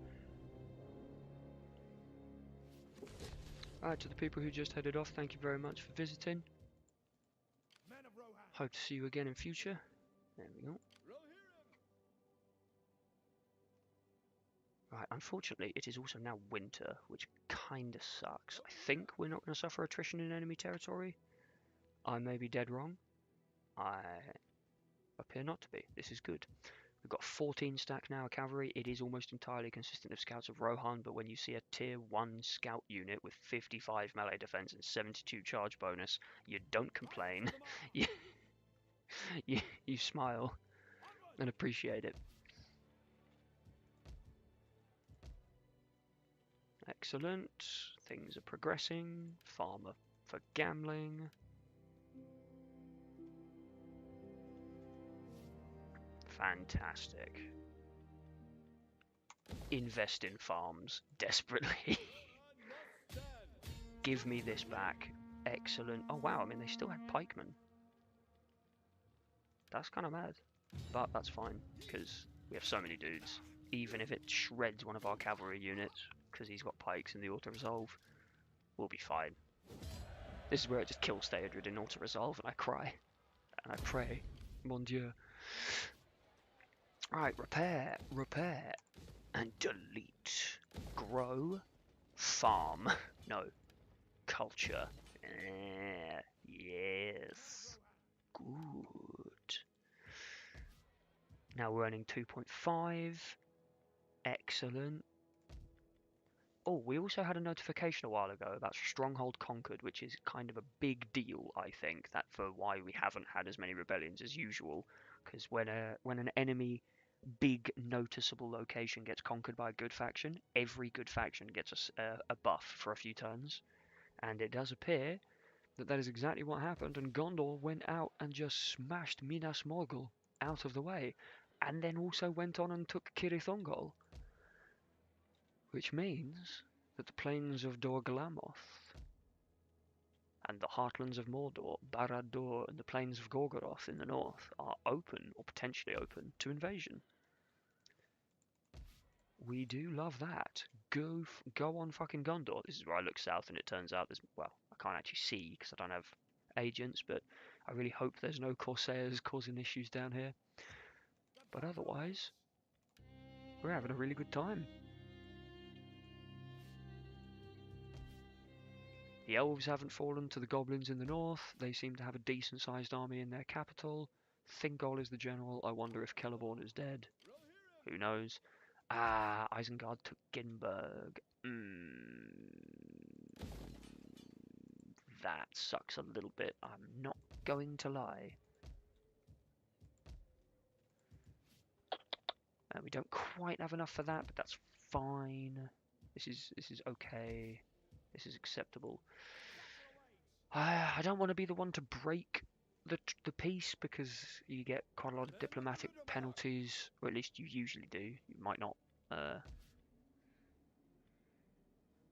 Alright, to the people who just headed off, thank you very much for visiting. Hope to see you again in future. There we go. Right, unfortunately, it is also now winter, which kinda sucks. I think we're not going to suffer attrition in enemy territory. I may be dead wrong. I appear not to be. This is good. We've got 14 stack now of cavalry. It is almost entirely consistent of scouts of Rohan, but when you see a tier 1 scout unit with 55 melee defense and 72 charge bonus, you don't complain. you smile and appreciate it. Excellent. Things are progressing. Farmer for gambling. Fantastic. Invest in farms desperately. Give me this back. Excellent. Oh wow, I mean they still had pikemen. That's kind of mad. But that's fine, because we have so many dudes. Even if it shreds one of our cavalry units, because he's got pikes in the auto-resolve, we'll be fine. This is where it just kills Theodred in auto-resolve, and I cry. And I pray. Mon Dieu. Right, repair, and delete. Grow, farm. No, culture. Yes. Good. Now we're earning 2.5. Excellent. Oh, we also had a notification a while ago about Stronghold Conquered, which is kind of a big deal, I think, that for why we haven't had as many rebellions as usual. Because when an enemy big noticeable location gets conquered by a good faction, every good faction gets a buff for a few turns. And it does appear that that is exactly what happened, and Gondor went out and just smashed Minas Morgul out of the way, and then also went on and took Cirith Ungol. Which means that the plains of Dor Galamoth and the heartlands of Mordor, Barad-dûr, and the plains of Gorgoroth in the north are open, or potentially open, to invasion. We do love that. Go on fucking Gondor. This is where I look south and it turns out there's, well, I can't actually see because I don't have agents, but I really hope there's no Corsairs causing issues down here. But otherwise, we're having a really good time. The elves haven't fallen to the goblins in the north. They seem to have a decent sized army in their capital. Thingol is the general. I wonder if Celeborn is dead. Who knows? Ah, Isengard took Ginberg. That sucks a little bit. I'm not going to lie. We don't quite have enough for that, but that's fine. This is okay. This is acceptable. I don't want to be the one to break the peace, because you get quite a lot of diplomatic penalties, or at least you usually do. You might not. I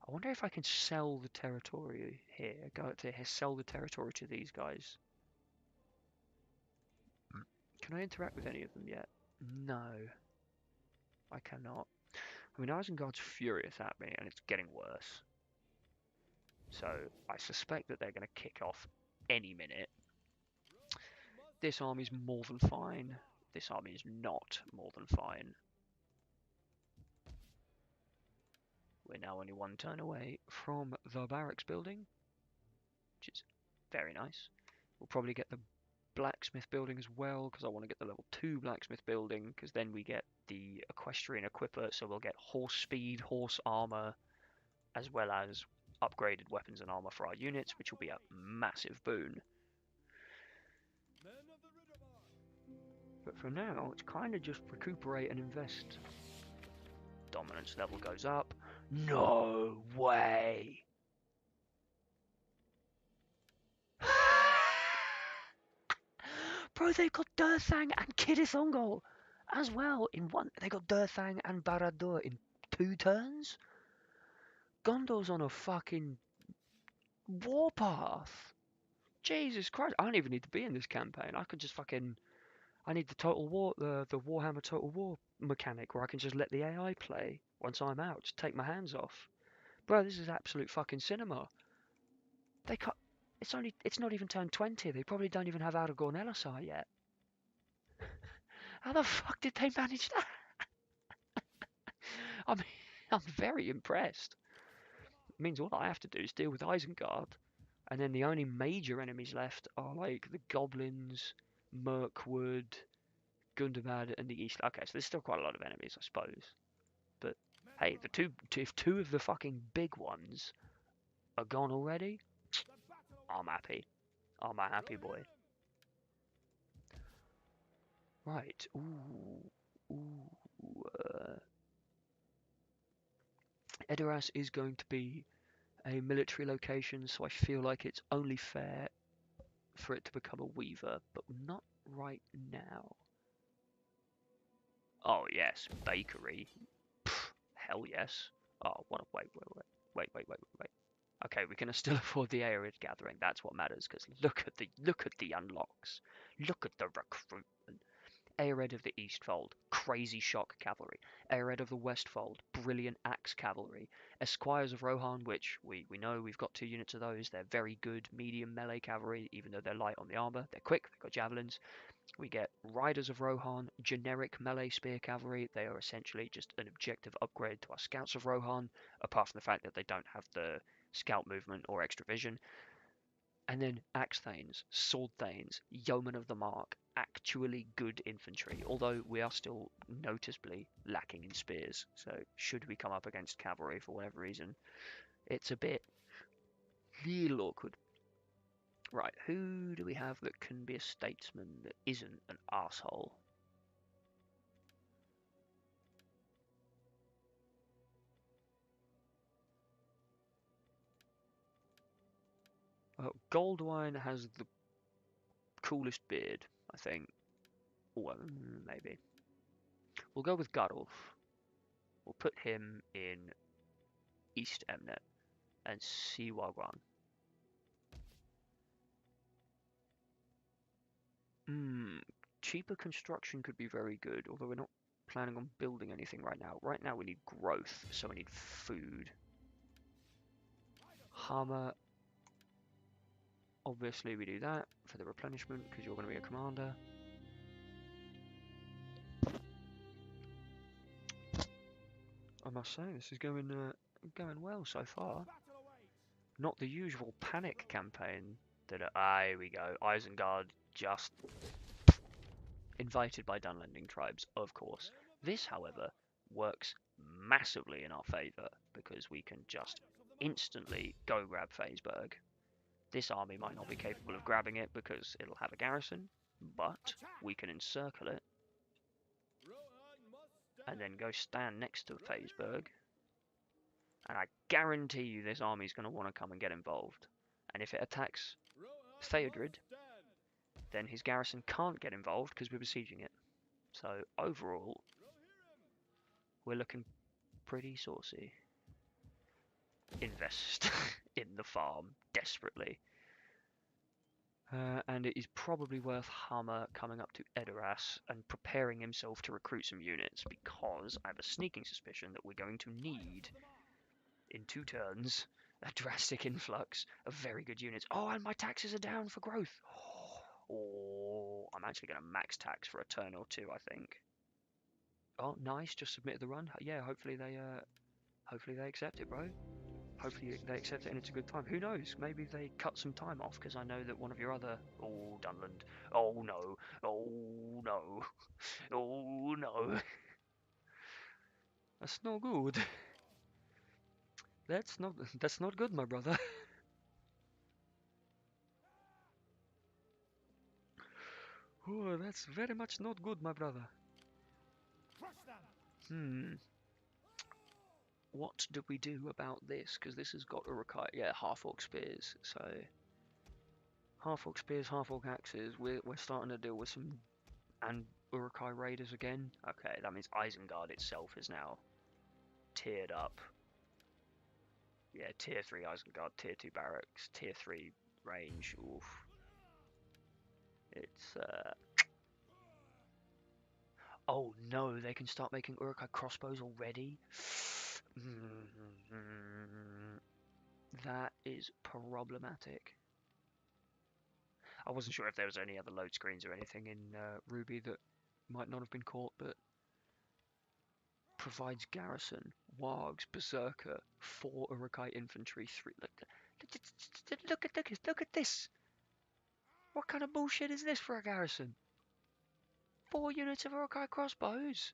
wonder if I can sell the territory here. Go up to here, sell the territory to these guys. Can I interact with any of them yet? No. I cannot. I mean, Isengard's furious at me, and it's getting worse. So, I suspect that they're going to kick off any minute. This army's more than fine. This army is not more than fine. We're now only one turn away from the barracks building, which is very nice. We'll probably get the blacksmith building as well, because I want to get the level 2 blacksmith building, because then we get the equestrian equipper, so we'll get horse speed, horse armor, as well as upgraded weapons and armor for our units, which will be a massive boon. But for now, it's kind of just recuperate and invest. Dominance level goes up. No way! Bro, they've got Durthang and Cirith Ungol as well in one. They got Durthang and Barad-dûr in 2 turns. Gondor's on a fucking warpath. Jesus Christ! I don't even need to be in this campaign. I could just fucking. I need the total war, the Warhammer Total War mechanic, where I can just let the AI play once I'm out. Just take my hands off. Bro, this is absolute fucking cinema. They cut. It's not even turn 20. They probably don't even have Aragorn Elisar yet. How the fuck did they manage that? I mean, I'm very impressed. It means all I have to do is deal with Isengard, and then the only major enemies left are like the goblins, Mirkwood, Gundabad and the East. Okay, so there's still quite a lot of enemies, I suppose. But hey, if two of the fucking big ones are gone already, I'm happy. I'm a happy boy. Right. Edoras is going to be a military location, so I feel like it's only fair for it to become a weaver, but not right now. Oh yes, bakery. Pff, hell yes. Oh, wait. Okay, we can still afford the area gathering. That's what matters. Because look at the unlocks. Look at the recruitment. Aered of the Eastfold, crazy shock cavalry. Aered of the Westfold, brilliant axe cavalry. Esquires of Rohan, which we know we've got 2 units of those. They're very good medium melee cavalry, even though they're light on the armor. They're quick. They've got javelins. We get Riders of Rohan, generic melee spear cavalry. They are essentially just an objective upgrade to our Scouts of Rohan, apart from the fact that they don't have the scout movement or extra vision. And then Axe Thanes, Sword Thanes, Yeomen of the Mark, actually good infantry, although we are still noticeably lacking in spears. So should we come up against cavalry for whatever reason, it's a bit little awkward. Right, who do we have that can be a statesman that isn't an arsehole? Goldwine has the coolest beard, I think. Well, maybe. We'll go with Godulf. We'll put him in East Emnet and see Wagwan. Cheaper construction could be very good, although we're not planning on building anything right now. Right now we need growth, so we need food. Hammer. Obviously we do that for the replenishment because you're going to be a commander. I must say this is going well so far. Not the usual panic campaign that here we go. Isengard just invited by Dunlending tribes, of course. This, however, works massively in our favour because we can just instantly go grab Faysburg. This army might not be capable of grabbing it because it'll have a garrison, but we can encircle it and then go stand next to Faysburg. And I guarantee you this army's going to want to come and get involved. And if it attacks Theodred, then his garrison can't get involved because we're besieging it. So overall, we're looking pretty saucy. Invest in the farm desperately. And it is probably worth Hammer coming up to Edoras and preparing himself to recruit some units, because I have a sneaking suspicion that we're going to need, in 2 turns, a drastic influx of very good units. Oh, and my taxes are down for growth. Oh, I'm actually going to max tax for a turn or 2, I think. Oh, nice, just submitted the run. Yeah, hopefully they accept it, bro. Hopefully they accept it and it's a good time. Who knows? Maybe they cut some time off because I know that one of your other... Oh, Dunland. Oh, no. Oh, no. Oh, no. That's no good. That's not good, my brother. Oh, that's very much not good, my brother. What do we do about this? Because this has got to require... Yeah, half-orc spears, so... Half-orc spears, half-orc axes. We're starting to deal with some... And Uruk-hai raiders again. Okay, that means Isengard itself is now tiered up. Yeah, tier 3 Isengard, tier 2 barracks, tier 3 range. Oof. It's Oh no, they can start making Uruk-hai crossbows already? That is problematic. I wasn't sure if there was any other load screens or anything in Ruby that might not have been caught, but provides garrison, wargs, berserker, 4 Uruk-hai infantry, 3... Look at this! What kind of bullshit is this for a garrison? 4 units of Urukai crossbows.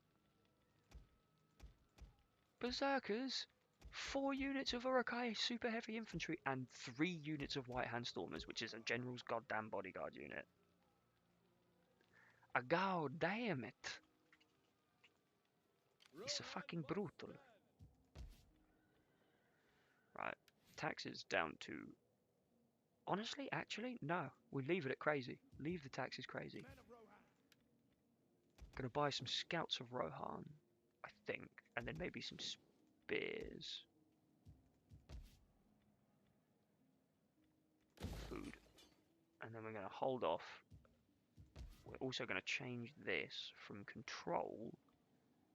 Berserkers. 4 units of Urukai super heavy infantry and 3 units of White Hand Stormers, which is a general's goddamn bodyguard unit. God damn it. It's a fucking brutal. Right, taxes down to... Honestly, actually, no. We leave it at crazy. Leave the taxes crazy. Gonna buy some scouts of Rohan, I think, and then maybe some spears. Food. And then we're gonna hold off. We're also gonna change this from control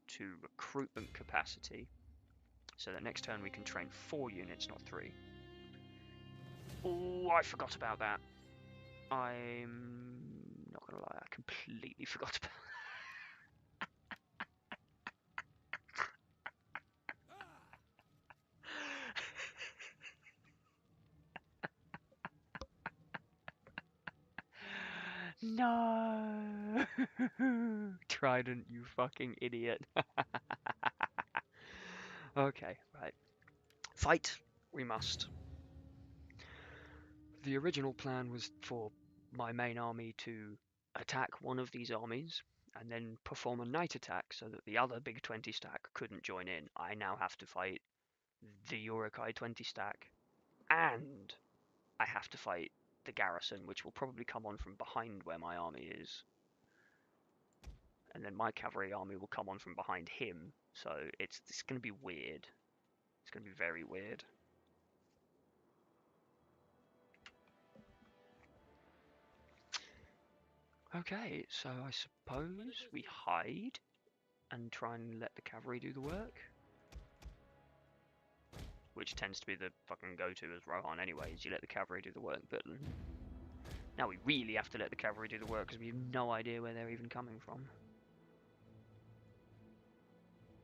to recruitment capacity, so that next turn we can train 4 units, not 3. Oh, I forgot about that. I'm not gonna lie, I completely forgot about that. No! Trident, you fucking idiot. Okay, right. Fight! We must. The original plan was for my main army to attack one of these armies and then perform a night attack so that the other big 20 stack couldn't join in. I now have to fight the Urukai 20 stack, and I have to fight the garrison, which will probably come on from behind where my army is. And then my cavalry army will come on from behind him, so it's going to be weird. It's going to be very weird. Okay, so I suppose we hide and try and let the cavalry do the work. Which tends to be the fucking go-to as Rohan anyways, you let the cavalry do the work, but now we really have to let the cavalry do the work because we have no idea where they're even coming from.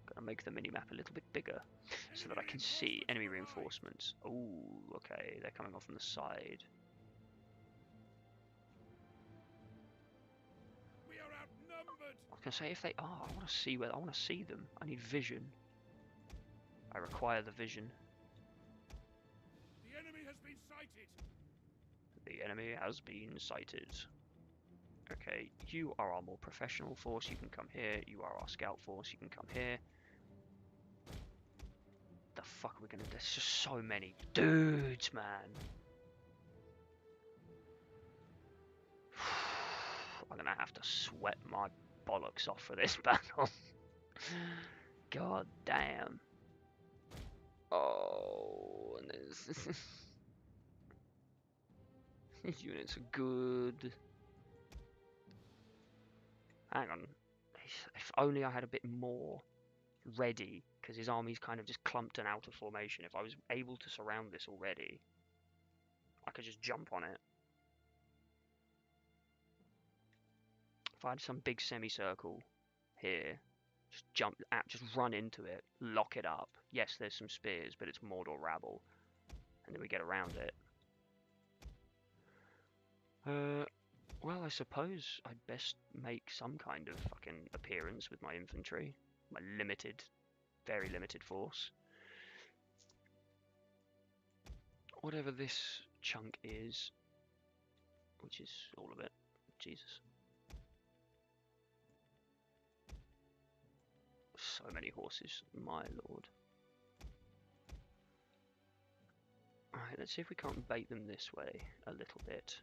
Gotta make the minimap a little bit bigger so that I can see enemy reinforcements. Oh, okay, they're coming off from the side. We are outnumbered. I was gonna say if they are, I want to see where I want to see them. I need vision. I require the vision. The enemy has been sighted. The enemy has been sighted. Okay, you are our more professional force, you can come here. You are our scout force, you can come here. The fuck are we gonna do? There's just so many dudes, man. I'm gonna have to sweat my bollocks off for this battle. God damn. Oh, and these units are good. Hang on. If only I had a bit more ready, because his army's kind of just clumped and out of formation. If I was able to surround this already, I could just jump on it. If I had some big semicircle here, just jump, just run into it, lock it up. Yes, there's some spears, but it's Mordor rabble, and then we get around it. Well, I suppose I'd best make some kind of fucking appearance with my infantry, my limited, very limited force. Whatever this chunk is, which is all of it. Jesus. So many horses, my lord. Alright, let's see if we can't bait them this way a little bit.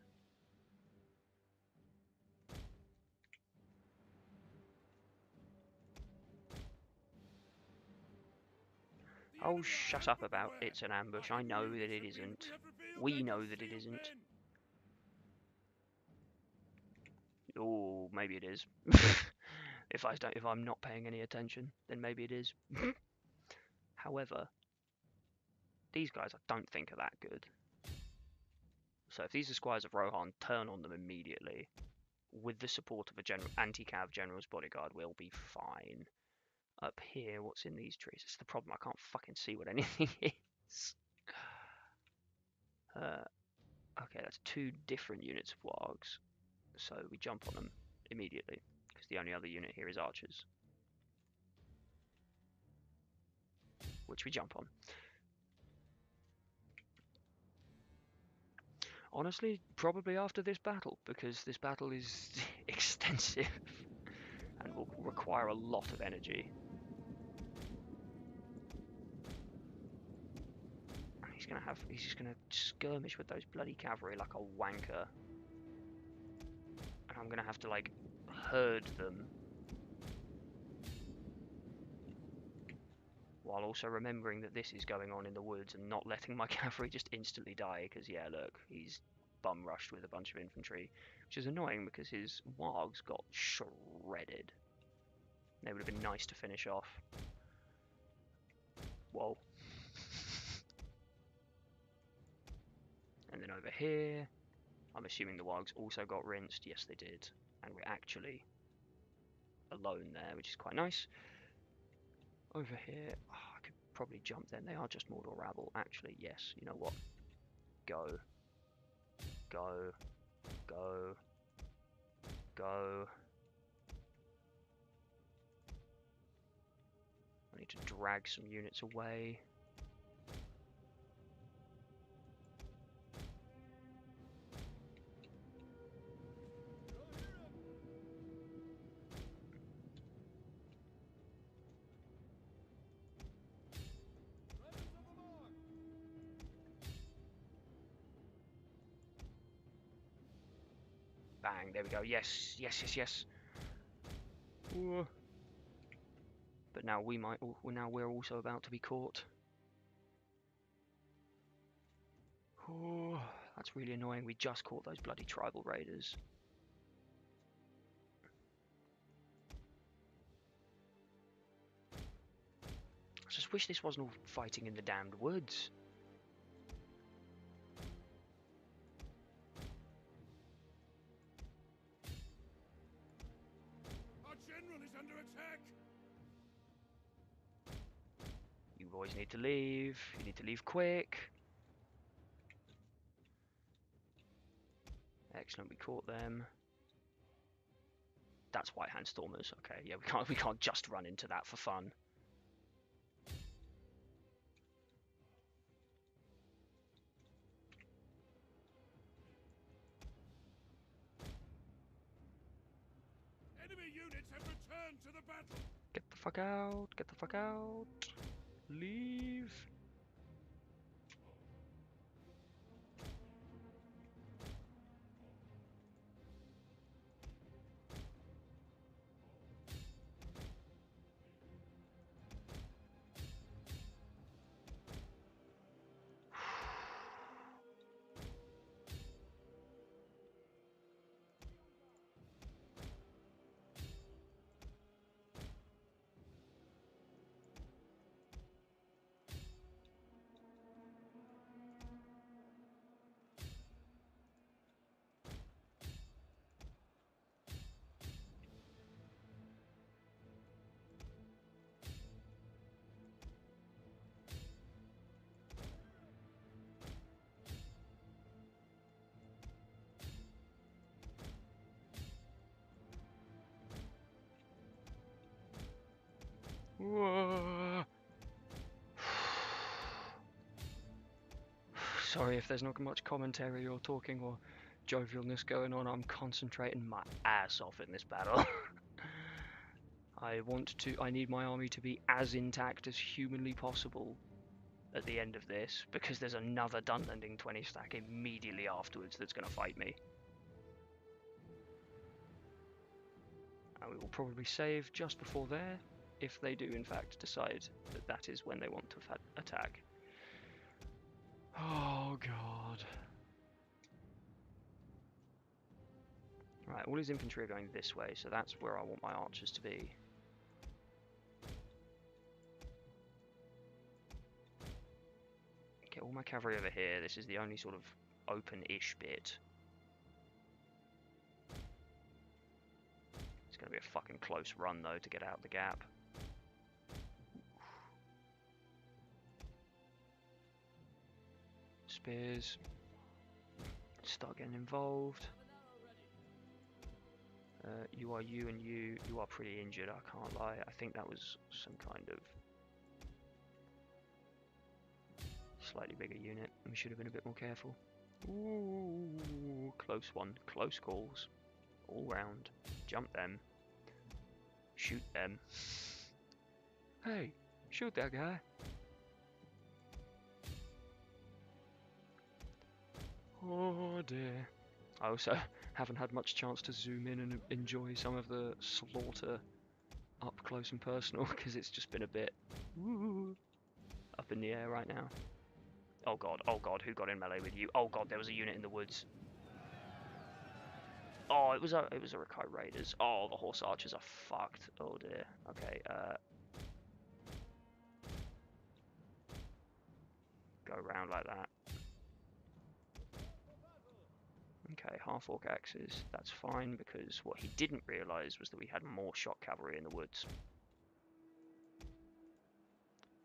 Oh, shut up about it's an ambush. I know that it isn't. We know that it isn't. Oh, maybe it is. If I'm not paying any attention, then maybe it is. However, these guys I don't think are that good. So if these are squires of Rohan, turn on them immediately. With the support of a anti-cav general's bodyguard, we'll be fine. Up here, what's in these trees? It's the problem, I can't fucking see what anything is. Okay, that's 2 different units of wargs. So we jump on them immediately. because the only other unit here is archers, which we jump on. Honestly, probably after this battle, because this battle is extensive and will require a lot of energy. He's just gonna skirmish with those bloody cavalry like a wanker. And I'm gonna have to like herd them while also remembering that this is going on in the woods and not letting my cavalry just instantly die, because yeah, look, he's bum rushed with a bunch of infantry, which is annoying because his wargs got shredded. They would have been nice to finish off. Whoa. And then over here, I'm assuming the wargs also got rinsed. Yes, they did. And we're actually alone there, which is quite nice. Over here, oh, I could probably jump them. They are just Mordor rabble. Actually, yes. You know what? Go. Go. Go. Go. I need to drag some units away. Bang, there we go. Yes, yes, yes, yes. Ooh. But now we're also about to be caught. Ooh, that's really annoying. We just caught those bloody tribal raiders. I just wish this wasn't all fighting in the damned woods. Our general is under attack. You boys need to leave. You need to leave quick. Excellent, we caught them. That's White Hand Stormers. Okay, yeah, we can't just run into that for fun. Enemy units have returned to the battle. Get the fuck out, get the fuck out. Leave. Whoa. Sorry if there's not much commentary or talking or jovialness going on. I'm concentrating my ass off in this battle. I need my army to be as intact as humanly possible at the end of this, because there's another Dunlending 20 stack immediately afterwards that's going to fight me. And we will probably save just before there, if they do in fact decide that that is when they want to attack. Oh god. Right, all his infantry are going this way, so that's where I want my archers to be. Get all my cavalry over here. This is the only sort of open-ish bit. It's going to be a fucking close run though to get out the gap. Spears. Start getting involved. You are you and you. You are pretty injured, I can't lie. I think that was some kind of slightly bigger unit. We should have been a bit more careful. Ooh, close one. Close calls. All round. Jump them. Shoot them. Hey, shoot that guy. Oh dear. I also haven't had much chance to zoom in and enjoy some of the slaughter up close and personal because it's just been a bit up in the air right now. Oh god, who got in melee with you? Oh god, there was a unit in the woods. Oh, it was a Rakai Raiders. Oh, the horse archers are fucked. Oh dear. Okay, go around like that. Okay, half-orc axes, that's fine, because what he didn't realise was that we had more shock cavalry in the woods.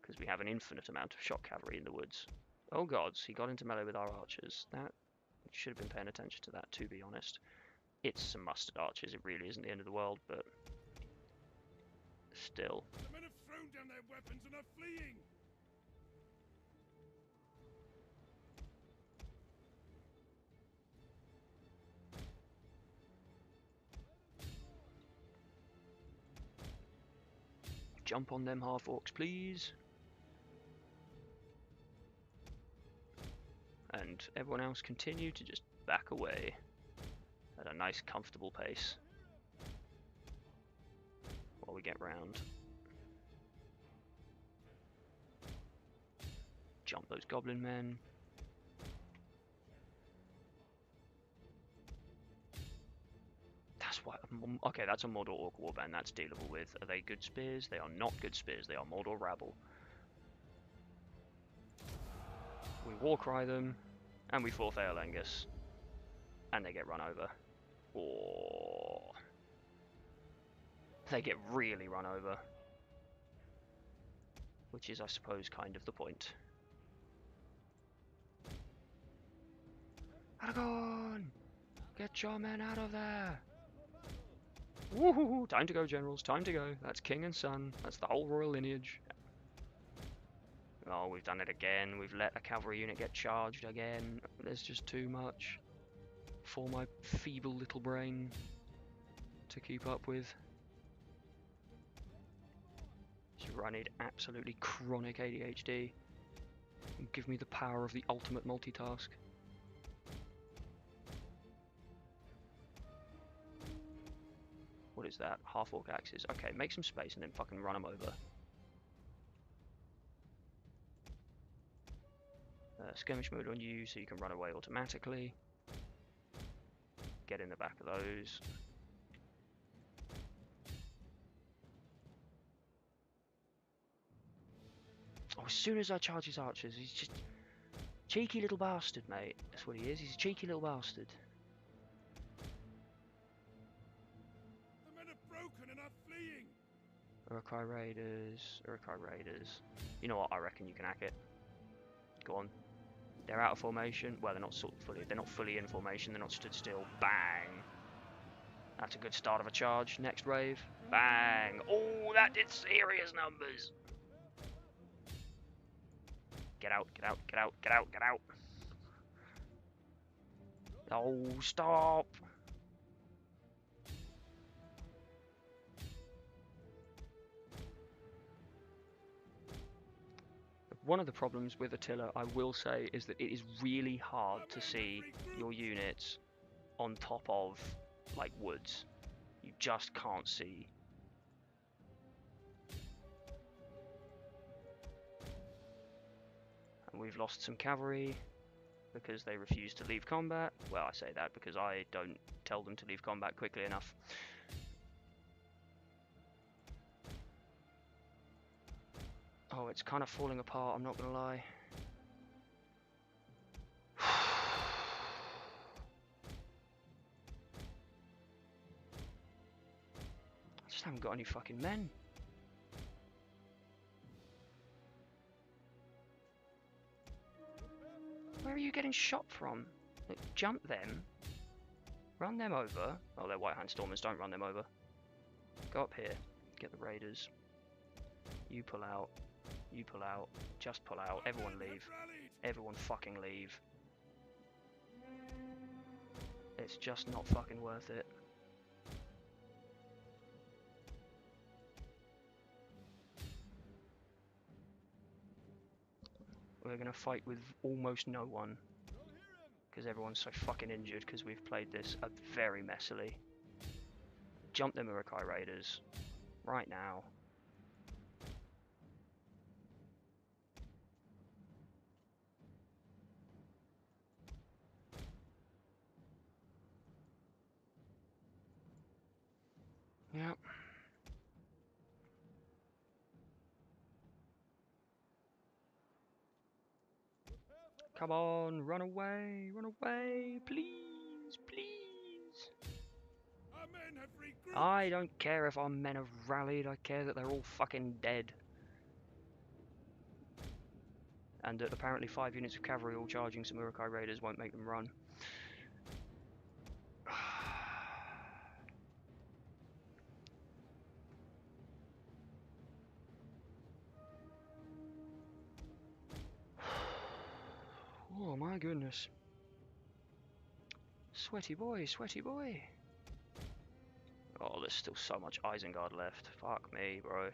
Because we have an infinite amount of shock cavalry in the woods. Oh gods, he got into melee with our archers. That should have been paying attention to that, to be honest. It's some mustard archers, it really isn't the end of the world, but still. The men have thrown down their weapons and are fleeing! Jump on them half-orcs, please. And everyone else continue to just back away at a nice comfortable pace while we get round. Jump those goblin men. That's what. Okay, that's a Mordor Orc warband. That's dealable with. Are they good spears? They are not good spears. They are Mordor rabble. We Warcry them, and we forfeit Elengus, and they get run over. Or they get really run over, which is, I suppose, kind of the point. Aragorn! Get your men out of there! Woohoo! Time to go, generals. Time to go. That's king and son. That's the whole royal lineage. Oh, we've done it again. We've let a cavalry unit get charged again. There's just too much for my feeble little brain to keep up with. So I need absolutely chronic ADHD. And give me the power of the ultimate multitask. What is that? Half-orc axes. Okay, make some space and then fucking run them over. Skirmish mode on you so you can run away automatically. Get in the back of those. Oh, as soon as I charge his archers, he's just... cheeky little bastard, mate. That's what he is. He's a cheeky little bastard. The men are broken and are fleeing! Urukai Raiders, Urukai Raiders. You know what? I reckon you can hack it. Go on. They're out of formation. Well, they're not they're not fully in formation. They're not stood still. Bang. That's a good start of a charge. Next wave. Bang. Oh, that did serious numbers. Get out, get out, get out, get out, get out. Oh, stop. One of the problems with Attila, I will say, is that it is really hard to see your units on top of, like, woods. You just can't see. And we've lost some cavalry because they refuse to leave combat. Well, I say that because I don't tell them to leave combat quickly enough. Oh, it's kind of falling apart, I'm not gonna lie. I just haven't got any fucking men. Where are you getting shot from? Like, jump them. Run them over. Oh, they're White Hand Stormers, don't run them over. Go up here, get the raiders. You pull out, you pull out, just pull out, everyone leave. Everyone fucking leave. It's just not fucking worth it. We're gonna fight with almost no one. Because everyone's so fucking injured because we've played this very messily. Jump the Murukai Raiders. Right now. Yep. Come on, run away, please, please. Our men have regrouped. I don't care if our men have rallied, I care that they're all fucking dead. And that apparently 5 units of cavalry all charging some Murukai Raiders won't make them run. Oh my goodness. Sweaty boy, sweaty boy. Oh, there's still so much Isengard left. Fuck me, bro.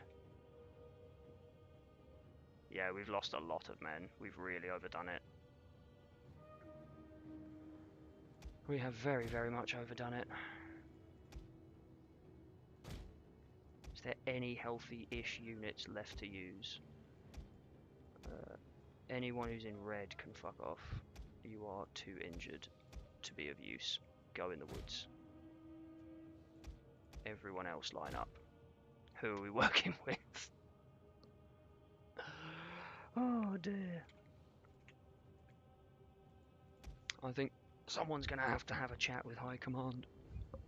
Yeah, we've lost a lot of men. We've really overdone it. We have very, very much overdone it. Is there any healthy-ish units left to use? Anyone who's in red can fuck off. You are too injured to be of use. Go in the woods. Everyone else line up. Who are we working with? Oh dear. I think someone's going to have a chat with High Command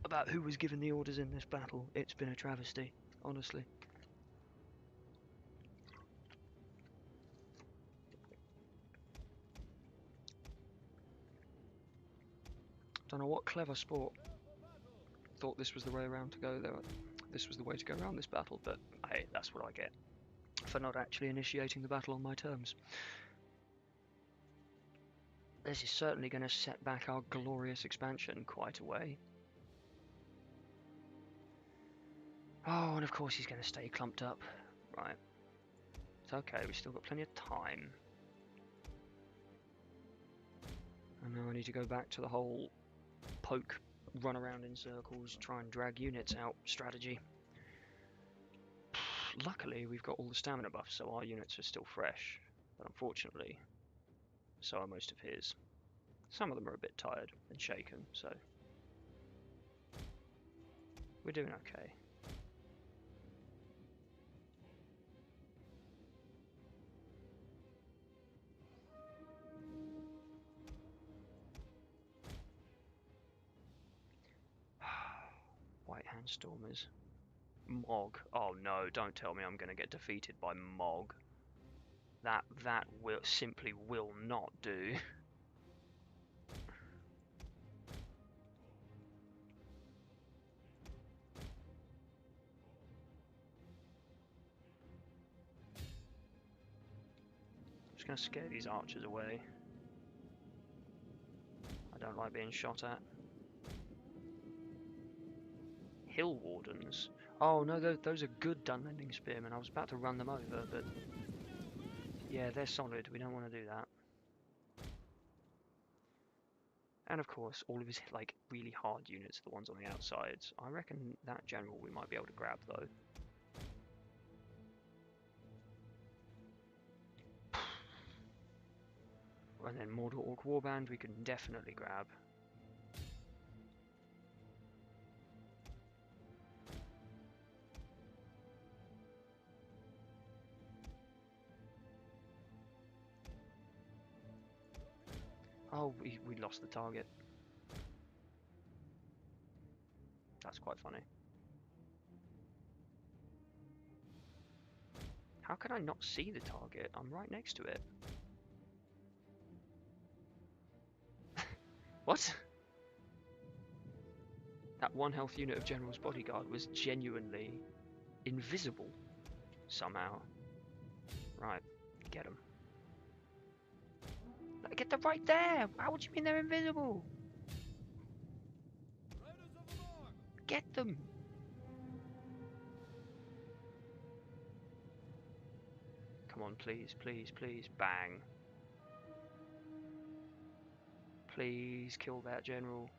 about who was given the orders in this battle. It's been a travesty, honestly. Don't know what clever sport thought this was the way around to go. This was the way to go around this battle, but hey, that's what I get for not actually initiating the battle on my terms. This is certainly going to set back our glorious expansion quite a way. Oh, and of course he's going to stay clumped up. Right. It's okay, we've still got plenty of time. And now I need to go back to the whole poke, run around in circles, try and drag units out strategy. Luckily, we've got all the stamina buffs, so our units are still fresh. But unfortunately, so are most of his. Some of them are a bit tired and shaken, so we're doing okay. White Hand Stormers. Mog. Oh no, don't tell me I'm going to get defeated by Mog. That simply will not do. Just going to scare these archers away. I don't like being shot at. Hill Wardens. Oh no, those are good Dunlending Spearmen. I was about to run them over, but yeah, they're solid. We don't want to do that. And of course, all of his like really hard units are the ones on the outsides. I reckon that general we might be able to grab though. And then Mordor Orc Warband we can definitely grab. Oh, we lost the target. That's quite funny. How can I not see the target? I'm right next to it. What? one health unit of General's bodyguard was genuinely invisible somehow. Right, get them. Get them right there! How do you mean they're invisible? Riders of the mark! Get them! Come on, please, please, please. Bang. Please kill that general.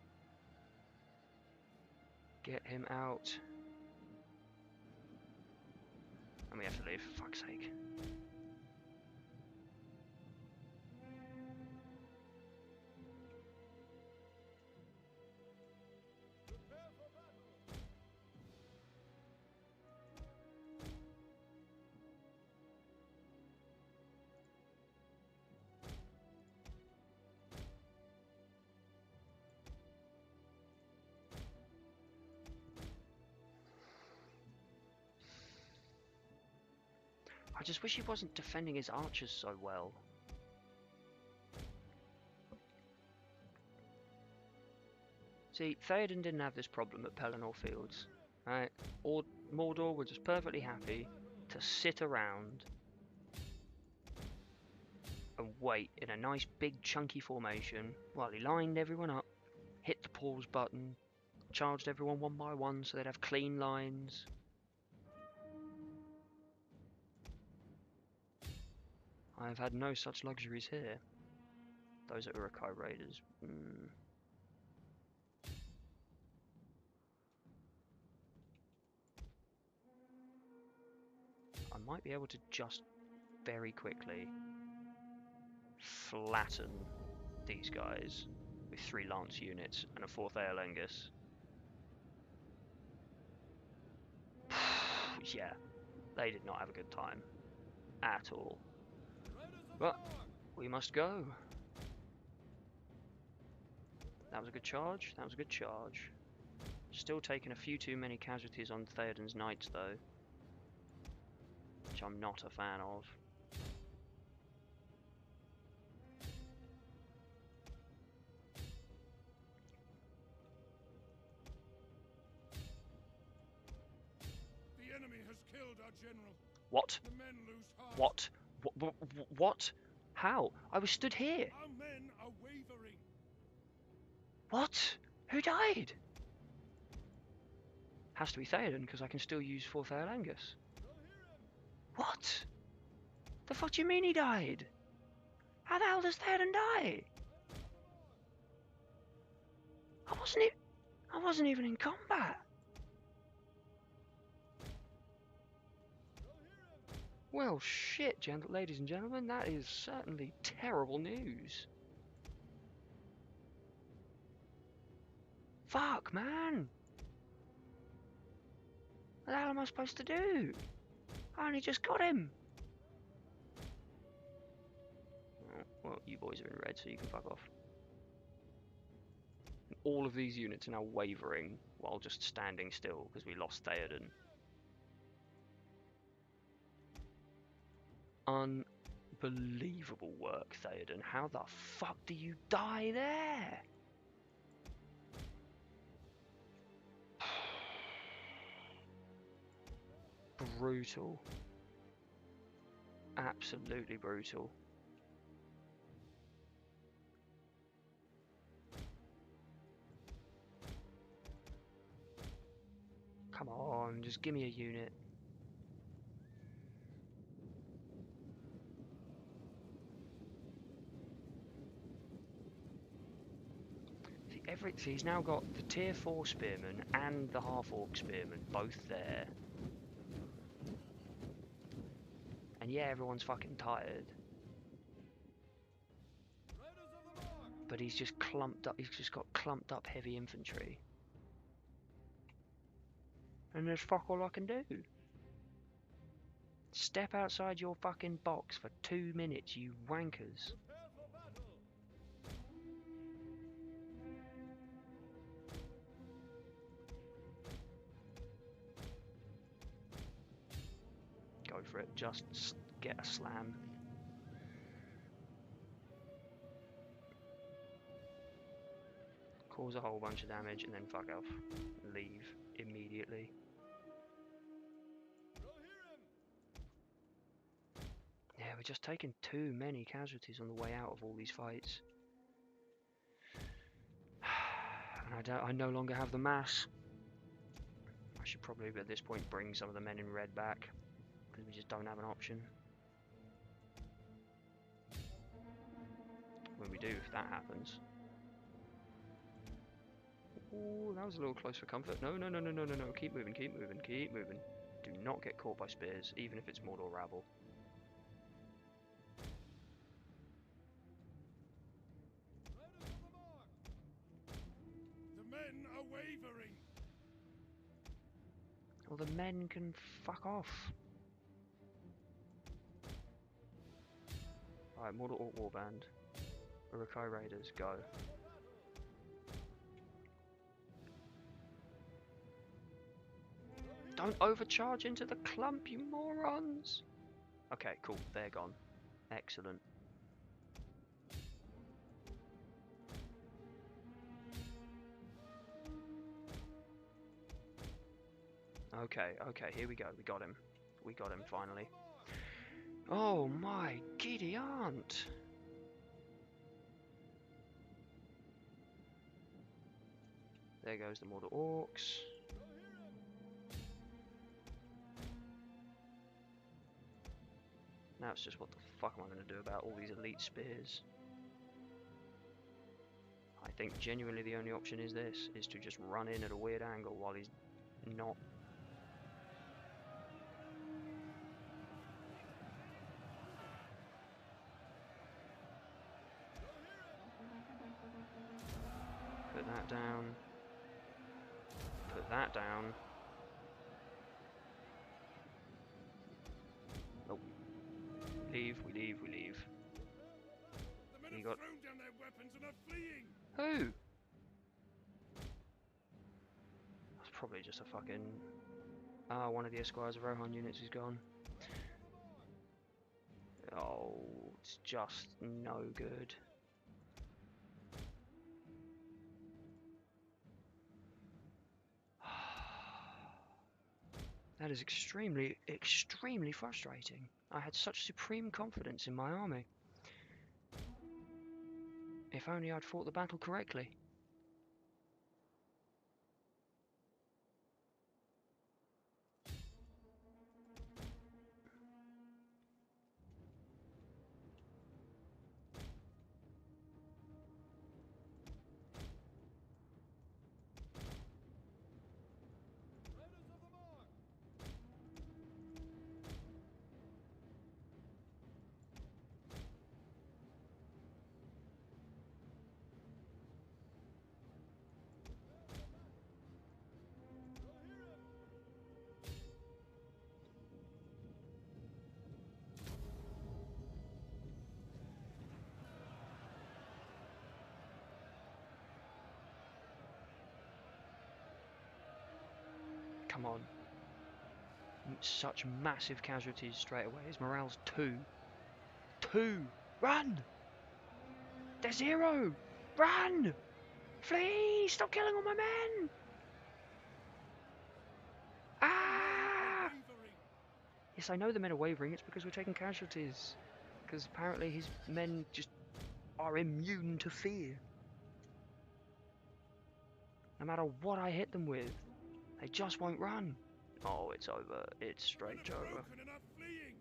Get him out. And we have to leave, for fuck's sake. Prepare for battle! I just wish he wasn't defending his archers so well. See, Theoden didn't have this problem at Pelennor Fields, right? Or Mordor were just perfectly happy to sit around and wait in a nice big chunky formation while he lined everyone up, hit the pause button, charged everyone one by one so they'd have clean lines. I have had no such luxuries here. Those are Uruk-hai raiders. I might be able to just very quickly flatten these guys with 3 lance units and a 4th Aerlingus. Yeah, they did not have a good time at all. But we must go. That was a good charge. That was a good charge. Still taking a few too many casualties on Theoden's knights though, which I'm not a fan of. The enemy has killed our general. What? The men lose heart. What? What? How? I was stood here. Our men are wavering. What? Who died? Has to be Theoden because I can still use 4th Aerlingus. What? The fuck do you mean he died? How the hell does Theoden die? I wasn't even in combat. Well, shit, ladies and gentlemen, that is certainly terrible news. Fuck, man. What the hell am I supposed to do? I only just got him. Oh, well, you boys are in red, so you can fuck off. And all of these units are now wavering while just standing still because we lost Theoden. Unbelievable work, Theoden. How the fuck do you die there? Brutal. Absolutely brutal. Come on, just give me a unit. See, he's now got the tier 4 spearmen and the half-orc spearmen both there. And yeah, everyone's fucking tired. But he's just clumped up, he's just got clumped up heavy infantry. And there's fuck all I can do. Step outside your fucking box for 2 minutes, you wankers. Go for it, just get a slam. cause a whole bunch of damage, and then fuck off. Leave immediately. Rohan! Yeah, we're just taking too many casualties on the way out of all these fights. And I no longer have the mass. I should probably at this point bring some of the men in red back, because we just don't have an option. When we do, if that happens. Ooh, that was a little close for comfort. No, no, no, no, no, no, no. Keep moving, keep moving, keep moving. Do not get caught by spears, even if it's Mordor rabble. Riders on the mark! The men are wavering. Well, the men can fuck off. Alright, Mordor Orc Warband. Urukai Raiders, go. Don't overcharge into the clump, you morons! Okay, cool, they're gone. Excellent. Okay, okay, here we go, we got him. We got him, finally. Oh my giddy aunt! There goes the Mordor Orcs. Now it's just what the fuck am I going to do about all these elite spears? I think genuinely the only option is this, is to just run in at a weird angle while he's not. Put that down. Put that down. Nope. Leave, we leave, we leave. The men You have got- thrown down their weapons and are fleeing. Who? That's probably just a fucking... Ah, one of the Esquires of Rohan units is gone. Oh, it's just no good. That is extremely, extremely frustrating. I had such supreme confidence in my army. If only I'd fought the battle correctly. Riders of the mark! Come on. Such massive casualties straight away. His morale's 2. 2! Run! They're 0! Run! Flee! Stop killing all my men! Ah! Wavering. Yes, I know the men are wavering. It's because we're taking casualties. Because apparently his men just are immune to fear. No matter what I hit them with, they just won't run. Oh, it's over. It's straight Men are over. broken and are fleeing.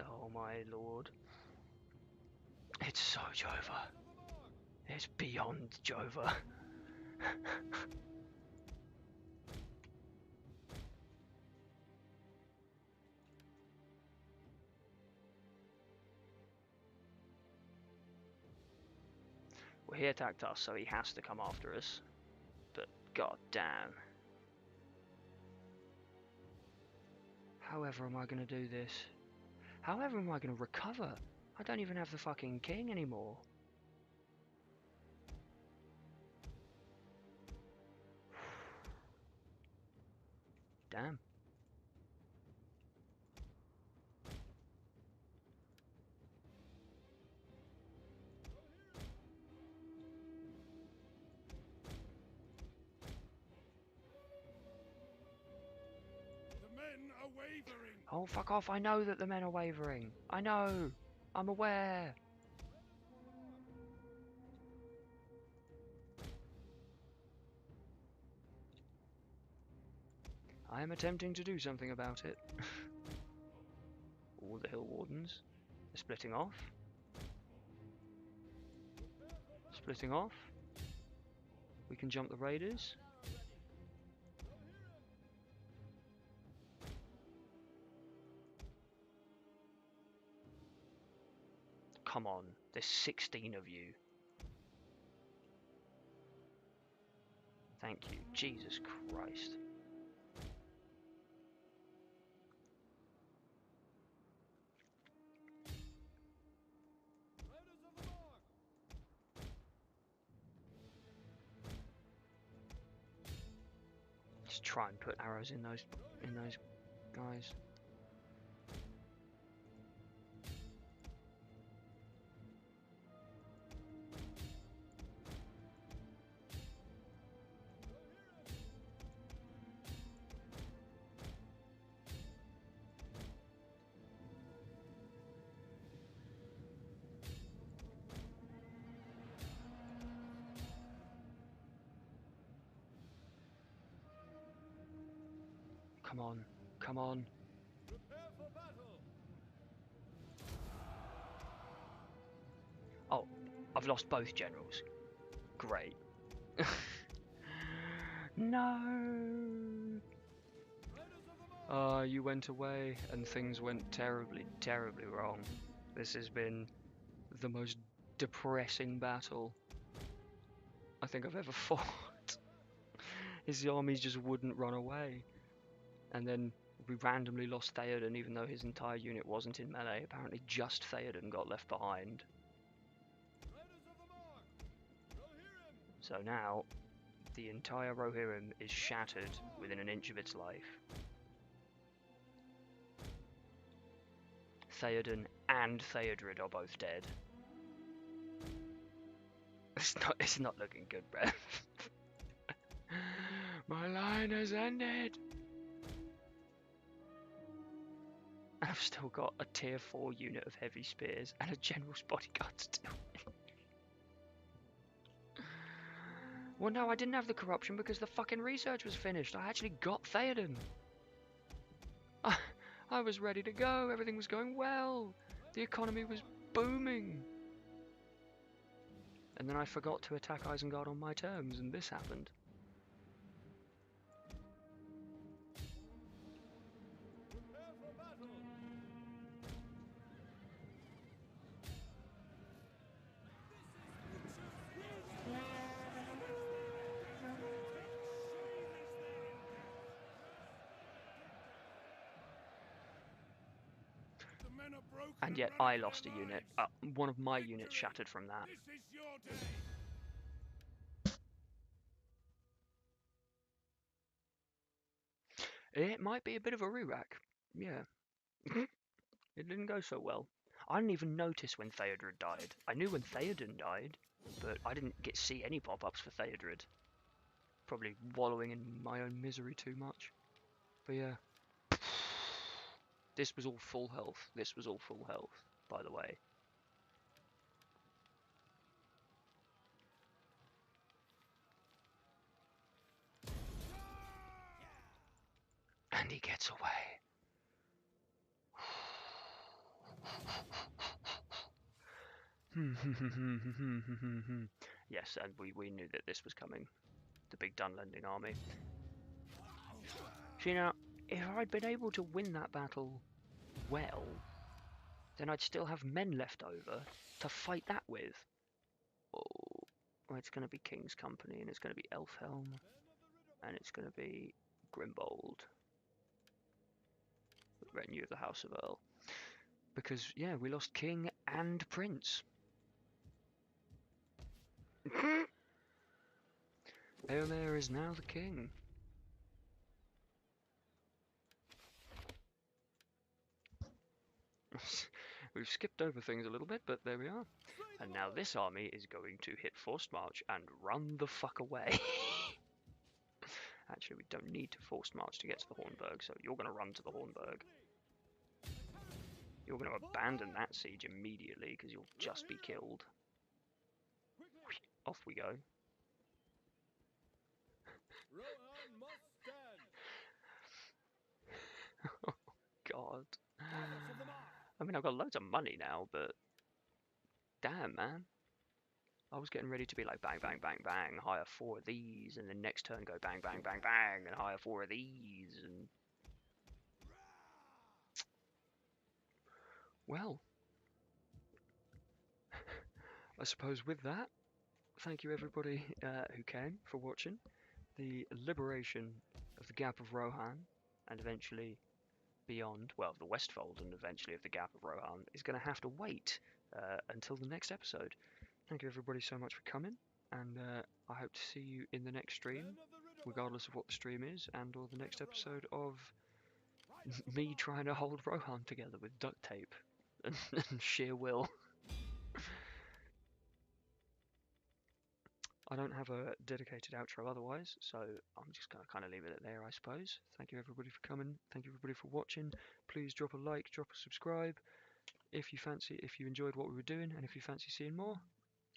Oh my lord. It's so Jova. It's beyond Jova. Well, he attacked us, so he has to come after us. But god damn. However am I going to do this? However am I going to recover? I don't even have the fucking king anymore. Damn. The men are wavering. Oh, fuck off. I know that the men are wavering. I know. I'm aware. I am attempting to do something about it. All the hill wardens are splitting off. Splitting off. We can jump the raiders. Come on, there's 16 of you. Thank you, Jesus Christ. Riders of the mark! Just try and put arrows in those guys. Come on, come on. Prepare for battle! Oh, I've lost both generals. Great. No. Riders of the mark! You went away and things went terribly, terribly wrong. This has been the most depressing battle I think I've ever fought. His armies just wouldn't run away. And then we randomly lost Theoden, even though his entire unit wasn't in melee. Apparently just Theoden got left behind. Riders of the mark! Rohirrim! So now, the entire Rohirrim is shattered within an inch of its life. Theoden and Theodred are both dead. It's not looking good, bruh. My line has ended! I've still got a tier 4 unit of heavy spears and a general's bodyguard still. Well, no, I didn't have the corruption because the fucking research was finished. I actually got Theoden. I was ready to go. Everything was going well. The economy was booming. And then I forgot to attack Isengard on my terms, and this happened. Prepare for battle! The men are broken And yet running I lost a for their unit. lives. One of my units Victory! shattered from that. This is your day. It might be a bit of a re-rack. Yeah. It didn't go so well. I didn't even notice when Theodred died. I knew when Theoden died, but I didn't see any pop-ups for Theodred. Probably wallowing in my own misery too much. But yeah. This was all full health. This was all full health, by the way. And he gets away. Yes, and we knew that this was coming. The big Dunlending army. So, you know, if I'd been able to win that battle well, then I'd still have men left over to fight that with. Oh, well, it's going to be King's Company, and it's going to be Elfhelm, and it's going to be Grimbold. The retinue of the House of Earl. Because, yeah, we lost King and Prince. Eomer is now the king. We've skipped over things a little bit, but there we are. And now this army is going to hit forced march and run the fuck away. Actually, we don't need to forced march to get to the Hornburg, so you're going to run to the Hornburg. You're going to abandon that siege immediately because you'll just be killed. Off we go. Rohan must stand. Oh God. Battles of the mark. I mean, I've got loads of money now, but damn, man. I was getting ready to be like bang, bang, bang, bang, hire 4 of these, and then next turn go bang, bang, bang, bang, and hire 4 of these, and well, I suppose with that, thank you everybody who came for watching the liberation of the Gap of Rohan, and eventually beyond, well, the Westfold, and eventually of the Gap of Rohan is going to have to wait until the next episode. Thank you everybody so much for coming, and I hope to see you in the next stream, regardless of what the stream is, and or the next episode of me trying to hold Rohan together with duct tape and sheer will. I don't have a dedicated outro otherwise, so I'm just going to kind of leave it there, I suppose. Thank you everybody for coming. Thank you everybody for watching. Please drop a like, drop a subscribe if you enjoyed what we were doing, and if you fancy seeing more.